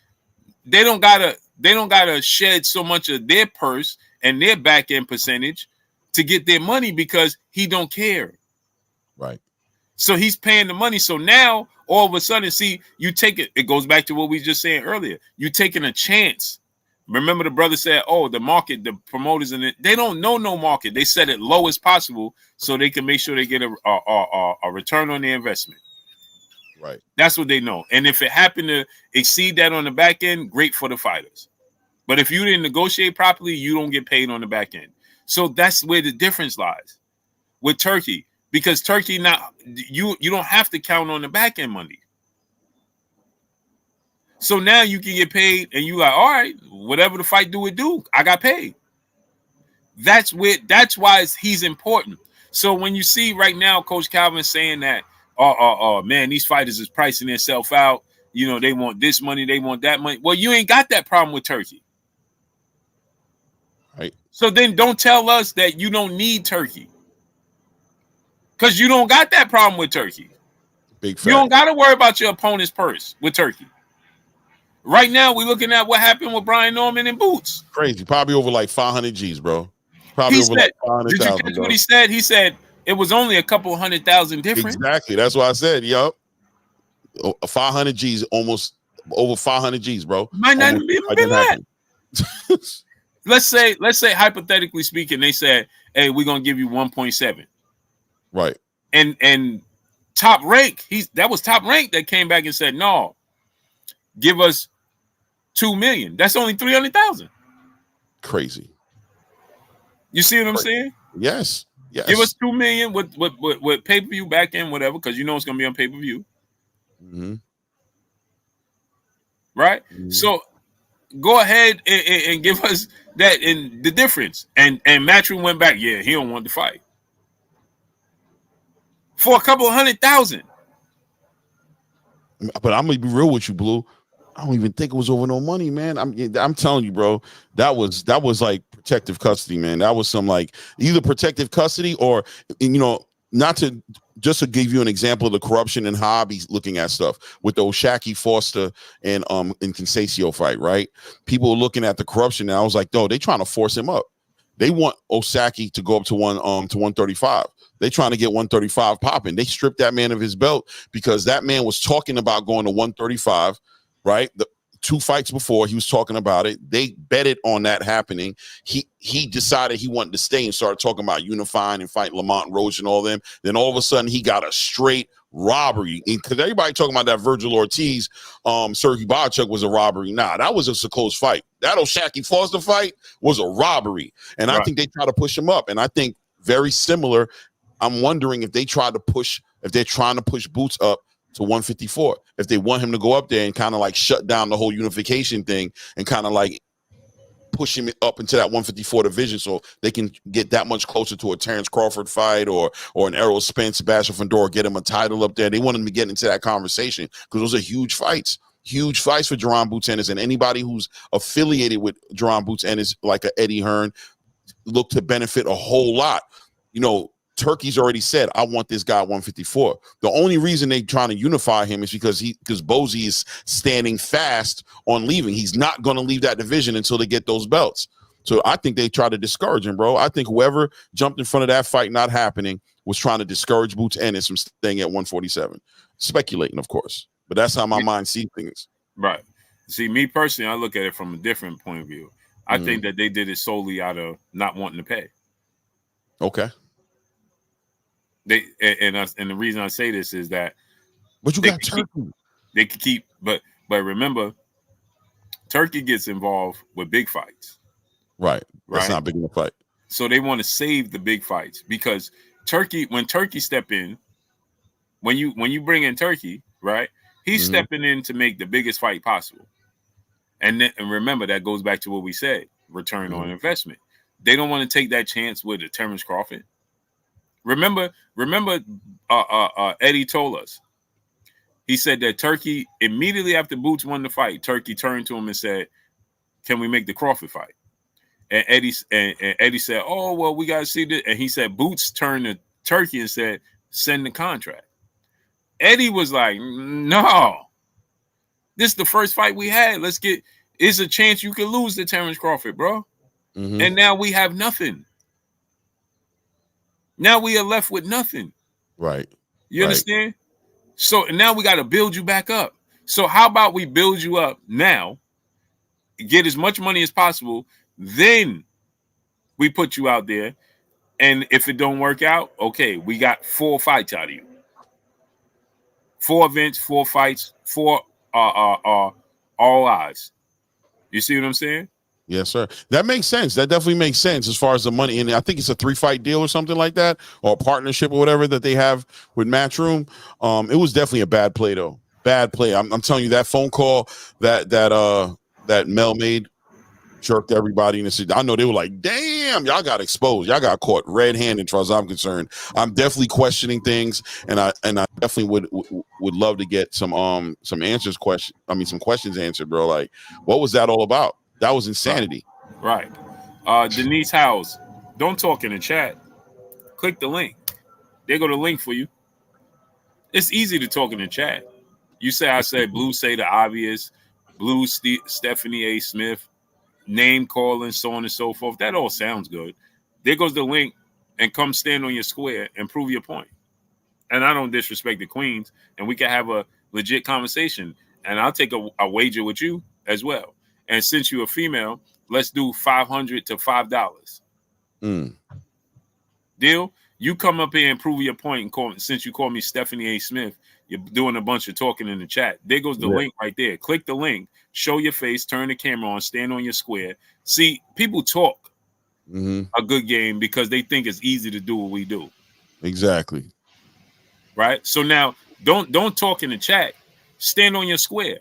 Speaker 2: they don't gotta They don't gotta shed so much of their purse and their back end percentage to get their money because he don't care.
Speaker 1: Right.
Speaker 2: So he's paying the money. So now all of a sudden, see, you take it. It goes back to what we just saying earlier. You're taking a chance. Remember, the brother said, "Oh, the market, the promoters, and they don't know no market. They set it low as possible so they can make sure they get a return on their investment."
Speaker 1: Right.
Speaker 2: That's what they know. And if it happened to exceed that on the back end, great for the fighters. But if you didn't negotiate properly, you don't get paid on the back end. So that's where the difference lies with Turkey. Because Turkey, not you don't have to count on the back end money. So now you can get paid, and you like, all right, whatever the fight do, it do. I got paid. That's why he's important. So when you see right now, Coach Calvin saying that, man, these fighters is pricing themselves out. You know, they want this money, they want that money. Well, you ain't got that problem with Turkey.
Speaker 1: Right.
Speaker 2: So then don't tell us that you don't need Turkey. Because you don't got that problem with Turkey.
Speaker 1: Big fact.
Speaker 2: You don't got to worry about your opponent's purse with Turkey. Right now, we're looking at what happened with Brian Norman and Boots.
Speaker 1: Crazy. Probably over like 500 G's, bro. Probably over like 500,000.
Speaker 2: Did you catch what he said? He said it was only a couple 100,000 difference.
Speaker 1: Exactly. That's what I said. Yup. 500 G's, almost over 500 G's, bro.
Speaker 2: Might not even be that. Let's say hypothetically speaking, they said, "Hey, we're gonna give you 1.7."
Speaker 1: Right.
Speaker 2: And Top Rank, that was Top Rank that came back and said, "No, give us 2 million. That's only 300,000."
Speaker 1: Crazy.
Speaker 2: You see what I'm saying?
Speaker 1: Yes. Yes.
Speaker 2: Give us 2 million with pay-per-view back end, whatever, because you know it's gonna be on pay-per-view.
Speaker 1: Mm-hmm.
Speaker 2: Right? Mm-hmm. So go ahead and give us that in the difference. And Matchroom went back. Yeah, he don't want to fight. For a couple 100,000.
Speaker 1: But I'm gonna be real with you, Blue. I don't even think it was over no money, man. I'm telling you, bro. That was like protective custody, man. That was some like either protective custody or, you know, not to just to give you an example of the corruption and how he's looking at stuff with the Oshaki Foster and Conceição fight, right? People are looking at the corruption, and I was like, no, they trying to force him up. They want Osaki to go up to 135. They trying to get 135 popping. They stripped that man of his belt because that man was talking about going to 135, right? The 2 fights before he was talking about it. They betted on that happening. He decided he wanted to stay and started talking about unifying and fight Lamont Roach and all them. Then all of a sudden he got a straight robbery because everybody talking about that Virgil Ortiz, Sergey Bochuk was a robbery. Nah, that was just a close fight. That Oshaki Foster fight was a robbery, and right. I think they try to push him up. And I think very similar. I'm wondering if they're trying to push Boots up to 154. If they want him to go up there and kind of like shut down the whole unification thing and kind of like push him up into that 154 division so they can get that much closer to a Terrence Crawford fight or an Errol Spence, Sebastian Fundora, get him a title up there. They want him to get into that conversation because those are huge fights for Jaron Boots Ennis, and anybody who's affiliated with Jaron Boots Ennis, like a Eddie Hearn, look to benefit a whole lot. You know, Turkey's already said, I want this guy at 154. The only reason they're trying to unify him is because Bozy is standing fast on leaving. He's not going to leave that division until they get those belts. So I think they try to discourage him, bro. I think whoever jumped in front of that fight not happening was trying to discourage Boots Ennis from staying at 147. Speculating, of course. But that's how my mind sees things.
Speaker 2: Right. See, me personally, I look at it from a different point of view. I think that they did it solely out of not wanting to pay.
Speaker 1: Okay.
Speaker 2: And the reason I say this is that,
Speaker 1: but you got Turkey.
Speaker 2: They could keep, but remember, Turkey gets involved with big fights.
Speaker 1: Right. That's not big enough fight.
Speaker 2: So they want to save the big fights because when Turkey step in, when you bring in Turkey, right, he's stepping in to make the biggest fight possible. And remember, that goes back to what we said: return on investment. They don't want to take that chance with a Terrence Crawford. Remember, Eddie told us. He said that Turkey, immediately after Boots won the fight, Turkey turned to him and said, "Can we make the Crawford fight?" And Eddie said, "Oh, well, we got to see this." And he said, Boots turned to Turkey and said, "Send the contract." Eddie was like, "No, this is the first fight we had. Let's get." it's a chance you could lose to Terrence Crawford, bro.
Speaker 1: Mhm.
Speaker 2: And now we have nothing. Now we are left with nothing.
Speaker 1: Right.
Speaker 2: You understand? So now we got to build you back up. So how about we build you up now, get as much money as possible, then we put you out there, and if it don't work out, okay, we got 4 fights out of you. 4 events, 4 fights, 4 all odds. You see what I'm saying?
Speaker 1: Yes, sir. That makes sense. That definitely makes sense as far as the money. And I think it's a 3-fight deal or something like that, or a partnership or whatever that they have with Matchroom. It was definitely a bad play though. Bad play. I'm telling you, that phone call that Mel made jerked everybody in the city. I know they were like, damn, y'all got exposed. Y'all got caught red-handed as far as I'm concerned. I'm definitely questioning things, and I definitely would love to get some questions answered, bro. Like, what was that all about? That was insanity.
Speaker 2: Right. Denise Howes, don't talk in the chat. Click the link. There go the link for you. It's easy to talk in the chat. You say I said Blue say the obvious, Blue Stephanie A. Smith, name calling, so on and so forth. That all sounds good. There goes the link, and come stand on your square and prove your point. And I don't disrespect the queens, and we can have a legit conversation. And I'll take a wager with you as well. And since you're a female, let's do $500 to $5. Deal? You come up here and prove your point. And since you call me Stephanie A. Smith, you're doing a bunch of talking in the chat. There goes the link right there. Click the link. Show your face. Turn the camera on. Stand on your square. See, people talk a good game because they think it's easy to do what we do.
Speaker 1: Exactly.
Speaker 2: Right? So now, don't talk in the chat. Stand on your square.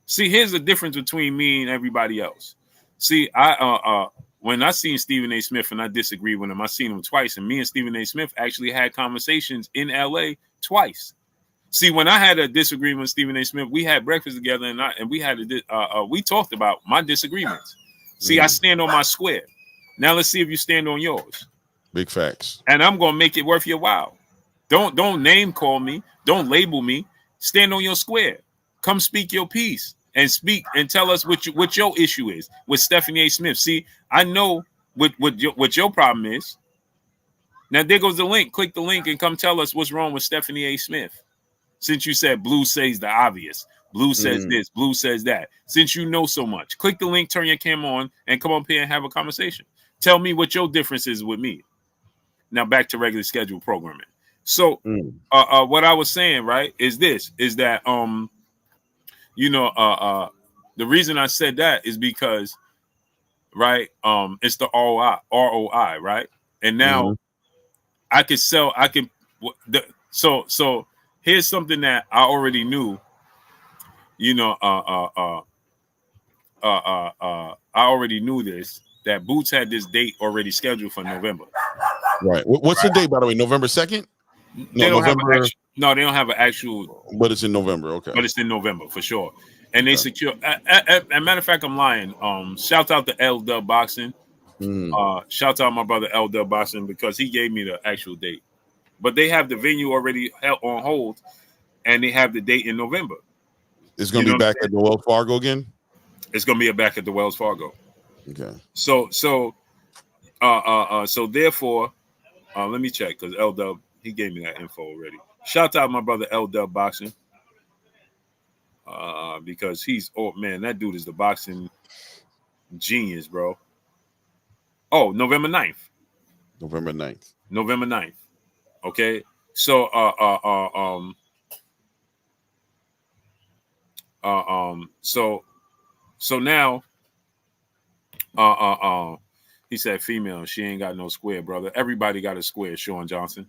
Speaker 2: See, here's the difference between me and everybody else. See, when I seen Stephen A. Smith and I disagreed with him, I seen him twice, and me and Stephen A. Smith actually had conversations in LA twice. See, when I had a disagreement with Stephen A. Smith, we had breakfast together, and we had we talked about my disagreements. See, I stand on my square. Now let's see if you stand on yours.
Speaker 1: Big facts.
Speaker 2: And I'm gonna make it worth your while. Don't name call me. Don't label me. Stand on your square. Come speak your piece and speak and tell us what your issue is with Stephanie A. Smith. See, I know what your problem is. Now there goes the link. Click the link and come tell us what's wrong with Stephanie A. Smith. Since you said Blue says the obvious, Blue says this, Blue says that. Since you know so much, click the link, turn your camera on, and come up here and have a conversation. Tell me what your difference is with me. Now back to regular scheduled programming. So what I was saying, right, is that the reason I said that is because, right, it's the ROI, right? And now so here's something that I already knew, I already knew this, that Boots had this date already scheduled for November.
Speaker 1: Right. What's the date, by the way? November 2nd?
Speaker 2: They don't have an actual.
Speaker 1: But it's in November. Okay.
Speaker 2: But it's in November for sure. And they secure. As a matter of fact, I'm lying. Shout out to L Dub Boxing. Shout out my brother L Dub Boxing because he gave me the actual date. But they have the venue already on hold, and they have the date in November.
Speaker 1: It's going to be back at the Wells Fargo again.
Speaker 2: It's going to be back at the Wells Fargo.
Speaker 1: Okay.
Speaker 2: So therefore, let me check because L Dub, he gave me that info already. Shout out my brother L Dub Boxing. Because that dude is the boxing genius, bro. Oh, November 9th.
Speaker 1: November 9th.
Speaker 2: November 9th. Okay. So so now he said female, she ain't got no square, brother. Everybody got a square, Sean Johnson.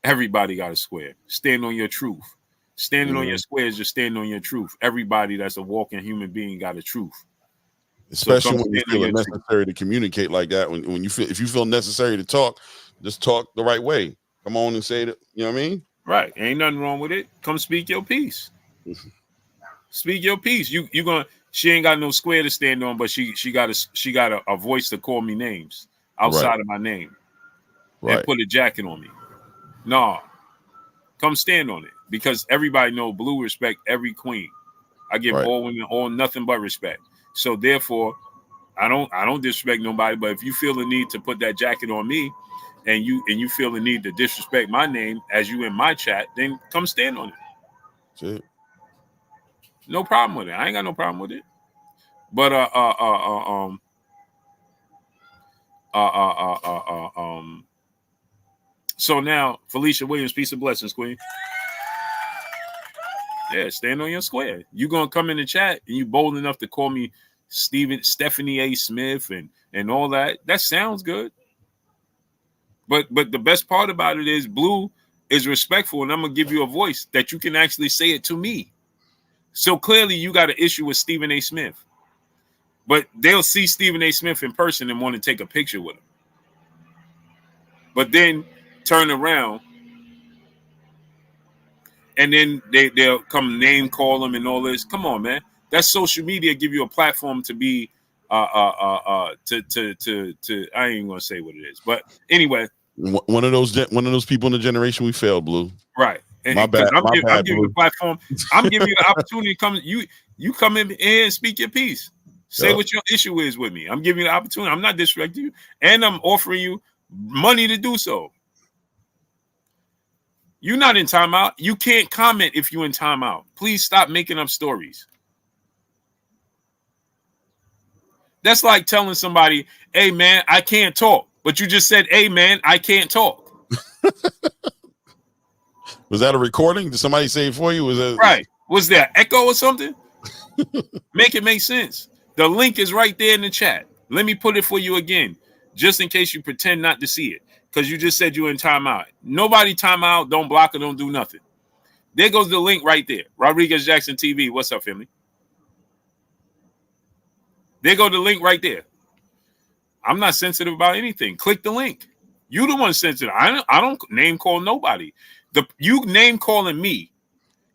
Speaker 2: Everybody got a square. Stand on your truth. Standing on your square is just standing on your truth. Everybody that's a walking human being got a truth.
Speaker 1: Especially when you feel it necessary to communicate like that. When you feel, if you feel necessary to talk, just talk the right way. Come on and say that. You know what I mean?
Speaker 2: Right. Ain't nothing wrong with it. Come speak your piece. Speak your piece. You gonna. She ain't got no square to stand on, but she got a voice to call me names outside of my name, and put a jacket on me. No, come stand on it because everybody know Blue respect every queen. I give
Speaker 1: Right.
Speaker 2: all women all nothing but respect. So therefore, I don't disrespect nobody. But if you feel the need to put that jacket on me, and you feel the need to disrespect my name as you in my chat, then come stand on it.
Speaker 1: That's it.
Speaker 2: No problem with it. I ain't got no problem with it. But so now Felicia Williams, peace and blessings, Queen. Yeah, stand on your square. You gonna come in the chat and you bold enough to call me Stephanie A. Smith and all that. That sounds good. But the best part about it is Blue is respectful, and I'm gonna give you a voice that you can actually say it to me. So clearly you got an issue with Stephen A. Smith. But they'll see Stephen A. Smith in person and want to take a picture with him. But then turn around and then they'll come name call him and all this. Come on, man. That's social media give you a platform to be I ain't gonna say what it is. But anyway.
Speaker 1: One of those people in the generation we failed, Blue.
Speaker 2: Right.
Speaker 1: My bad.
Speaker 2: I'm giving you the platform. I'm giving you the opportunity to come. You come in here and speak your piece. Say what your issue is with me. I'm giving you the opportunity. I'm not disrespecting you, and I'm offering you money to do so. You're not in timeout. You can't comment if you're in timeout. Please stop making up stories. That's like telling somebody, "Hey man, I can't talk," but you just said, "Hey man, I can't talk."
Speaker 1: Was that a recording? Did somebody say it for you? Was that
Speaker 2: right? Was there echo or something? Make it make sense. The link is right there in the chat. Let me put it for you again, just in case you pretend not to see it, because you just said you're in timeout. Nobody timeout. Don't block or don't do nothing. There goes the link right there. Rodriguez Jackson TV. What's up, family? There go the link right there. I'm not sensitive about anything. Click the link. You the one sensitive. I don't name call nobody. You name calling me.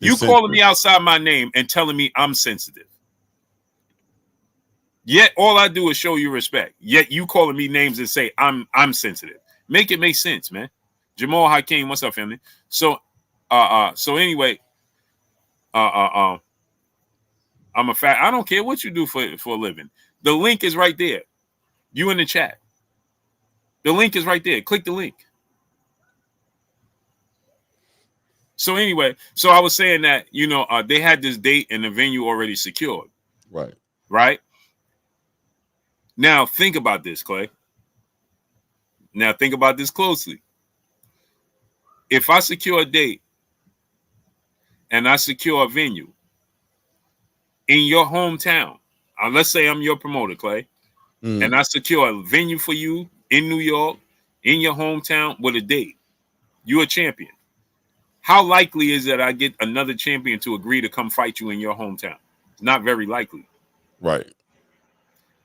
Speaker 2: You calling me outside my name and telling me I'm sensitive. Yet all I do is show you respect. Yet you calling me names and say I'm sensitive. Make it make sense, man. Jamal Hakeem, what's up, family? So anyway, I'm a fact. I don't care what you do for a living. The link is right there. You in the chat. The link is right there. Click the link. So anyway, so I was saying that, they had this date and the venue already secured.
Speaker 1: Right.
Speaker 2: Right? Now think about this, Clay. Now think about this closely. If I secure a date and I secure a venue in your hometown, let's say I'm your promoter, Clay, and I secure a venue for you in New York, in your hometown with a date, you're a champion. How likely is that I get another champion to agree to come fight you in your hometown? It's not very likely.
Speaker 1: Right.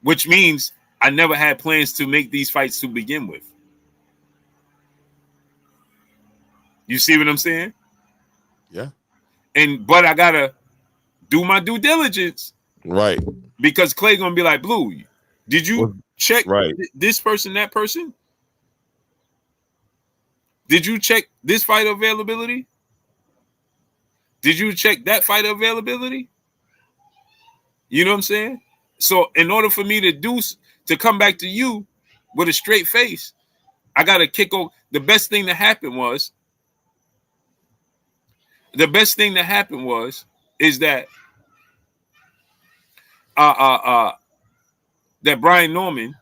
Speaker 2: Which means I never had plans to make these fights to begin with. You see what I'm saying?
Speaker 1: Yeah.
Speaker 2: But I gotta do my due diligence.
Speaker 1: Right.
Speaker 2: Because Clay gonna be like, Blue, did you check this person, that person? Did you check this fight availability? Did you check that fight availability? You know what I'm saying? So in order for me to come back to you with a straight face, I gotta kick over. The best thing that happened was is that that Brian Norman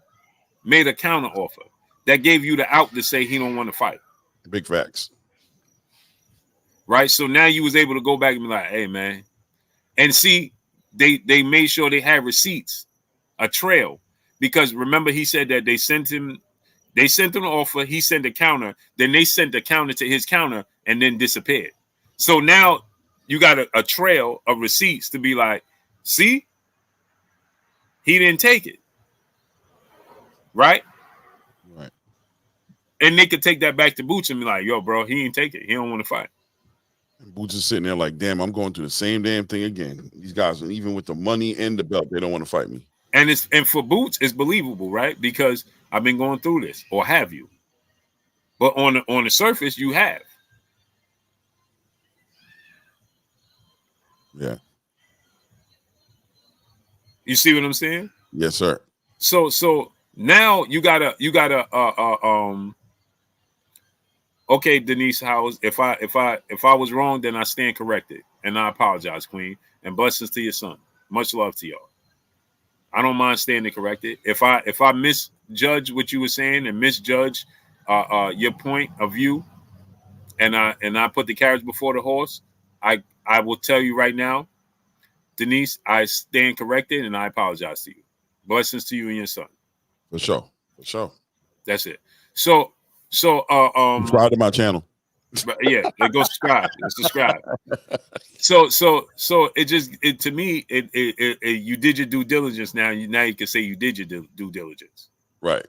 Speaker 2: made a counter offer that gave you the out to say he don't want to fight.
Speaker 1: Big facts.
Speaker 2: Right? So now you was able to go back and be like, hey man. And see, they made sure they had receipts, a trail. Because remember, he said that they sent him an offer, he sent a counter, then they sent the counter to his counter and then disappeared. So now you got a trail of receipts to be like, see, he didn't take it. Right?
Speaker 1: Right.
Speaker 2: And they could take that back to Boots and be like, yo, bro, he didn't take it. He don't want to fight.
Speaker 1: And Boots is sitting there like, damn, I'm going through the same damn thing again. These guys, even with the money and the belt, they don't want to fight me.
Speaker 2: And for Boots, it's believable, right? Because I've been going through this, or have you? But on the surface, you have.
Speaker 1: Yeah.
Speaker 2: You see what I'm saying?
Speaker 1: Yes, sir.
Speaker 2: So now you gotta okay, Denise Howes. If I was wrong, then I stand corrected, and I apologize, Queen. And blessings to your son. Much love to y'all. I don't mind standing corrected. If I misjudge what you were saying and misjudge your point of view, and I put the carriage before the horse, I will tell you right now, Denise, I stand corrected, and I apologize to you. Blessings to you and your son.
Speaker 1: For sure. For sure.
Speaker 2: That's it. So
Speaker 1: subscribe to my channel.
Speaker 2: Yeah, go subscribe. Subscribe. So to me, you did your due diligence. Now you can say you did your due diligence.
Speaker 1: Right.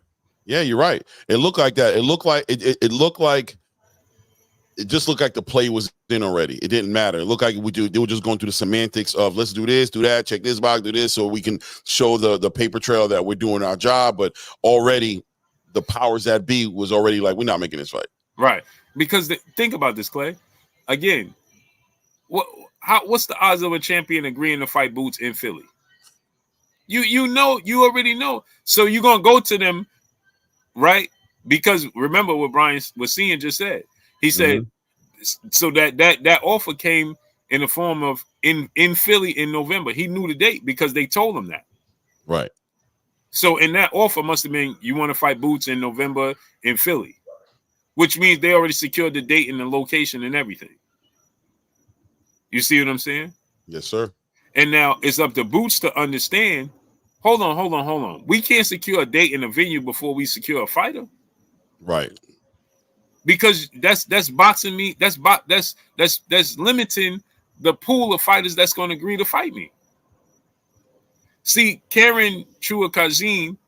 Speaker 1: Yeah, you're right. It looked like that. It looked like it looked like it just looked like the play was in already. It didn't matter. It looked like they were just going through the semantics of let's do this, do that, check this box, do this, so we can show the paper trail that we're doing our job. But already the powers that be was already like, we're not making this fight.
Speaker 2: Right. Because think about this, Clay. Again, what's the odds of a champion agreeing to fight Boots in Philly? You already know. So you're gonna go to them, right? Because remember what Brian was seeing just said. He said so that offer came in the form of in Philly in November. He knew the date because they told him that.
Speaker 1: Right.
Speaker 2: So in that offer must have been you want to fight Boots in November in Philly. Which means they already secured the date and the location and everything. You see what I'm saying?
Speaker 1: Yes, sir.
Speaker 2: And now it's up to Boots to understand. Hold on. We can't secure a date and a venue before we secure a fighter.
Speaker 1: Right.
Speaker 2: Because that's boxing me. That's limiting the pool of fighters that's going to agree to fight me. See, Karen Chua Kazim,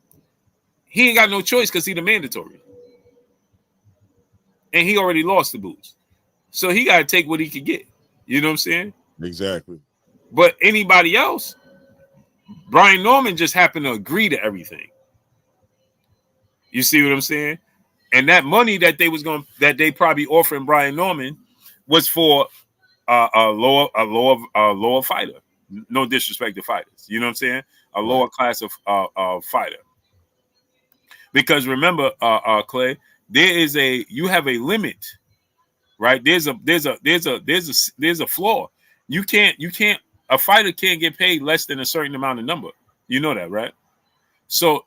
Speaker 2: he ain't got no choice because he the mandatory. And he already lost the Boots. So he got to take what he could get. You know what I'm saying?
Speaker 1: Exactly.
Speaker 2: But anybody else, Brian Norman just happened to agree to everything. You see what I'm saying? And that money that they probably offering Brian Norman was for a lower fighter. No disrespect to fighters. You know what I'm saying? A lower class of fighter. Because remember, Clay, you have a limit, right? There's a flaw. A fighter can't get paid less than a certain amount of number. You know that, right? So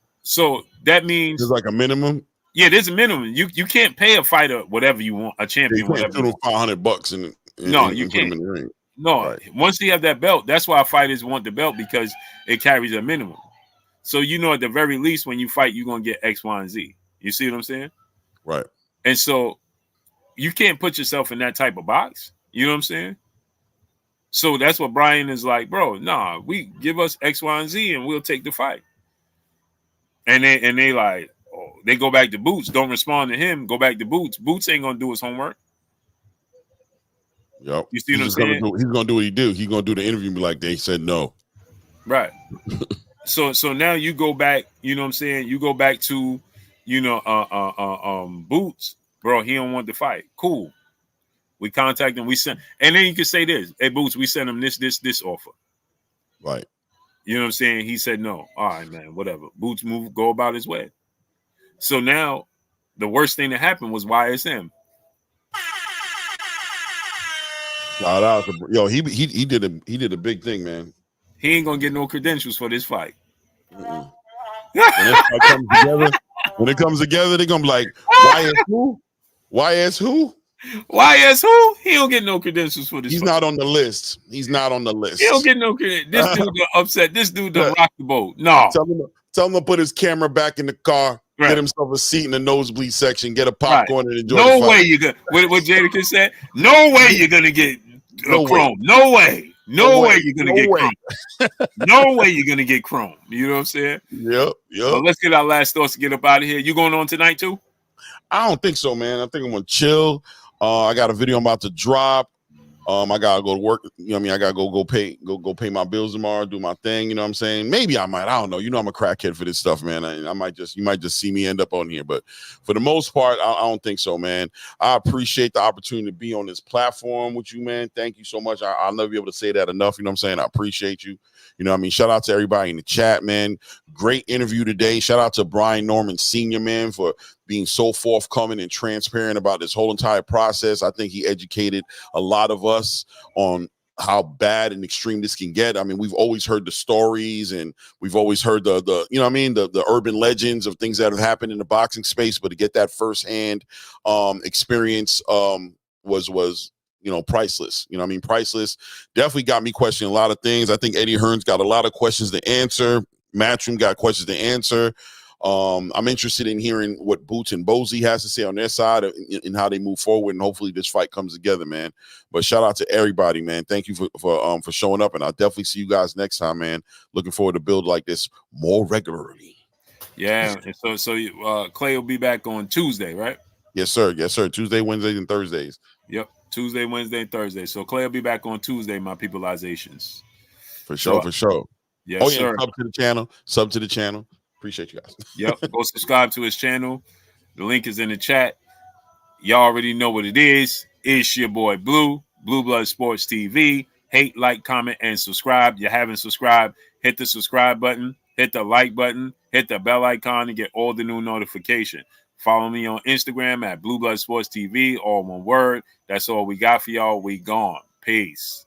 Speaker 2: that means
Speaker 1: there's like a minimum.
Speaker 2: Yeah, there's a minimum. You can't pay a fighter whatever you want, a champion whatever.
Speaker 1: You can't $500 and
Speaker 2: no, you
Speaker 1: put
Speaker 2: can't.
Speaker 1: him in the ring.
Speaker 2: No,
Speaker 1: right.
Speaker 2: Once you have that belt, that's why fighters want the belt because it carries a minimum. So at the very least, when you fight, you're gonna get X, Y, and Z. You see what I'm saying?
Speaker 1: Right.
Speaker 2: And so you can't put yourself in that type of box. You know what I'm saying? So that's what Brian is like, bro. Nah, we give us X, Y, and Z, and we'll take the fight. And they like, oh, they go back to Boots. Don't respond to him. Go back to Boots. Boots ain't gonna do his homework.
Speaker 1: Yep.
Speaker 2: You see what I'm saying?
Speaker 1: He's gonna do what he do. He's gonna do the interview and be like, they said no.
Speaker 2: Right. So now you go back. You know what I'm saying? You go back to, Boots, bro. He don't want the fight. Cool. We contact him. We send, and then you can say this, hey Boots, we sent him this offer.
Speaker 1: Right.
Speaker 2: You know what I'm saying? He said no. All right, man, whatever. Boots go about his way. So now the worst thing that happened was YSM.
Speaker 1: Shout out to he did a big thing, man.
Speaker 2: He ain't gonna get no credentials for this fight.
Speaker 1: When it comes together, they're gonna be like, YS who? YS who?
Speaker 2: YS who? He don't get no credentials for this.
Speaker 1: He's
Speaker 2: fight.
Speaker 1: not on the list. He's not on the list.
Speaker 2: He don't get no credentials. This dude upset. This dude done rock the boat. No.
Speaker 1: Tell him to put his camera back in the car,
Speaker 2: right.
Speaker 1: Get himself a seat in the nosebleed section, get a popcorn and enjoy.
Speaker 2: No way you gonna what Jadakiss said. No way you're gonna get Chrome. No way. No way you're gonna get Chrome. No way you're gonna get Chrome. You know what I'm saying?
Speaker 1: Yep.
Speaker 2: So let's get our last thoughts to get up out of here. You going on tonight too?
Speaker 1: I don't think so, man. I think I'm gonna chill. I got a video I'm about to drop. I gotta go to work. You know what I mean? I gotta go pay my bills tomorrow, do my thing. You know what I'm saying? Maybe I might. I don't know. You know, I'm a crackhead for this stuff, man. You might just see me end up on here, but for the most part, I don't think so, man. I appreciate the opportunity to be on this platform with you, man. Thank you so much. I'll never be able to say that enough. You know what I'm saying? I appreciate you. You know what I mean? Shout out to everybody in the chat, man. Great interview today. Shout out to Brian Norman Sr., man, for being so forthcoming and transparent about this whole entire process. I think he educated a lot of us on how bad and extreme this can get. I mean, we've always heard the stories and we've always heard the you know what I mean, the urban legends of things that have happened in the boxing space, but to get that firsthand experience was you know, priceless. You know what I mean? Priceless. Definitely got me questioning a lot of things. I think Eddie Hearn's got a lot of questions to answer. Matchroom got questions to answer. I'm interested in hearing what Boots and Bozy has to say on their side and how they move forward, and hopefully this fight comes together, man. But shout out to everybody, man. Thank you for showing up, and I'll definitely see you guys next time, man. Looking forward to build like this more regularly.
Speaker 2: Yeah, and so Clay will be back on Tuesday, right?
Speaker 1: Yes, sir. Yes, sir. Tuesday, Wednesdays, and Thursdays.
Speaker 2: Yep, Tuesday, Wednesday, and Thursday. So Clay will be back on Tuesday, my peopleizations.
Speaker 1: For sure, for sure.
Speaker 2: Yes,
Speaker 1: yeah,
Speaker 2: sir.
Speaker 1: Sub to the channel. Appreciate you guys.
Speaker 2: Yep, go subscribe to his channel. The link is in the chat. Y'all already know what it is. It's your boy Blue Blood Sports TV. Hate, like, comment, and subscribe. You haven't subscribed, hit the subscribe button, hit the like button, hit the bell icon to get all the new notification. Follow me on Instagram at Blue Blood Sports TV, all one word. That's all we got for y'all. We gone. Peace.